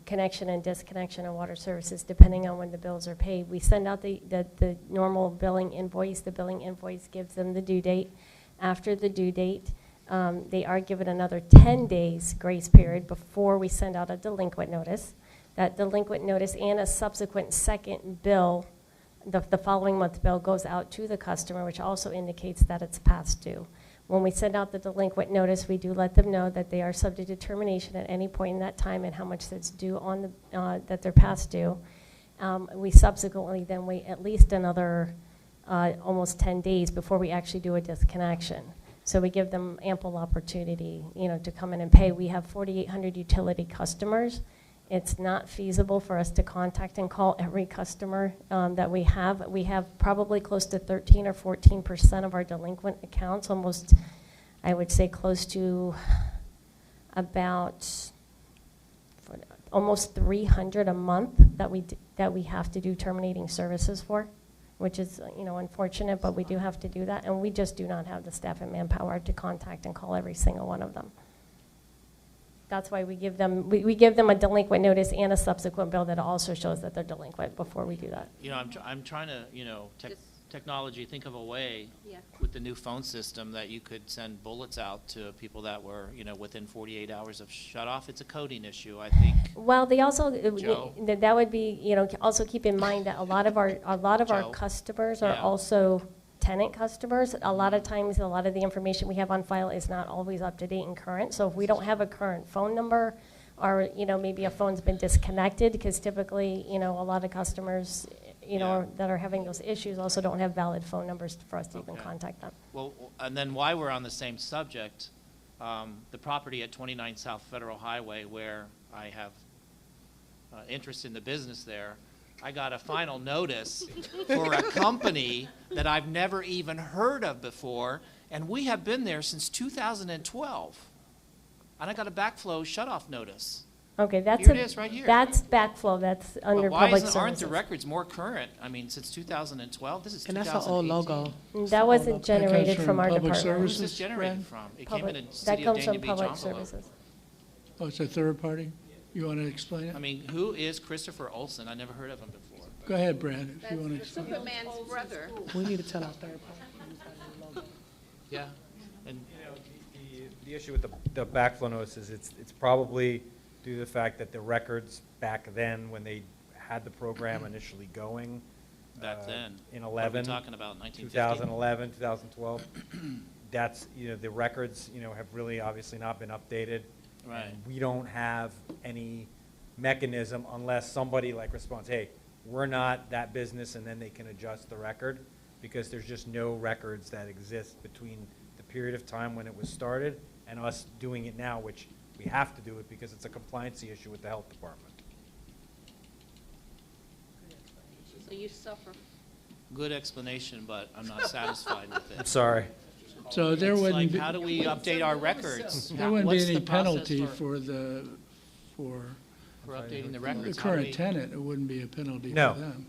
S18: connection and disconnection of water services depending on when the bills are paid. We send out the normal billing invoice. The billing invoice gives them the due date. After the due date, they are given another 10 days grace period before we send out a delinquent notice. That delinquent notice and a subsequent second bill, the following month bill, goes out to the customer, which also indicates that it's past due. When we send out the delinquent notice, we do let them know that they are subject to termination at any point in that time and how much that's due on the, that they're past due. We subsequently then wait at least another almost 10 days before we actually do a disconnection. So we give them ample opportunity, you know, to come in and pay. We have 4,800 utility customers. It's not feasible for us to contact and call every customer that we have. We have probably close to 13 or 14% of our delinquent accounts, almost, I would say close to about almost 300 a month that we have to do terminating services for, which is, you know, unfortunate, but we do have to do that, and we just do not have the staff and manpower to contact and call every single one of them. That's why we give them a delinquent notice and a subsequent bill that also shows that they're delinquent before we do that.
S8: You know, I'm trying to, you know, technology, think of a way
S1: Yeah.
S8: with the new phone system that you could send bullets out to people that were, you know, within 48 hours of shut off. It's a coding issue, I think.
S18: Well, they also,
S8: Joe?
S18: that would be, you know, also keep in mind that a lot of our
S8: Joe?
S18: customers are
S8: Yeah.
S18: also tenant customers. A lot of times, a lot of the information we have on file is not always up to date and current. So if we don't have a current phone number, or, you know, maybe a phone's been disconnected, because typically, you know, a lot of customers, you know, that are having those issues also don't have valid phone numbers for us to even contact them.
S8: Well, and then while we're on the same subject, the property at 29 South Federal Highway, where I have interest in the business there, I got a final notice for a company that I've never even heard of before, and we have been there since 2012. And I got a backflow shutoff notice.
S18: Okay, that's
S8: Here it is, right here.
S18: That's backflow. That's under
S8: But why
S18: public
S8: aren't the
S18: services.
S8: records more current? I mean, since 2012, this is
S2: And
S8: 2018.
S2: that's an old logo.
S18: That wasn't generated
S4: from
S18: from our
S4: public
S18: department.
S8: Who's this generated from? It came in a
S18: That
S8: City of
S18: comes
S8: Dania
S18: from
S8: Beach
S18: public
S8: envelope.
S18: services.
S4: Oh, it's a third party? You want to explain it?
S8: I mean, who is Christopher Olson? I never heard of him before.
S4: Go ahead, Brad, if you want to explain.
S1: Superman's brother.
S2: We need to tell our third party.
S8: Yeah. And
S17: The issue with the backflow notice is it's probably due to the fact that the records back then, when they had the program initially going,
S8: Back then.
S11: In
S8: What are we
S11: 11.
S8: talking about, 1950?
S11: 2011, 2012. That's, the records, have really obviously not been updated.
S8: Right.
S11: And we don't have any mechanism unless somebody like responds, hey, we're not that business, and then they can adjust the record, because there's just no records that exist between the period of time when it was started and us doing it now, which we have to do it because it's a compliancy issue with the health department.
S1: So you suffer.
S8: Good explanation, but I'm not satisfied with it.
S11: I'm sorry.
S4: So there
S8: It's
S4: wouldn't
S8: like,
S4: be.
S8: how do we update our records?
S4: There wouldn't
S8: What's
S4: be
S8: the
S4: any
S8: process
S4: penalty
S8: for
S4: for
S8: updating the
S4: the
S8: records? How do
S4: current
S8: we-
S4: tenant. It wouldn't be a penalty
S11: No.
S4: for them.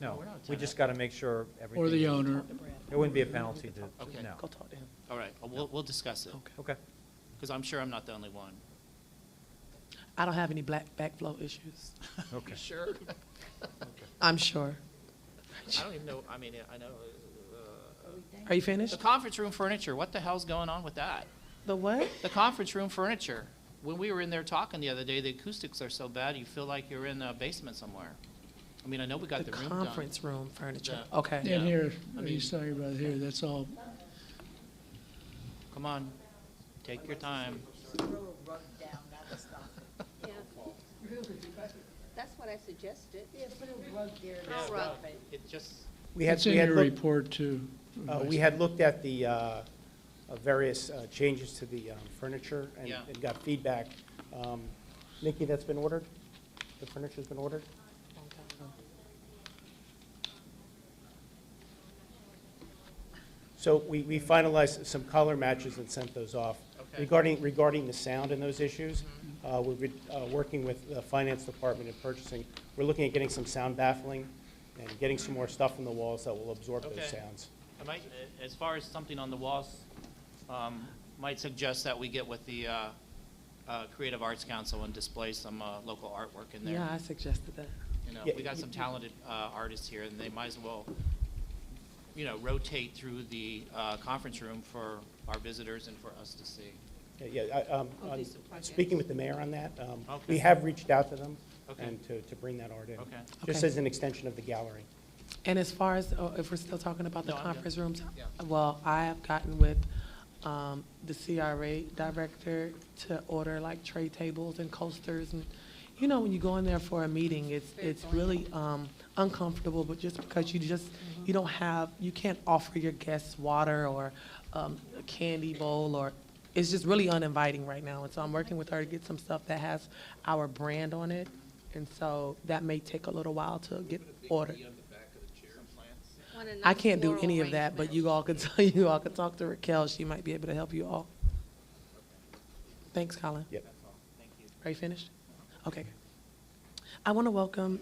S11: No, we just got to make sure everything.
S4: Or the owner.
S11: It wouldn't be a penalty to,
S8: Okay.
S11: no.
S2: Go talk to him.
S8: All right, we'll discuss it.
S11: Okay.
S8: Because I'm sure I'm not the only one.
S2: I don't have any backflow issues.
S11: Okay.
S8: Sure?
S2: I'm sure.
S8: I don't even know, I mean, I know.
S2: Are you finished?
S8: The conference room furniture, what the hell's going on with that?
S2: The what?
S8: The conference room furniture. When we were in there talking the other day, the acoustics are so bad, you feel like you're in a basement somewhere. I mean, I know we got the room done.
S2: Conference room furniture.
S8: Yeah.
S2: Okay.
S8: Yeah.
S4: And here,
S8: I
S4: what he's talking about here, that's all.
S8: Come on, take your time.
S1: Yeah. That's what I suggested.
S6: Yeah, put a rug there.
S1: I'll rug.
S8: It just,
S4: It's in your report too.
S19: We had looked at the various changes to the furniture and
S8: Yeah.
S19: and got feedback. Nikki, that's been ordered? The furniture's been ordered? So we finalized some color matches and sent those off.
S8: Okay.
S19: Regarding the sound and those issues, we've been working with the finance department and purchasing. We're looking at getting some sound baffling and getting some more stuff in the walls that will absorb those
S8: Okay.
S19: sounds.
S8: I might, as far as something on the walls, might suggest that we get with the Creative Arts Council and display some local artwork in there.
S2: Yeah, I suggested that.
S8: You know,
S19: Yeah,
S8: we got some talented artists here, and they might as well, rotate through the conference room for our visitors and for us to see.
S19: Speaking with the mayor on that,
S8: Okay.
S19: we have reached out to them
S8: Okay.
S19: and to bring that art in.
S8: Okay.
S19: Just
S2: Okay.
S19: as an extension of the gallery.
S2: And as far as, if we're still talking about the
S8: No, I'm good.
S2: conference rooms,
S8: Yeah.
S2: well, I have gotten with the CRA director to order like tray tables and coasters. And, when you go in there for a meeting, it's really uncomfortable, but just because you can't offer your guests water or a candy bowl, or it's just really uninviting right now. And so I'm working with her to get some stuff that has our brand on it. And so that may take a little while to get ordered.
S1: Want a
S2: I
S1: nice
S2: can't do
S1: floral
S2: any of that, but you all could talk to Raquel. She might be able to help you all. Thanks, Colin.
S19: Yep.
S8: Thank you.
S2: Are you finished? Okay. I want to welcome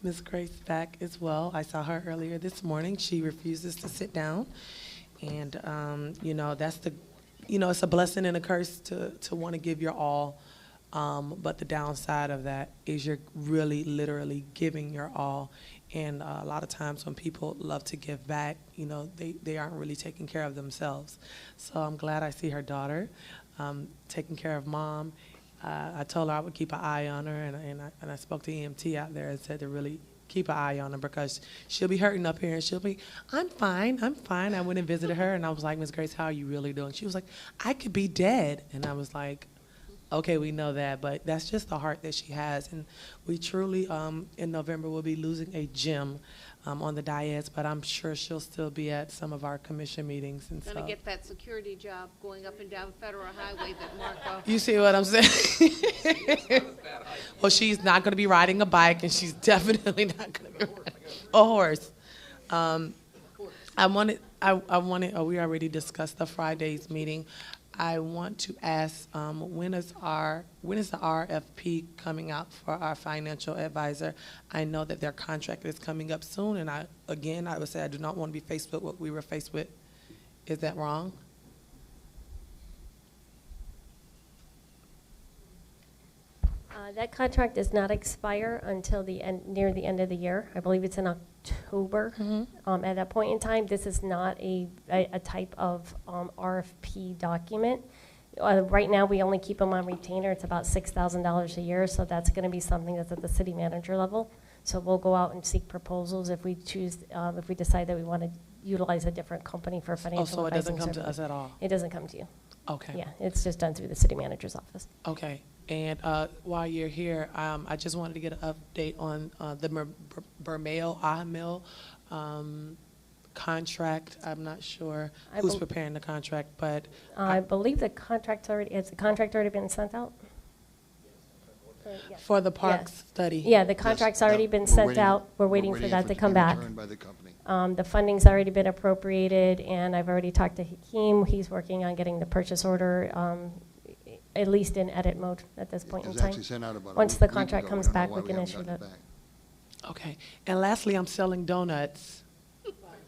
S2: Ms. Grace back as well. I saw her earlier this morning. She refuses to sit down. And, that's it's a blessing and a curse to want to give your all. But the downside of that is you're really literally giving your all. And a lot of times when people love to give back, they aren't really taking care of themselves. So I'm glad I see her daughter taking care of mom. I told her I would keep an eye on her, and I spoke to EMT out there and said to really keep an eye on her because she'll be hurting up here, and she'll be, I'm fine. I went and visited her, and I was like, Ms. Grace, how are you really doing? She was like, I could be dead. And I was like, okay, we know that, but that's just the heart that she has. And we truly, in November, will be losing a gem on the dais, but I'm sure she'll still be at some of our commission meetings and
S1: Gonna
S2: stuff.
S1: get that security job going up and down Federal Highway that Marco.
S2: You see what I'm saying? Well, she's not going to be riding a bike, and she's definitely not going to be riding a horse. We already discussed the Friday's meeting. I want to ask, when is the RFP coming out for our financial advisor? I know that their contract is coming up soon, and I would say I do not want to be faced with what we were faced with. Is that wrong?
S18: That contract does not expire until near the end of the year. I believe it's in October. At that point in time, this is not a type of RFP document. Right now, we only keep them on retainer. It's about $6,000 a year, so that's going to be something that's at the city manager level. So we'll go out and seek proposals if we choose, if we decide that we want to utilize a different company for financial
S2: so it
S18: advising
S2: doesn't come to
S18: services.
S2: us at all?
S18: It doesn't come to you.
S2: Okay.
S18: Yeah, it's just done through the city manager's office.
S2: Okay, and while you're here, I just wanted to get an update on the Bermeo Ahmil contract. I'm not sure
S18: I
S2: who's
S18: bel-
S2: preparing the contract, but
S18: I believe the contract's already, has the contract already been sent out?
S2: for the parks
S18: Yes.
S2: study.
S18: Yeah, the contract's already been sent out. We're waiting for that to come back.
S16: By the company.
S18: The funding's already been appropriated, and I've already talked to Hakeem. He's working on getting the purchase order, at least in edit mode at this point
S16: It
S18: in
S16: was
S18: time.
S16: actually sent out about a
S18: Once
S16: week
S18: the
S16: ago.
S18: contract
S16: We
S18: comes
S16: don't know
S18: back,
S16: why
S18: we
S16: we
S18: can
S16: haven't
S18: issue
S16: gotten
S18: that.
S16: it back.
S2: Okay, and lastly, I'm selling donuts.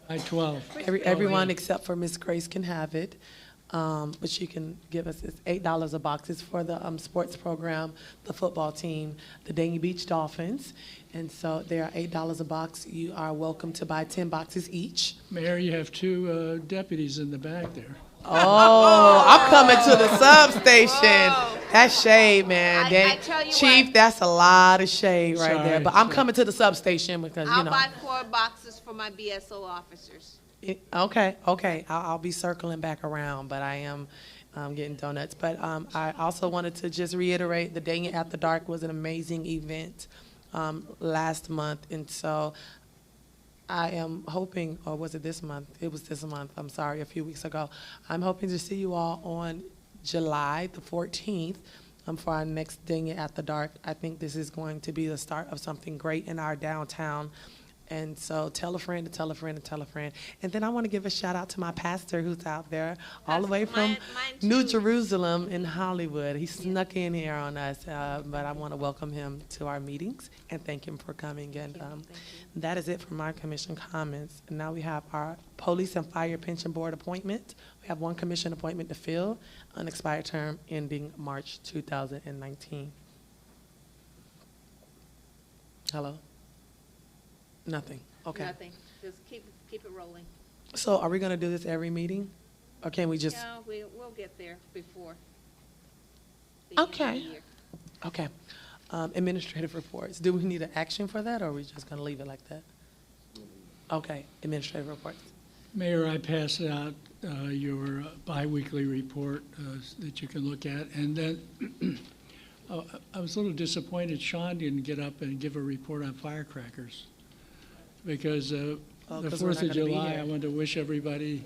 S4: I-12.
S2: Everyone except for Miss Grace can have it, but she can give us, it's $8 a box. It's for the sports program, the football team, the Dania Beach Dolphins. And so they are $8 a box. You are welcome to buy 10 boxes each.
S4: Mayor, you have two deputies in the back there.
S2: Oh, I'm coming to the substation. That's shade, man.
S1: I tell you
S2: Chief,
S1: what.
S2: that's a lot of shade right there.
S4: Sorry,
S2: But I'm
S4: sorry.
S2: coming to the substation because, you
S1: I'll
S2: know.
S1: buy 4 boxes for my BSO officers.
S2: Okay. I'll be circling back around, but I am getting donuts. But I also wanted to just reiterate the Dania After Dark was an amazing event last month. And so I am hoping, or was it this month? It was this month, I'm sorry, a few weeks ago. I'm hoping to see you all on July the 14th for our next Dania After Dark. I think this is going to be the start of something great in our downtown. And so tell a friend to tell a friend to tell a friend. And then I want to give a shout out to my pastor who's out there all the way from New Jerusalem in Hollywood. He snuck in here on us, but I want to welcome him to our meetings and thank him for coming. And that is it for my commission comments. And now we have our Police and Fire Pension Board appointment. We have one commission appointment to fill, unexpired term ending March 2019. Hello? Nothing. Okay.
S1: Nothing. Just keep it rolling.
S2: So are we going to do this every meeting? Or can we just?
S1: No, we'll get there before the end of the
S2: Okay.
S1: year.
S2: Okay. Administrative reports. Do we need an action for that, or are we just going to leave it like that? Okay. Administrative reports.
S4: Mayor, I passed out your biweekly report that you can look at. And then I was a little disappointed Sean didn't get up and give a report on firecrackers. Because the
S2: 'cause we're not
S4: 4th of
S2: gonna be
S4: July,
S2: here.
S4: I want to wish everybody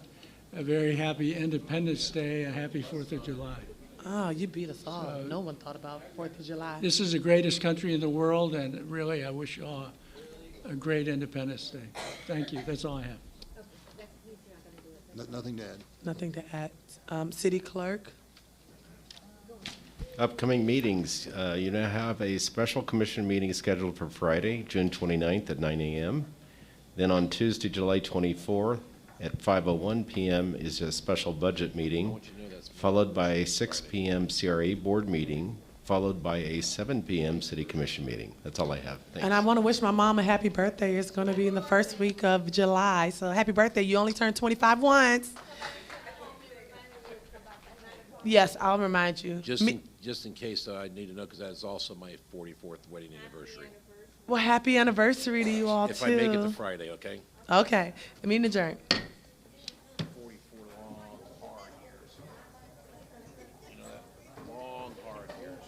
S4: a very happy Independence Day, a happy 4th of July.
S2: Oh, you beat us all. No one thought about 4th of July.
S4: This is the greatest country in the world, and really, I wish you all a great Independence Day. Thank you. That's all I have.
S16: Nothing to add.
S2: Nothing to add. City clerk?
S3: Upcoming meetings, you now have a special commission meeting scheduled for Friday, June 29th at 9 a.m. Then on Tuesday, July 24th at 5:01 p.m. is a special budget meeting, followed by a 6 p.m. CRA board meeting, followed by a 7 p.m. city commission meeting. That's all I have. Thanks.
S2: And I want to wish my mom a happy birthday. It's going to be in the first week of July. So happy birthday. You only turned 25 once. Yes, I'll remind you.
S12: Just in case, though, I need to know, because that is also my 44th wedding anniversary.
S2: Well, happy anniversary to you all,
S12: If
S2: too.
S12: I make it to Friday, okay?
S2: Okay. Meeting adjourned.
S12: Long, hard years.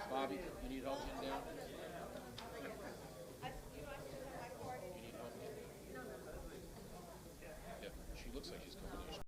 S12: Bobby, you need help getting down? You need help? Yeah, she looks like she's